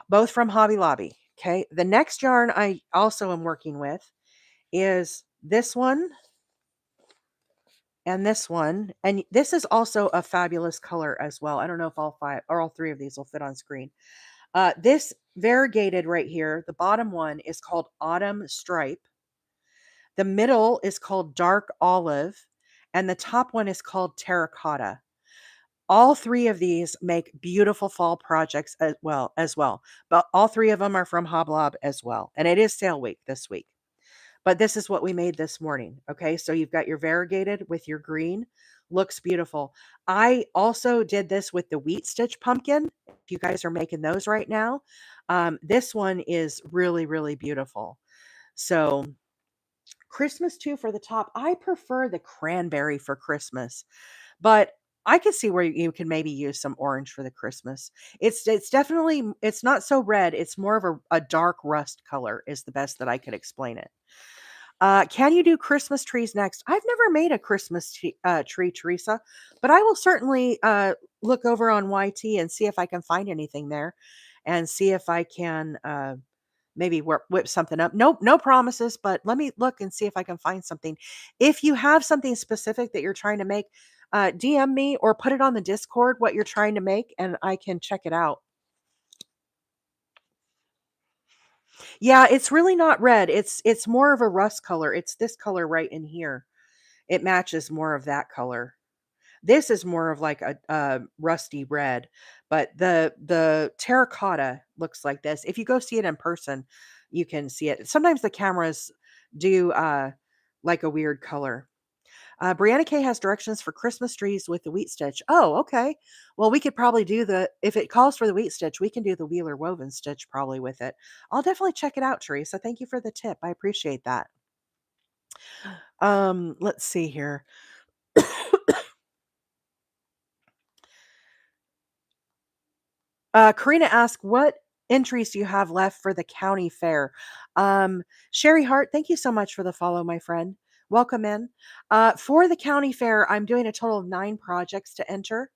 Both from Hobby Lobby. Okay. The next yarn I also am working with is this one and this one. And this is also a fabulous color as well. I don't know if all 5 or all 3 of these will fit on screen. This variegated right here, the bottom one is called Autumn Stripe. The middle is called Dark Olive. And the top one is called Terracotta. All 3 of these make beautiful fall projects as well. But all 3 of them are from Hoblob as well. And it is sale week this week. But this is what we made this morning. Okay, so you've got your variegated with your green. Looks beautiful. I also did this with the wheat stitch pumpkin. If you guys are making those right now, this one is really, really beautiful. So Christmas too for the top. I prefer the cranberry for Christmas, but I can see where you can maybe use some orange for the Christmas. It's definitely it's not so red. It's more of a dark rust color is the best that I could explain it. Can you do Christmas trees next? I've never made a Christmas tree, Teresa, but I will certainly look over on YT and see if I can find anything there and see if I can maybe whip something up. Nope, no promises, but let me look and see if I can find something. If you have something specific that you're trying to make, DM me or put it on the Discord what you're trying to make and I can check it out. Yeah, it's really not red. It's more of a rust color. It's this color right in here. It matches more of that color. This is more of like a rusty red, but the terracotta looks like this. If you go see it in person, you can see it. Sometimes the cameras do like a weird color. Brianna K has directions for Christmas trees with the wheat stitch. Oh, okay. Well, we could probably do if it calls for the wheat stitch, we can do the Wheeler woven stitch probably with it. I'll definitely check it out, Teresa. Thank you for the tip. I appreciate that. Let's see here. Karina asked, what entries do you have left for the county fair? Sherry Hart, thank you so much for the follow, my friend. Welcome in. For the county fair, I'm doing a total of 9 projects to enter.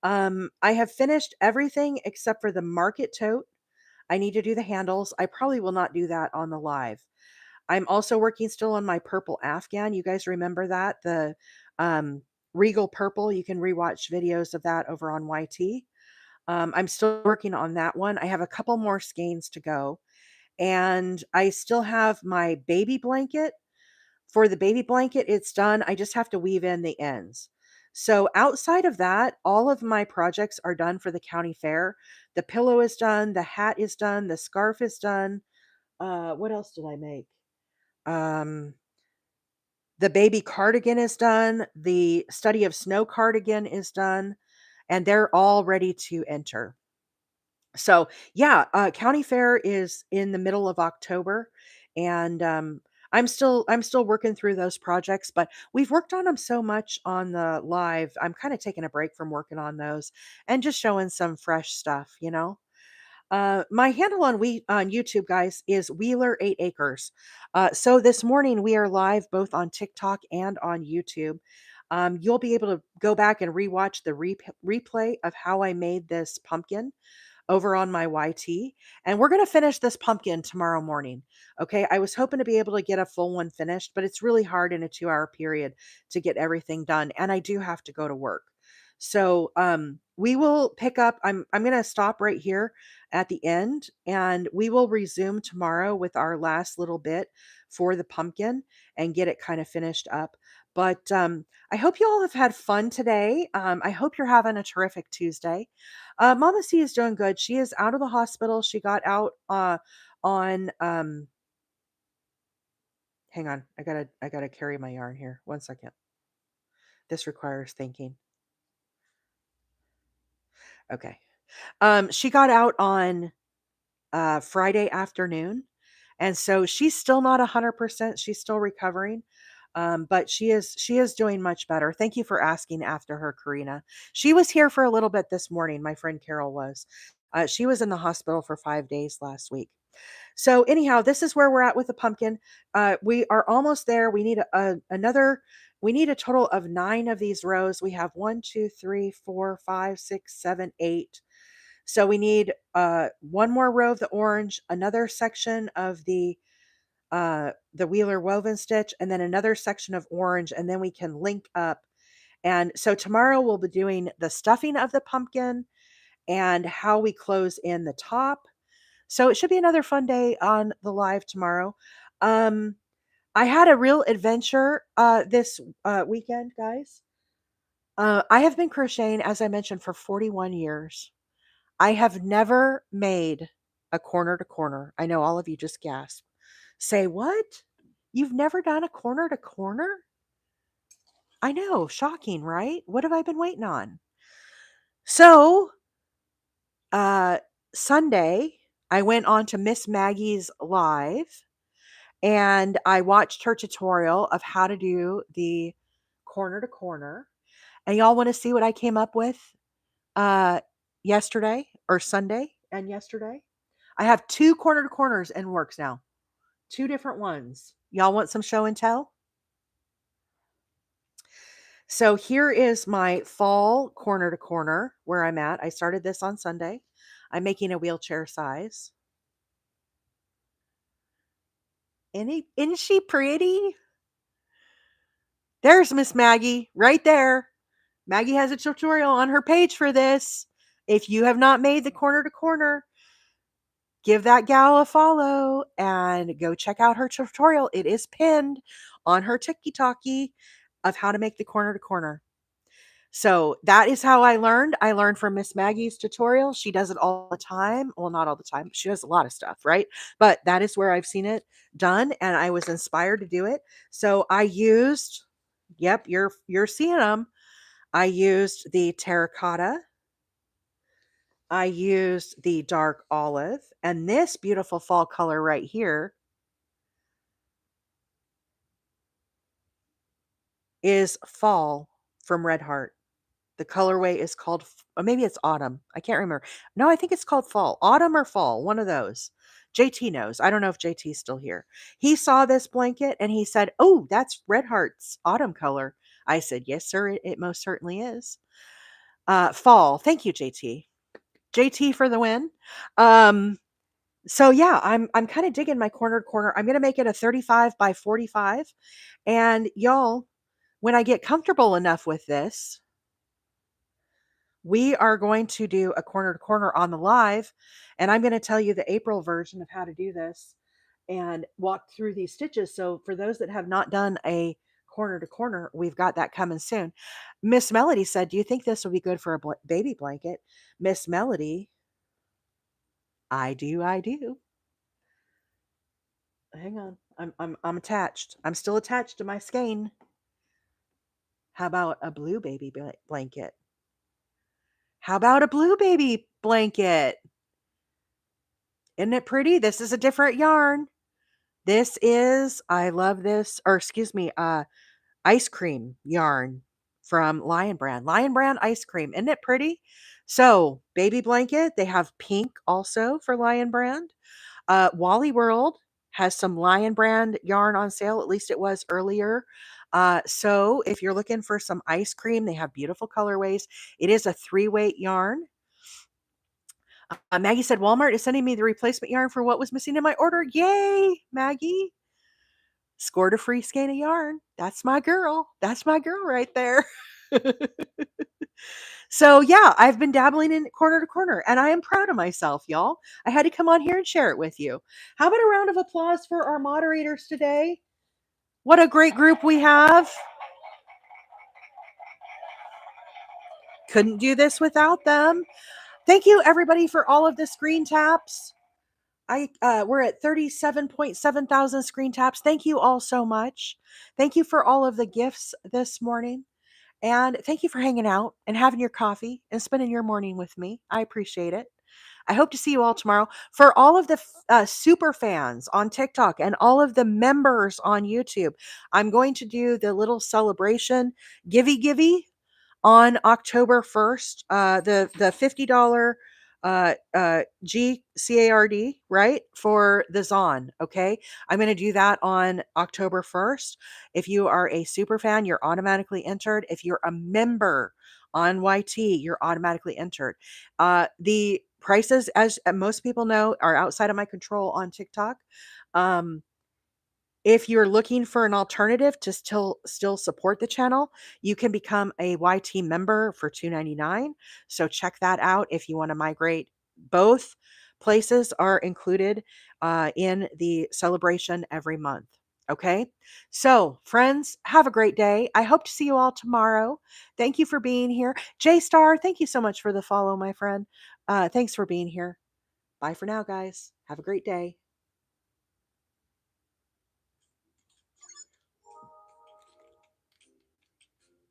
I have finished everything except for the market tote. I need to do the handles. I probably will not do that on the live. I'm also working still on my purple Afghan. You guys remember that? The Regal Purple. You can rewatch videos of that over on YT. I'm still working on that one. I have a couple more skeins to go. And I still have my baby blanket. For the baby blanket, it's done. I just have to weave in the ends. So outside of that, all of my projects are done for the county fair. The pillow is done. The hat is done. The scarf is done. What else did I make? Um, the baby cardigan is done. The study of snow cardigan is done. And they're all ready to enter. So yeah, county fair is in the middle of October, and I'm still working through those projects, but we've worked on them so much on the live. I'm kind of taking a break from working on those and just showing some fresh stuff, you know. My handle on YouTube, guys, is Wheeler 8 Acres. So this morning we are live both on TikTok and on YouTube. You'll be able to go back and rewatch the replay of how I made this pumpkin over on my YT. And we're going to finish this pumpkin tomorrow morning. Okay. I was hoping to be able to get a full one finished, but it's really hard in a 2 hour period to get everything done. And I do have to go to work. So we will pick up. I'm going to stop right here at the end and we will resume tomorrow with our last little bit for the pumpkin and get it kind of finished up. But I hope you all have had fun today. I hope you're having a terrific Tuesday. Mama C is doing good. She is out of the hospital. She got out on hang on. I gotta carry my yarn here. 1 second. This requires thinking. Okay. She got out on Friday afternoon. And so she's still not 100%. She's still recovering. But she is doing much better. Thank you for asking after her, Karina. She was here for a little bit this morning. My friend Carol was. She was in the hospital for 5 days last week. So anyhow, this is where we're at with the pumpkin. We are almost there. We need another. We need a total of 9 of these rows. We have 1, 2, 3, 4, 5, 6, 7, 8. So we need one more row of the orange, another section of the Wheeler woven stitch, and then another section of orange, and then we can link up. And so tomorrow we'll be doing the stuffing of the pumpkin and how we close in the top. So it should be another fun day on the live tomorrow. Um, I had a real adventure this weekend, guys. I have been crocheting, as I mentioned, for 41 years. I have never made a corner to corner. I know all of you just gasped. Say what? You've never done a corner to corner? I know, shocking, right? What have I been waiting on? So, uh Sunday, I went on to Miss Maggie's live and I watched her tutorial of how to do the corner to corner. And y'all want to see what I came up with uh yesterday or Sunday and yesterday? I have two corner to corners in works now. Two different ones. Y'all want some show and tell? So here is my fall corner to corner where I'm at. I started this on Sunday. I'm making a wheelchair size. Isn't she pretty? There's Miss Maggie right there. Maggie has a tutorial on her page for this. If you have not made the corner to corner, give that gal a follow and go check out her tutorial. It is pinned on her TikTok of how to make the corner to corner. So that is how I learned. I learned from Miss Maggie's tutorial. She does it all the time. Well, not all the time. She does a lot of stuff, right? But that is where I've seen it done and I was inspired to do it. So I used, yep, you're seeing them. I used the terracotta. I used the dark olive and this beautiful fall color right here is fall from Red Heart. The colorway is called, or maybe it's autumn. I can't remember. No, I think it's called fall. Autumn or fall, one of those. JT knows. I don't know if JT's still here. He saw this blanket and he said, "Oh, that's Red Heart's autumn color." I said, "Yes, sir, it most certainly is." Fall. Thank you, JT. JT for the win. So yeah, I'm kind of digging my corner to corner. I'm gonna make it a 35 by 45. And y'all, when I get comfortable enough with this, we are going to do a corner to corner on the live, and I'm going to tell you the April version of how to do this and walk through these stitches. So for those that have not done a corner to corner, we've got that coming soon. Miss Melody said, "Do you think this will be good for a baby blanket?" Miss Melody, I do, I do. Hang on, I'm attached. I'm still attached to my skein. How about a blue baby blanket? How about a blue baby blanket? Isn't it pretty? This is a different yarn. I love this, or excuse me, ice cream yarn from Lion Brand. Lion Brand ice cream. Isn't it pretty? So, baby blanket, they have pink also for Lion Brand. Wally World has some Lion Brand yarn on sale. At least it was earlier. So, if you're looking for some ice cream, they have beautiful colorways. It is a 3-weight yarn. Maggie said Walmart is sending me the replacement yarn for what was missing in my order. Yay, Maggie. Scored a free skein of yarn. That's my girl. That's my girl right there. So, yeah, I've been dabbling in corner to corner, and I am proud of myself, y'all. I had to come on here and share it with you. How about a round of applause for our moderators today? What a great group we have. Couldn't do this without them. Thank you, everybody, for all of the screen taps. We're at 37.7 thousand screen taps. Thank you all so much. Thank you for all of the gifts this morning. And thank you for hanging out and having your coffee and spending your morning with me. I appreciate it. I hope to see you all tomorrow. For all of the super fans on TikTok and all of the members on YouTube, I'm going to do the little celebration givey on October 1st, the $50 GCARD, right? For the Zon. Okay. I'm going to do that on October 1st. If you are a super fan, you're automatically entered. If you're a member on YT, you're automatically entered. The prices, as most people know, are outside of my control on TikTok. If you're looking for an alternative to still support the channel, you can become a YT member for $2.99. So check that out if you want to migrate. Both places are included in the celebration every month. Okay. So, friends, have a great day. I hope to see you all tomorrow. Thank you for being here. J Star, thank you so much for the follow, my friend. Thanks for being here. Bye for now, guys. Have a great day.